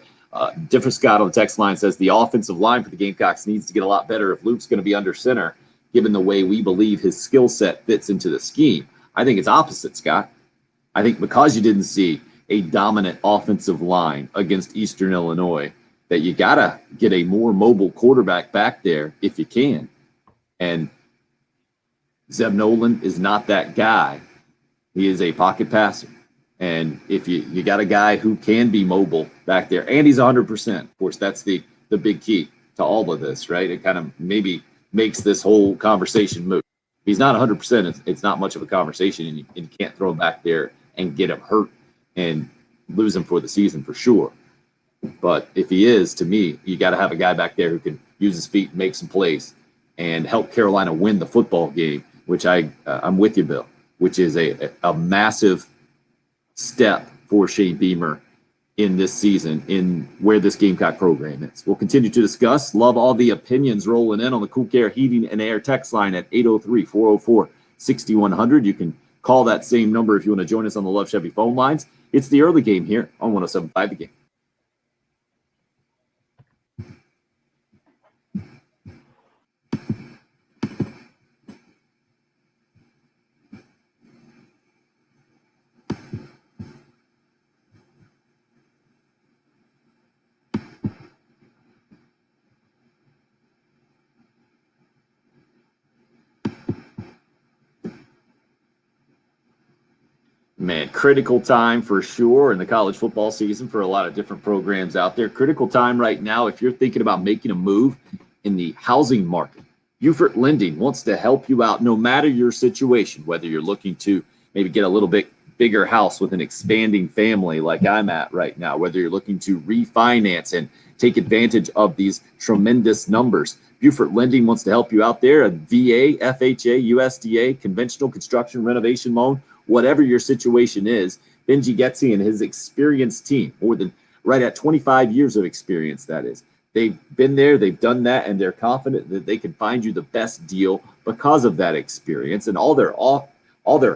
Different Scott on the text line says the offensive line for the Gamecocks needs to get a lot better if Luke's going to be under center, given the way we believe his skill set fits into the scheme. I think it's opposite, Scott. I think because you didn't see a dominant offensive line against Eastern Illinois, that you got to get a more mobile quarterback back there if you can. And Zeb Nolan is not that guy. He is a pocket passer. And if you got a guy who can be mobile back there, and he's 100%, of course, that's the big key. to all of this, right? It kind of maybe makes this whole conversation moot. If he's not 100%, it's not much of a conversation, and you can't throw him back there and get him hurt and lose him for the season for sure. But if he is, to me, you got to have a guy back there who can use his feet, make some plays, and help Carolina win the football game, which I'm with you, Bill, which is a massive step for Shane Beamer in this season, in where this Gamecock program is. We'll continue to discuss. Love all the opinions rolling in on the Cool Care Heating and Air text line at 803-404-6100. You can call that same number if you want to join us on the Love Chevy phone lines. It's the early game here on 107.5 The Game. Man, critical time for sure in the college football season for a lot of different programs out there. Critical time right now if you're thinking about making a move in the housing market. Beaufort Lending wants to help you out no matter your situation, whether you're looking to maybe get a little bit bigger house with an expanding family like I'm at right now, whether you're looking to refinance and take advantage of these tremendous numbers. Beaufort Lending wants to help you out there. A VA, FHA, USDA, conventional construction renovation loan, whatever your situation is. Benji Getzi and his experienced team, more than right at 25 years of experience, that is. They've been there, they've done that, and they're confident that they can find you the best deal because of that experience. And all they're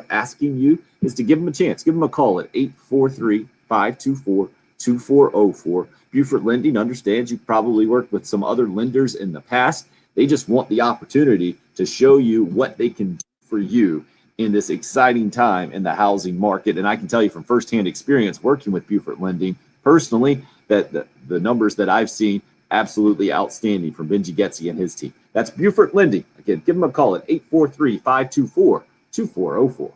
asking you is to give them a chance. Give them a call at 843-524-2404. Beaufort Lending understands you've probably worked with some other lenders in the past. They just want the opportunity to show you what they can do for you in this exciting time in the housing market. And I can tell you from firsthand experience working with Beaufort Lending personally that the numbers that I've seen, absolutely outstanding from Benji Getzi and his team. That's Beaufort Lending. Again, give them a call at 843-524-2404.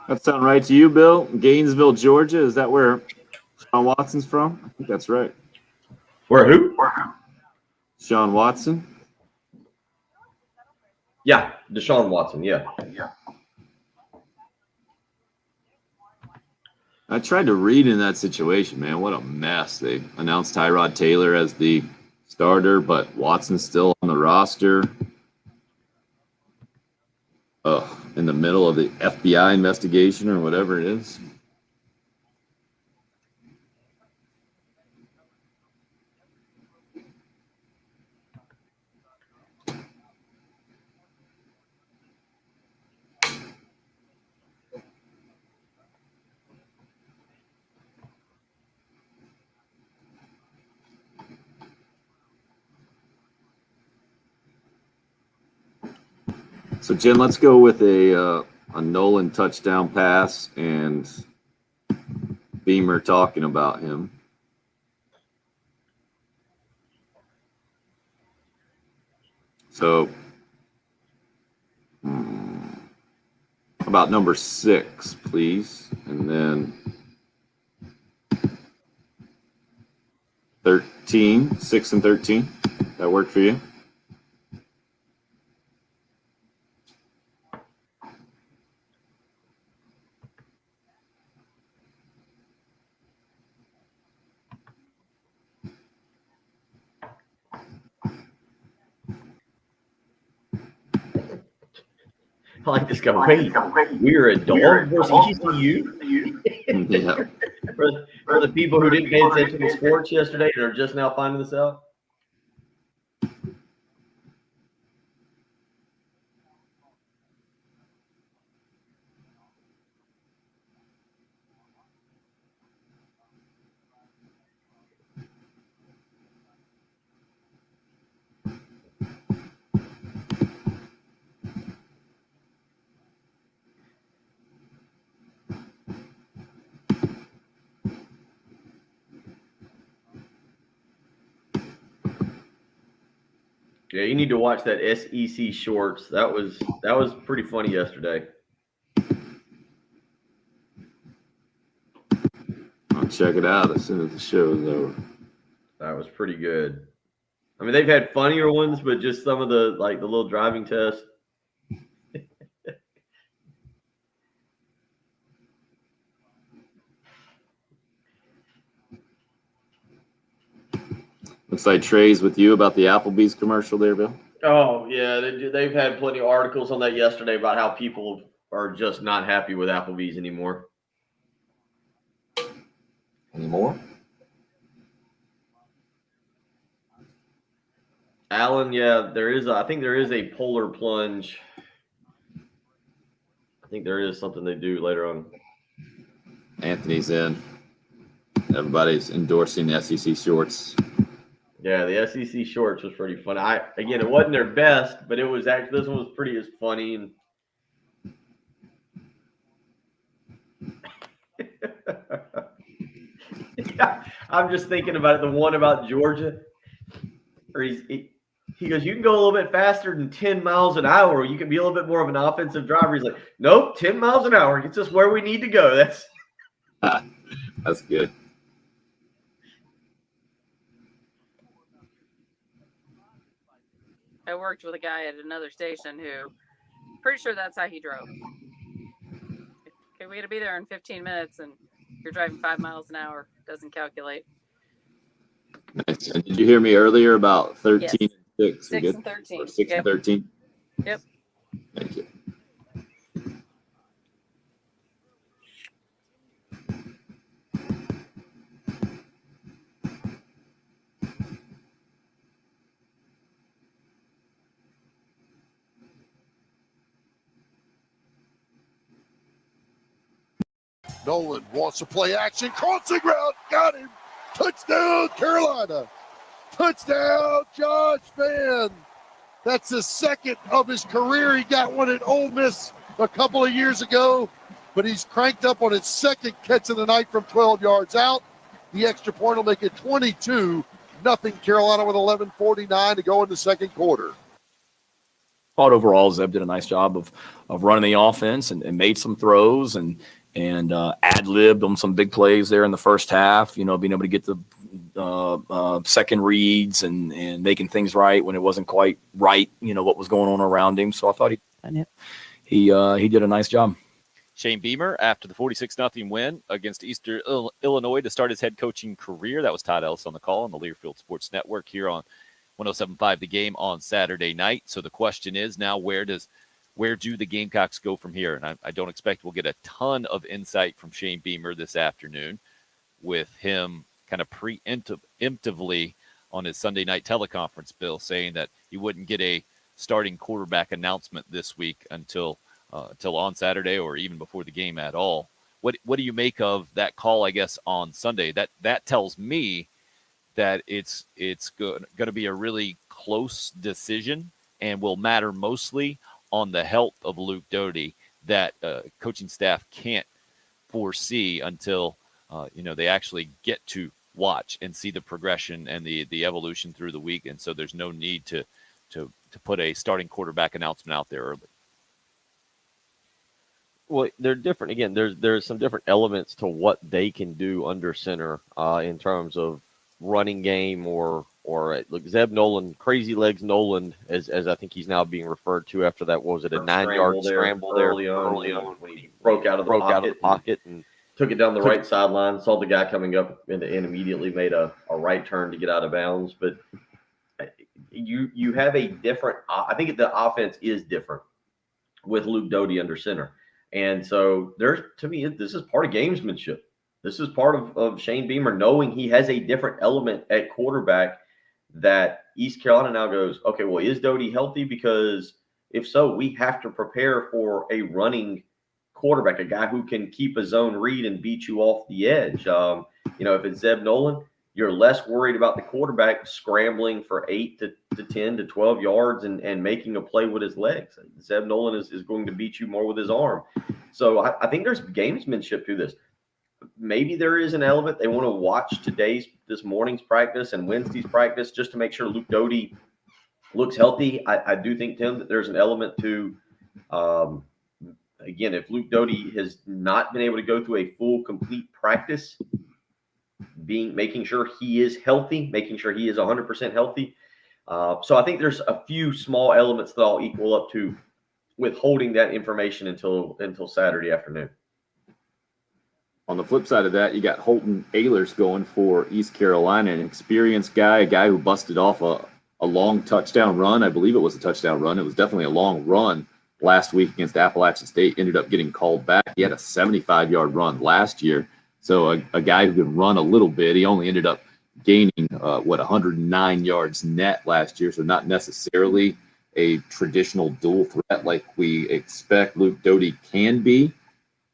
That sound right to you, Bill? Gainesville, Georgia. Is that where Sean Watson's from? I think that's right. Where who? Sean Watson. Yeah, Deshaun Watson. Yeah. I tried to read in that situation, man. What a mess. They announced Tyrod Taylor as the starter, but Watson's still on the roster. In the middle of the FBI investigation or whatever it is. So, Jen, let's go with a a Nolan touchdown pass and Beamer talking about him. So, about number 6, please. And then 13, 6 and 13. That work for you? I like this guy. Wait, we're a dog versus ECU? Yeah. For the people who didn't pay attention to sports yesterday and are just now finding this out? Yeah, you need to watch that SEC shorts. That was pretty funny yesterday. I'll check it out as soon as the show is over. That was pretty good. I mean, they've had funnier ones, but just some of the little driving tests. Looks like Trey's with you about the Applebee's commercial there, Bill. Oh, yeah. They've had plenty of articles on that yesterday about how people are just not happy with Applebee's anymore. Anymore? Alan, yeah, I think there is a polar plunge. I think there is something they do later on. Anthony's in. Everybody's endorsing the SEC shorts. Yeah, the SEC shorts was pretty funny. Again, it wasn't their best, but it was actually, this one was pretty as funny. And yeah, I'm just thinking about it. The one about Georgia, where he goes, you can go a little bit faster than 10 miles an hour. You can be a little bit more of an offensive driver. He's like, nope, 10 miles an hour gets us where we need to go. That's good. I worked with a guy at another station who, pretty sure that's how he drove. Okay, we got to be there in 15 minutes, and you're driving 5 miles an hour. Doesn't calculate. Nice. And did you hear me earlier about 13 Yes. and 6? 6 and 13. Or 6 Yep. and 13? Yep. Thank you. Nolan wants to play action. Crossing route. Got him. Touchdown, Carolina. Touchdown, Josh Vann. That's the second of his career. He got one at Ole Miss a couple of years ago, but he's cranked up on his second catch of the night from 12 yards out. The extra point will make it 22-0 Carolina with 11:49 to go in the second quarter. Thought overall Zeb did a nice job of running the offense and made some throws and ad-libbed on some big plays there in the first half, being able to get the second reads and making things right when it wasn't quite right, what was going on around him. So I thought he did a nice job. Shane Beamer, after the 46-0 win against Eastern Illinois to start his head coaching career. That was Todd Ellis on the call on the Learfield Sports Network here on 107.5 The Game on Saturday night. So the question is now, where do the Gamecocks go from here? And I don't expect we'll get a ton of insight from Shane Beamer this afternoon, with him kind of preemptively on his Sunday night teleconference, Bill, saying that he wouldn't get a starting quarterback announcement this week until on Saturday or even before the game at all. What do you make of that call, I guess, on Sunday? That tells me that it's going to be a really close decision and will matter mostly on the health of Luke Doty that coaching staff can't foresee until they actually get to watch and see the progression and the evolution through the week. And so there's no need to put a starting quarterback announcement out there early. Well, they're different. Again, there's some different elements to what they can do under center in terms of running game or look, Zeb Nolan, Crazy Legs Nolan, as I think he's now being referred to after that. What was it, a 9-yard scramble there early on when he broke out of the pocket and took it down the right sideline, saw the guy coming up and immediately made a right turn to get out of bounds. But you have a different – I think the offense is different with Luke Doty under center. And so to me, this is part of gamesmanship. This is part of Shane Beamer knowing he has a different element at quarterback that East Carolina now goes, okay, well, is Doty healthy? Because if so, we have to prepare for a running quarterback, a guy who can keep a zone read and beat you off the edge. If it's Zeb Nolan, you're less worried about the quarterback scrambling for 8 to 10 to 12 yards and making a play with his legs. Zeb Nolan is going to beat you more with his arm. So I think there's gamesmanship to this. Maybe there is an element they want to watch this morning's practice and Wednesday's practice just to make sure Luke Doty looks healthy. I do think, Tim, that there's an element to, again, if Luke Doty has not been able to go through a full, complete practice, making sure he is healthy, making sure he is 100% healthy. So I think there's a few small elements that I'll equal up to withholding that information until Saturday afternoon. On the flip side of that, you got Holton Ahlers going for East Carolina, an experienced guy, a guy who busted off a long touchdown run. I believe it was a touchdown run. It was definitely a long run last week against Appalachian State, ended up getting called back. He had a 75-yard run last year. So a guy who can run a little bit. He only ended up gaining, 109 yards net last year. So not necessarily a traditional dual threat like we expect Luke Doty can be,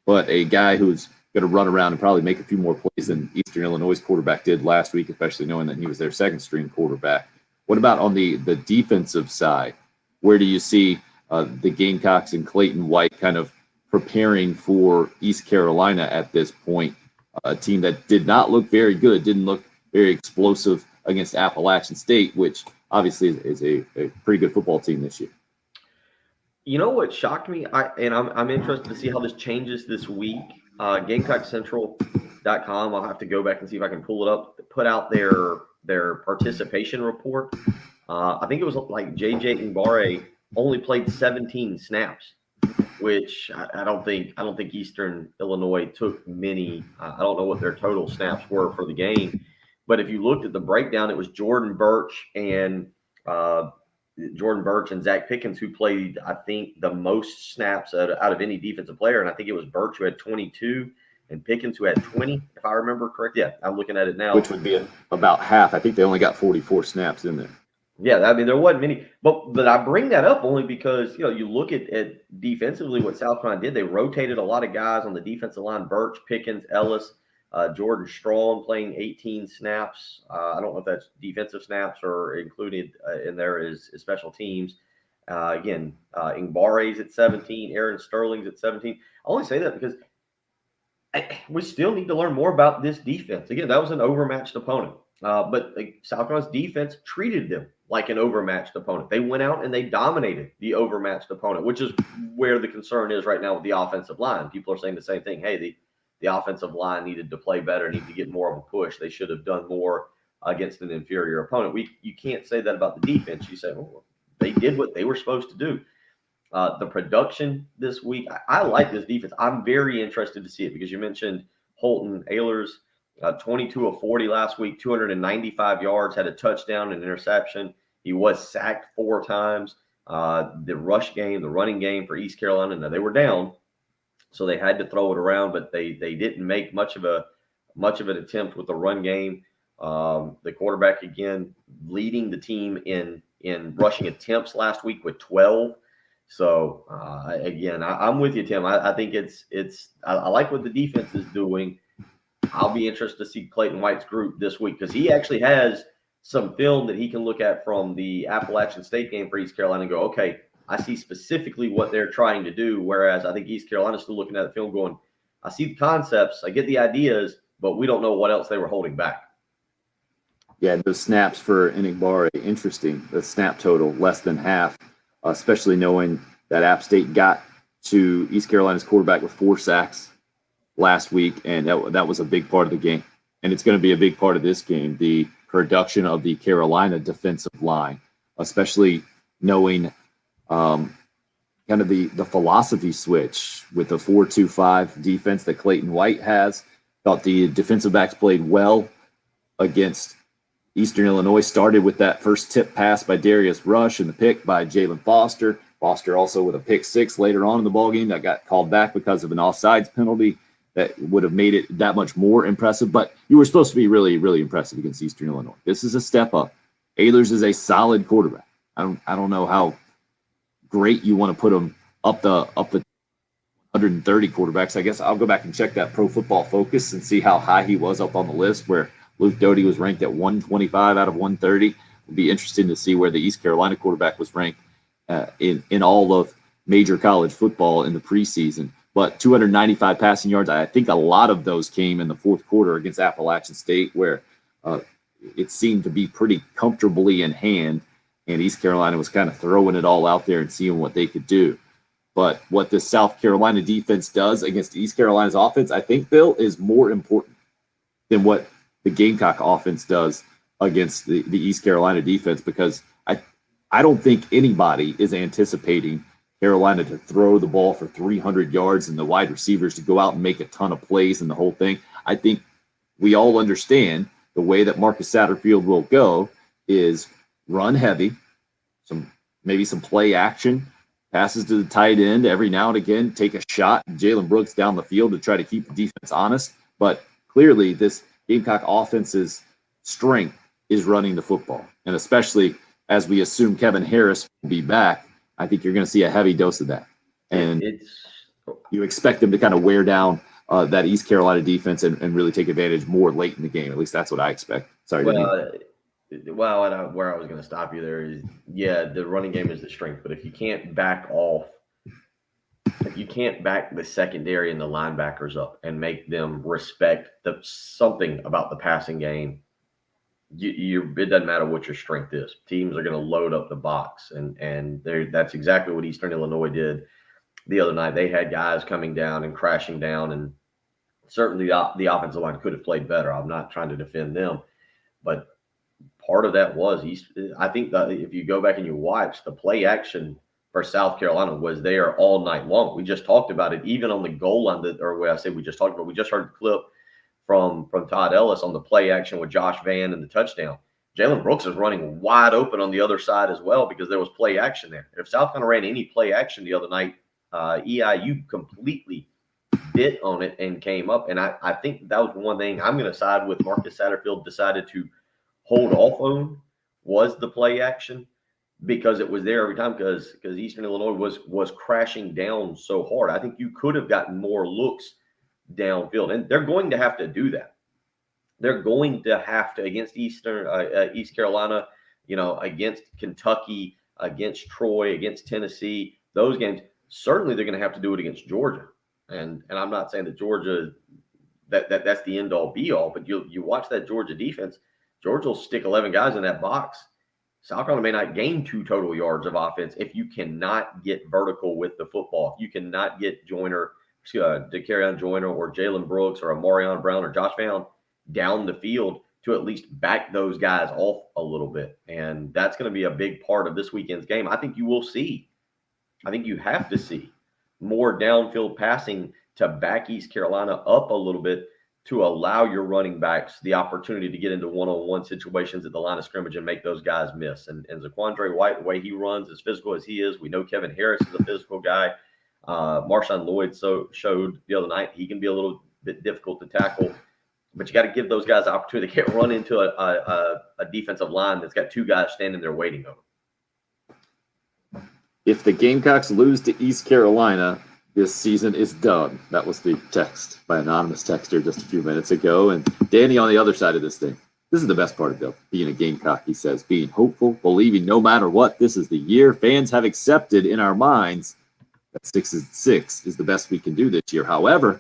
but a guy who's going to run around and probably make a few more plays than Eastern Illinois' quarterback did last week, especially knowing that he was their second-string quarterback. What about on the defensive side? Where do you see the Gamecocks and Clayton White kind of preparing for East Carolina at this point? A team that did not look very good, didn't look very explosive against Appalachian State, which obviously is a pretty good football team this year. You know what shocked me? I'm interested to see how this changes this week. GamecockCentral.com. I'll have to go back and see if I can pull it up. Put out their participation report. I think it was like JJ Ngbare only played 17 snaps, which I don't think Eastern Illinois took many. I don't know what their total snaps were for the game, but if you looked at the breakdown, it was Jordan Birch and Zach Pickens who played, I think, the most snaps out of any defensive player, and I think it was Birch who had 22 and Pickens who had 20, if I remember correct. Yeah, I'm looking at it now. Which would be about half. I think they only got 44 snaps in there. Yeah, I mean, there wasn't many. But I bring that up only because, you look at defensively what South Carolina did. They rotated a lot of guys on the defensive line, Birch, Pickens, Ellis, Jordan Strong playing 18 snaps. I don't know if that's defensive snaps or included in there is special teams. Ngbare's at 17, Aaron Sterling's at 17. I only say that because we still need to learn more about this defense. Again, that was an overmatched opponent. But South Carolina's defense treated them like an overmatched opponent. They went out and they dominated the overmatched opponent, which is where the concern is right now with the offensive line. People are saying the same thing. Hey, the offensive line needed to play better, needed to get more of a push. They should have done more against an inferior opponent. You can't say that about the defense. You say, well, they did what they were supposed to do. The production this week, I like this defense. I'm very interested to see it because you mentioned Holton Ahlers. 22 of 40 last week, 295 yards, had a touchdown and interception. He was sacked 4 times. The running game for East Carolina, now they were down, so they had to throw it around, but they didn't make much of an attempt with the run game. The quarterback, again, leading the team in rushing attempts last week with 12. So, again, I'm with you, Tim. I think I like what the defense is doing. I'll be interested to see Clayton White's group this week because he actually has some film that he can look at from the Appalachian State game for East Carolina and go, okay, I see specifically what they're trying to do, whereas I think East Carolina's still looking at the film going, I see the concepts, I get the ideas, but we don't know what else they were holding back. Yeah, those snaps for Enigbare, interesting. The snap total, less than half, especially knowing that App State got to East Carolina's quarterback with 4 sacks last week, and that was a big part of the game. And it's going to be a big part of this game, the production of the Carolina defensive line, especially knowing kind of the philosophy switch with the 4-2-5 defense that Clayton White has. Thought the defensive backs played well against Eastern Illinois. Started with that first tip pass by Darius Rush and the pick by Jalen Foster. Foster also with a pick 6 later on in the ballgame that got called back because of an offsides penalty that would have made it that much more impressive. But you were supposed to be really, really impressive against Eastern Illinois. This is a step up. Ehlers is a solid quarterback. I don't know how great you want to put him up the 130 quarterbacks. I guess I'll go back and check that Pro Football Focus and see how high he was up on the list, where Luke Doty was ranked at 125 out of 130. It'll be interesting to see where the East Carolina quarterback was ranked in all of major college football in the preseason. But 295 passing yards, I think a lot of those came in the fourth quarter against Appalachian State, where it seemed to be pretty comfortably in hand, and East Carolina was kind of throwing it all out there and seeing what they could do. But what the South Carolina defense does against East Carolina's offense, I think, Bill, is more important than what the Gamecock offense does against the East Carolina defense, because I don't think anybody is anticipating Carolina to throw the ball for 300 yards and the wide receivers to go out and make a ton of plays and the whole thing. I think we all understand the way that Marcus Satterfield will go is run heavy, maybe some play action, passes to the tight end every now and again, take a shot, Jalen Brooks down the field to try to keep the defense honest. But clearly this Gamecock offense's strength is running the football. And especially as we assume Kevin Harris will be back, I think you're going to see a heavy dose of that. And you expect them to kind of wear down that East Carolina defense and really take advantage more late in the game. At least that's what I expect. Sorry. Where I was going to stop you there is, yeah, the running game is the strength, but if you can't back off, if you can't back the secondary and the linebackers up and make them respect something about the passing game, it doesn't matter what your strength is. Teams are going to load up the box, and that's exactly what Eastern Illinois did the other night. They had guys coming down and crashing down, and certainly the offensive line could have played better. I'm not trying to defend them, but part of that was I think that if you go back and you watch, the play action for South Carolina was there all night long. We just talked about it, even on the goal line. We just heard the clip from Todd Ellis on the play action with Josh Vann and the touchdown. Jalen Brooks is running wide open on the other side as well because there was play action there. If South Carolina ran any play action the other night, EIU completely bit on it and came up. And I think that was one thing I'm going to side with. Marcus Satterfield decided to hold off on was the play action, because it was there every time, because Eastern Illinois was crashing down so hard. I think you could have gotten more looks downfield, and they're going to have to do that. They're going to have to against East Carolina, against Kentucky, against Troy, against Tennessee, those games. Certainly they're going to have to do it against Georgia. And I'm not saying that Georgia that's the end all be all, but you watch that Georgia defense. Georgia will stick 11 guys in that box. South Carolina may not gain 2 total yards of offense if you cannot get vertical with the football. If you cannot get DeCarrion Joyner or Jalen Brooks or Amarion Brown or Josh Vann down the field to at least back those guys off a little bit. And that's going to be a big part of this weekend's game. I think you have to see more downfield passing to back East Carolina up a little bit, to allow your running backs the opportunity to get into one-on-one situations at the line of scrimmage and make those guys miss. And Zaquandre White, the way he runs, as physical as he is, we know Kevin Harris is a physical guy. Marshawn Lloyd showed the other night he can be a little bit difficult to tackle, but you got to give those guys the opportunity. They can't run into a defensive line that's got 2 guys standing there waiting on them. If the Gamecocks lose to East Carolina, this season is done. That was the text by anonymous texter just a few minutes ago. And Danny on the other side of this thing. This is the best part of being a Gamecock, he says. Being hopeful, believing no matter what, this is the year fans have accepted in our minds that 6-6 is the best we can do this year. However,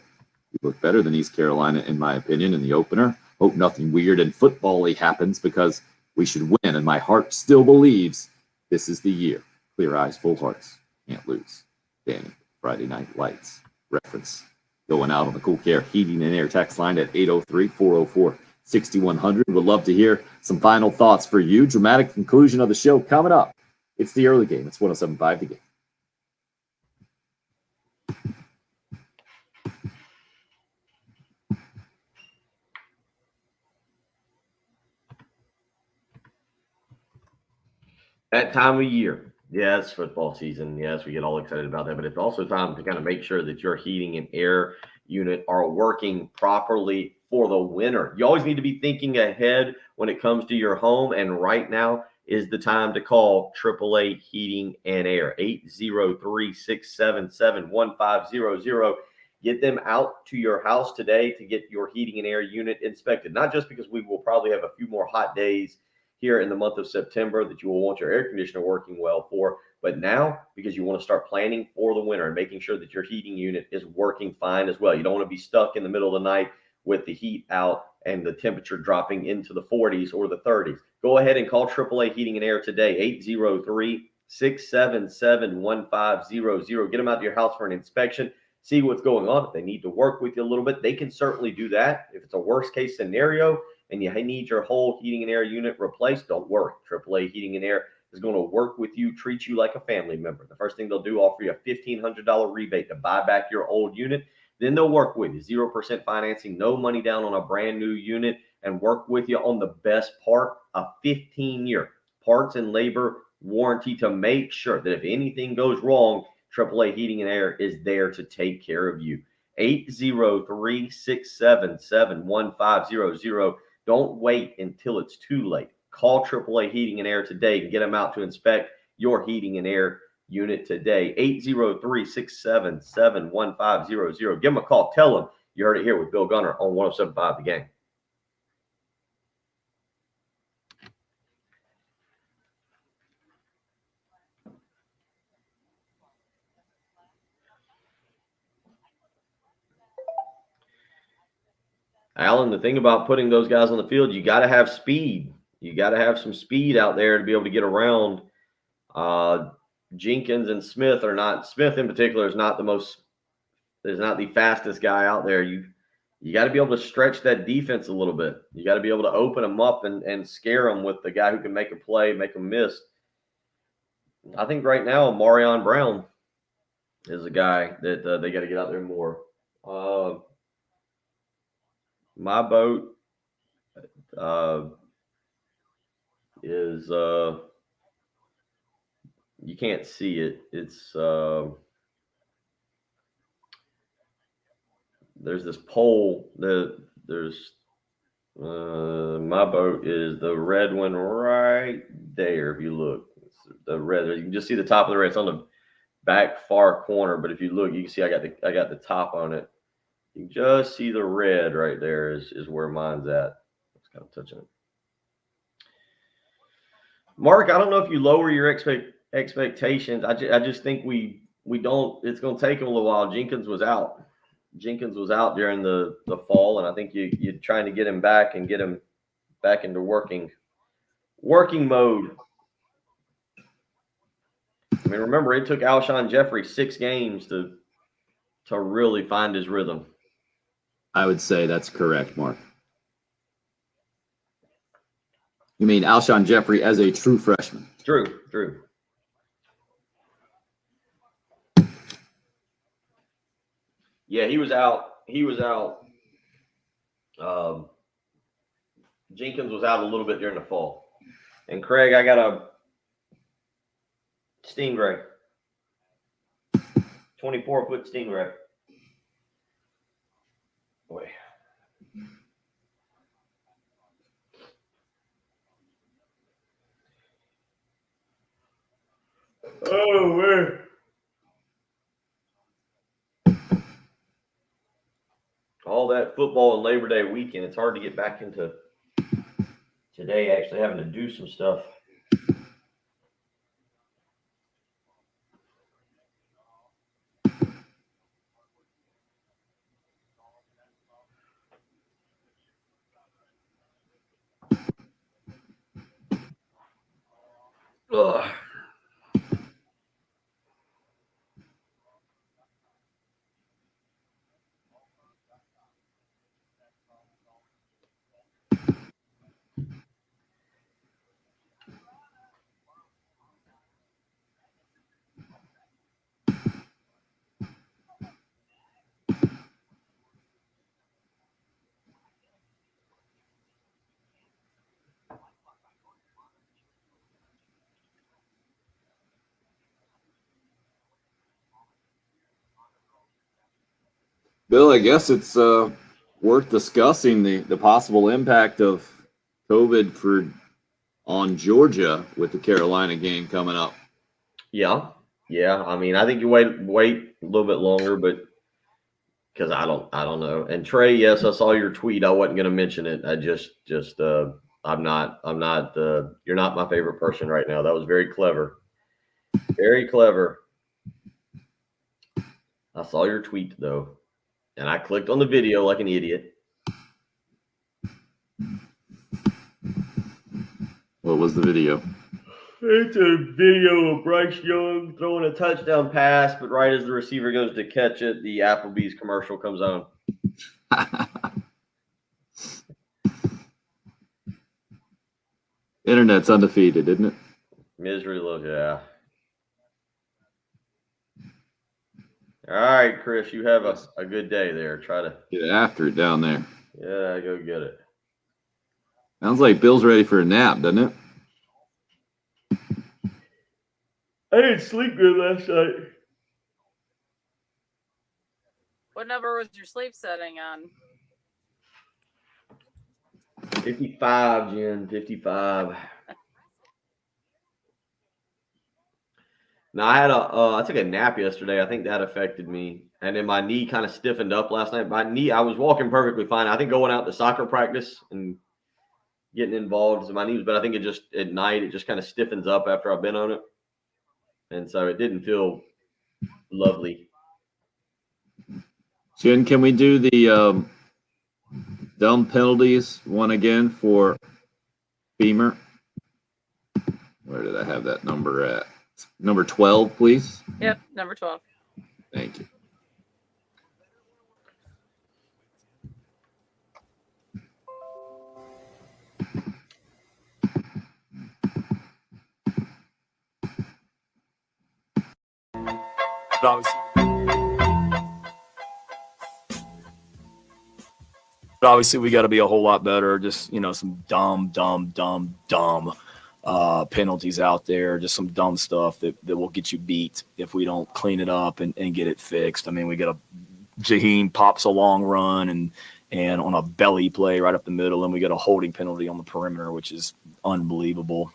we look better than East Carolina, in my opinion, in the opener. Hope nothing weird and football-y happens because we should win, and my heart still believes this is the year. Clear eyes, full hearts. Can't lose. Danny, Friday Night Lights reference going out on the Cool Care Heating and Air text line at 803-404-6100. Would love to hear some final thoughts for you. Dramatic conclusion of the show coming up. It's the early game. It's 107.5 The Game. That time of year, yes, football season, yes, we get all excited about that, but it's also time to kind of make sure that your heating and air unit are working properly for the winter. You always need to be thinking ahead when it comes to your home, and right now is the time to call AAA Heating and Air, 803-677-1500. Get them out to your house today to get your heating and air unit inspected, not just because we will probably have a few more hot days here in the month of September that you will want your air conditioner working well for, but now because you want to start planning for the winter and making sure that your heating unit is working fine as well. You don't want to be stuck in the middle of the night with the heat out and the temperature dropping into the 40s or the 30s. Go ahead and call AAA Heating and Air today, 803-677-1500. Get them out to your house for an inspection. See what's going on. If they need to work with you a little bit, they can certainly do that. If it's a worst case scenario and you need your whole heating and air unit replaced, don't worry. AAA Heating and Air is going to work with you, treat you like a family member. The first thing they'll do, offer you a $1,500 rebate to buy back your old unit. Then they'll work with you, 0% financing, no money down on a brand new unit, and work with you on the best part, a 15-year parts and labor warranty to make sure that if anything goes wrong, AAA Heating and Air is there to take care of you. 803-677-1500. Don't wait until it's too late. Call AAA Heating and Air today and get them out to inspect your heating and air unit today. 803-677-1500. Give them a call. Tell them you heard it here with Bill Gunner on 107.5 The Game. Alan, the thing about putting those guys on the field, you got to have speed. You got to have some speed out there to be able to get around. Jenkins and Smith are not. Smith in particular is not the fastest guy out there. You got to be able to stretch that defense a little bit. You got to be able to open them up and scare them with the guy who can make a play, make them miss. I think right now Marion Brown is a guy that they got to get out there more. My boat is you can't see it. It's there's this pole that there's my boat is the red one right there. If you look, it's the red. You can just see the top of the red. It's on the back far corner, but if you look, you can see I got the top on it. You can just see the red right there is where mine's at. It's kind of touching it. Mark, I don't know if you lower your expectations. I just think we don't. It's going to take him a little while. Jenkins was out during the fall, and I think you're trying to get him back and get him back into working mode. I mean, remember, it took Alshon Jeffrey 6 games to really find his rhythm. I would say that's correct, Mark. You mean Alshon Jeffrey as a true freshman? True. Yeah, he was out. Jenkins was out a little bit during the fall. And Craig, I got a Stingray. 24-foot Stingray. Boy. Oh, man. All that football and Labor Day weekend, it's hard to get back into today actually having to do some stuff. Ugh. Bill, I guess it's worth discussing the possible impact of COVID on Georgia with the Carolina game coming up. Yeah. I mean, I think you wait a little bit longer, but because I don't know. And Trey, yes, I saw your tweet. I wasn't going to mention it. I just I'm not. You're not my favorite person right now. That was very clever. Very clever. I saw your tweet though, and I clicked on the video like an idiot. What was the video? It's a video of Bryce Young throwing a touchdown pass, but right as the receiver goes to catch it, the Applebee's commercial comes on. Internet's undefeated, isn't it? Misery look, yeah. All right, Chris, you have a good day there. Try to get after it down there. Yeah, go get it. Sounds like Bill's ready for a nap, doesn't it? I didn't sleep good last night. What number was your sleep setting on? 55, Jen, 55. Now I took a nap yesterday. I think that affected me, and then my knee kind of stiffened up last night. My knee, I was walking perfectly fine. I think going out to soccer practice and getting involved in my knees, but I think it just at night it just kind of stiffens up after I've been on it, and so it didn't feel lovely. Jen, can we do the dumb penalties one again for Beamer? Where did I have that number at? Number 12, please. Yep, number 12. Thank you. Obviously, we got to be a whole lot better. Just, some dumb penalties out there. Just some dumb stuff that will get you beat if we don't clean it up and get it fixed. I mean, we got Jaheim pops a long run and on a belly play right up the middle, and we got a holding penalty on the perimeter, which is unbelievable.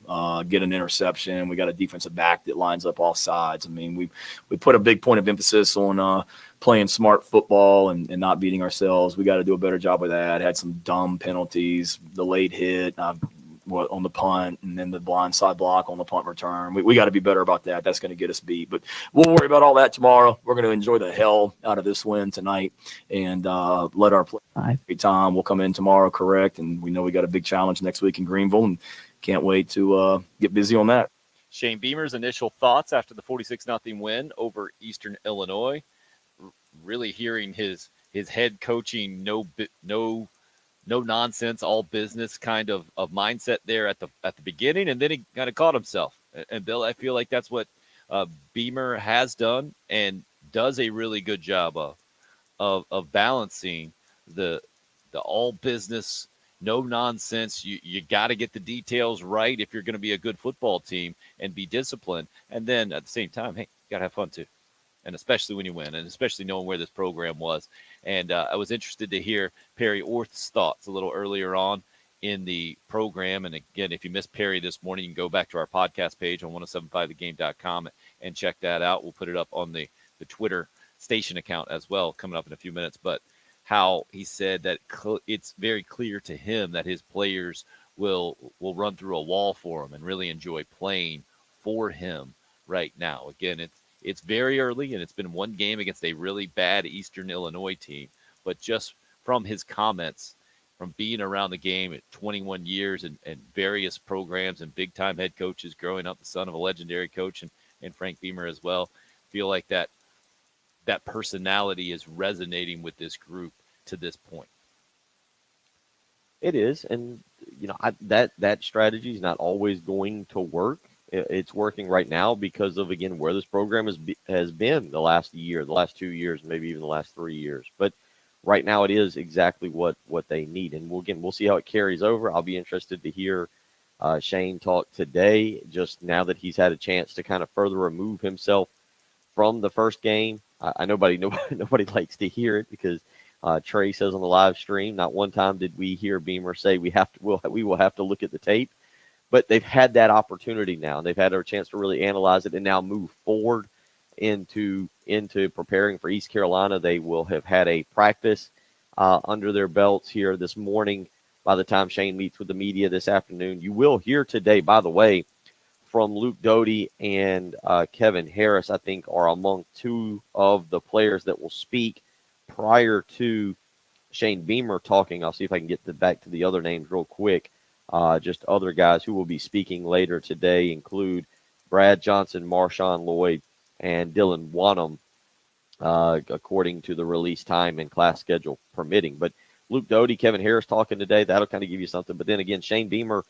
Get an interception. We got a defensive back that lines up all sides. I mean, we put a big point of emphasis on playing smart football and not beating ourselves. We got to do a better job with that. Had some dumb penalties, the late hit on the punt, and then the blindside block on the punt return. We got to be better about that. That's going to get us beat. But we'll worry about all that tomorrow. We're going to enjoy the hell out of this win tonight and let our play time. We'll come in tomorrow, correct, and we know we got a big challenge next week in Greenville, and can't wait to get busy on that. Shane Beamer's initial thoughts after the 46-0 win over Eastern Illinois. Really hearing his head coaching, no nonsense, all business kind of mindset there at the beginning, and then he kind of caught himself. And Bill, I feel like that's what Beamer has done and does a really good job of balancing the all business, no nonsense. You got to get the details right if you're going to be a good football team and be disciplined. And then at the same time, hey, you got to have fun too. And especially when you win, and especially knowing where this program was. And I was interested to hear Perry Orth's thoughts a little earlier on in the program. And again, if you missed Perry this morning, you can go back to our podcast page on 1075thegame.com and check that out. We'll put it up on the Twitter station account as well, coming up in a few minutes. But how he said that it's very clear to him that his players will run through a wall for him and really enjoy playing for him right now. Again, it's very early, and it's been one game against a really bad Eastern Illinois team. But just from his comments, from being around the game at 21 years and various programs and big-time head coaches growing up, the son of a legendary coach and Frank Beamer as well, feel like that personality is resonating with this group to this point. It is, and that strategy is not always going to work. It's working right now because of, again, where this program has been the last year, the last 2 years, maybe even the last 3 years. But right now, it is exactly what they need, and we'll see how it carries over. I'll be interested to hear Shane talk today, just now that he's had a chance to kind of further remove himself from the first game. I nobody likes to hear it because Trey says on the live stream, not one time did we hear Beamer say we will have to look at the tape. But they've had that opportunity now, and they've had a chance to really analyze it and now move forward into preparing for East Carolina. They will have had a practice under their belts here this morning by the time Shane meets with the media this afternoon. You will hear today, by the way, from Luke Doty and Kevin Harris, I think, are among two of the players that will speak prior to Shane Beamer talking. I'll see if I can get back to the other names real quick. Just other guys who will be speaking later today include Brad Johnson, Marshawn Lloyd, and Dylan Wanham, according to the release time and class schedule permitting. But Luke Doty, Kevin Harris talking today, that'll kind of give you something. But then again, Shane Beamer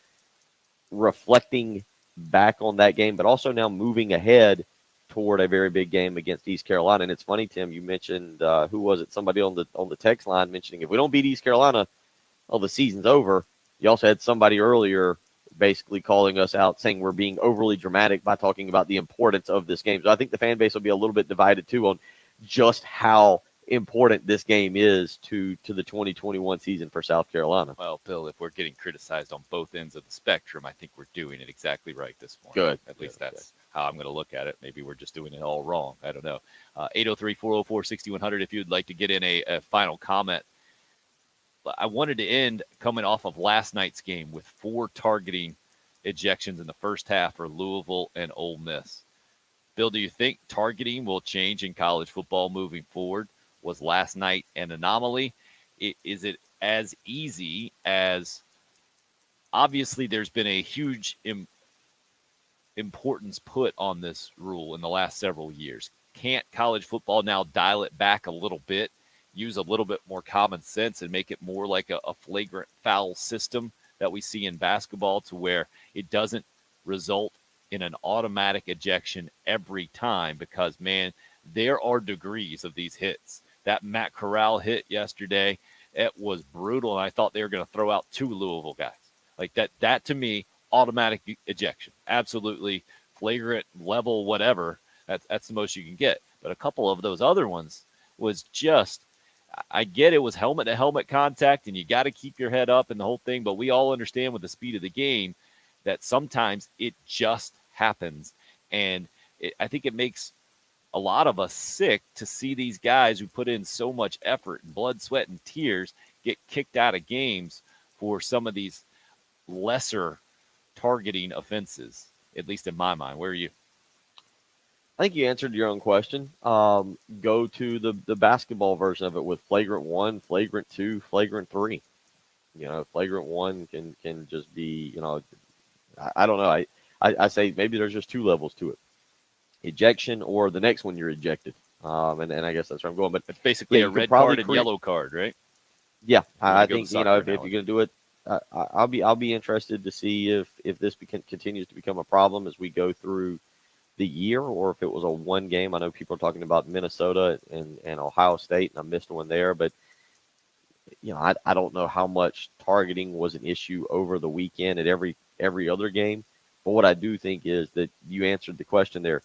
reflecting back on that game, but also now moving ahead toward a very big game against East Carolina. And it's funny, Tim, you mentioned, who was it? Somebody on the text line mentioning if we don't beat East Carolina, the season's over. You also had somebody earlier basically calling us out, saying we're being overly dramatic by talking about the importance of this game. So I think the fan base will be a little bit divided, too, on just how important this game is to the 2021 season for South Carolina. Well, Bill, if we're getting criticized on both ends of the spectrum, I think we're doing it exactly right this morning. Good. At least that's how I'm going to look at it. Maybe we're just doing it all wrong. I don't know. 803-404-6100 if you'd like to get in a final comment. I wanted to end coming off of last night's game with 4 targeting ejections in the first half for Louisville and Ole Miss. Bill, do you think targeting will change in college football moving forward? Was last night an anomaly? Is it as easy as, obviously there's been a huge importance put on this rule in the last several years. Can't college football now dial it back a little bit, use a little bit more common sense and make it more like a flagrant foul system that we see in basketball, to where it doesn't result in an automatic ejection every time? Because, man, there are degrees of these hits. That Matt Corral hit yesterday, it was brutal, and I thought they were going to throw out 2 Louisville guys. Like that to me, automatic ejection. Absolutely flagrant level, whatever. That's the most you can get. But a couple of those other ones was just, I get it was helmet-to-helmet contact, and you got to keep your head up and the whole thing, but we all understand with the speed of the game that sometimes it just happens. And I think it makes a lot of us sick to see these guys who put in so much effort and blood, sweat, and tears get kicked out of games for some of these lesser targeting offenses, at least in my mind. Where are you? I think you answered your own question. Go to the basketball version of it with flagrant 1, flagrant 2, flagrant 3. Flagrant 1 can just be, I don't know. I say maybe there's just 2 levels to it. Ejection or the next one you're ejected. And I guess that's where I'm going. But it's basically a red card and yellow card, right? Yeah, I think, if you're going to do it, I'll be interested to see if this continues to become a problem as we go through the year, or if it was a one game. I know people are talking about Minnesota and Ohio State, and I missed one there, but I don't know how much targeting was an issue over the weekend at every other game. But what I do think is that you answered the question there.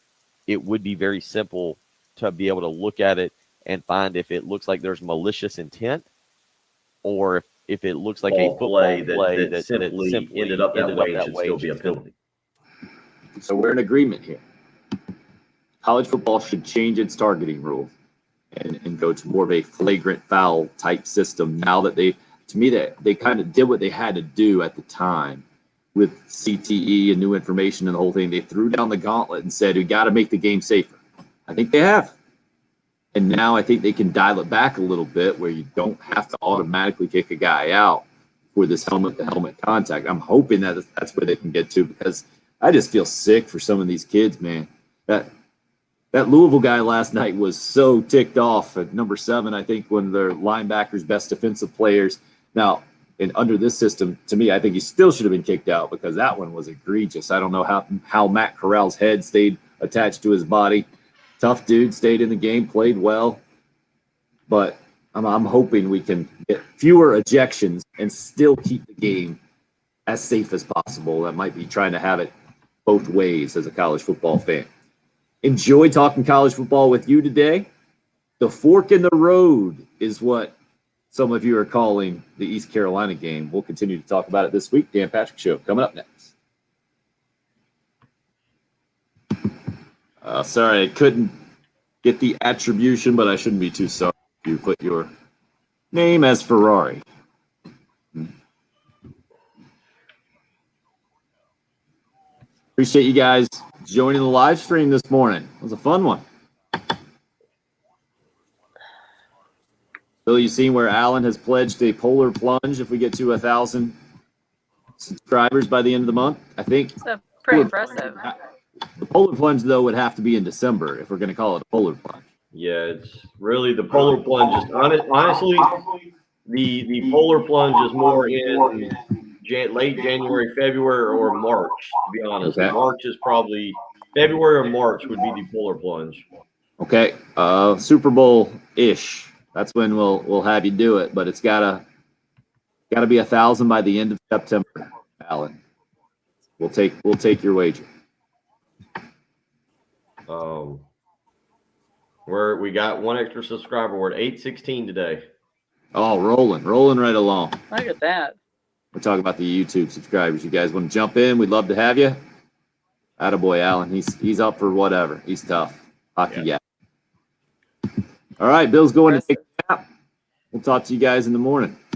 It would be very simple to be able to look at it and find if it looks like there's malicious intent, or if it looks like a football play that simply ended up that way and should still be a penalty. So we're in agreement here. College football should change its targeting rules and go to more of a flagrant foul type system now that to me, that they kind of did what they had to do at the time with CTE and new information and the whole thing. They threw down the gauntlet and said, we got to make the game safer. I think they have. And now I think they can dial it back a little bit where you don't have to automatically kick a guy out for this helmet-to-helmet contact. I'm hoping that that's where they can get to, because I just feel sick for some of these kids, man. That Louisville guy last night was so ticked off at number 7, I think, one of their linebackers, best defensive players. Now, under this system, to me, I think he still should have been kicked out because that one was egregious. I don't know how Matt Corral's head stayed attached to his body. Tough dude, stayed in the game, played well. But I'm hoping we can get fewer ejections and still keep the game as safe as possible. That might be trying to have it both ways as a college football fan. Enjoy talking college football with you today. The fork in the road is what some of you are calling the East Carolina game. We'll continue to talk about it this week. Dan Patrick Show coming up next. Sorry, I couldn't get the attribution, but I shouldn't be too sorry if you put your name as Ferrari. Appreciate you guys joining the live stream this morning. It was a fun one. Bill, you seen where Alan has pledged a polar plunge if we get to 1,000 subscribers by the end of the month? I think That's pretty impressive. the polar plunge, though, would have to be in December if we're going to call it a polar plunge. Yeah, it's really the polar plunge. Is honestly, the polar plunge is more in late January, February, or March. To be honest, Okay. March is probably February or March would be the polar plunge. Okay, Super Bowl ish. That's when we'll have you do it, but it's gotta be 1,000 by the end of September, Alan. We'll take your wager. We got one extra subscriber. We're at 816 today. Oh, rolling right along. Look at that. We're talking about the YouTube subscribers. You guys want to jump in? We'd love to have you. Attaboy, Alan. He's up for whatever. He's tough. Hockey guy. All right, Bill's going to take a nap. We'll talk to you guys in the morning.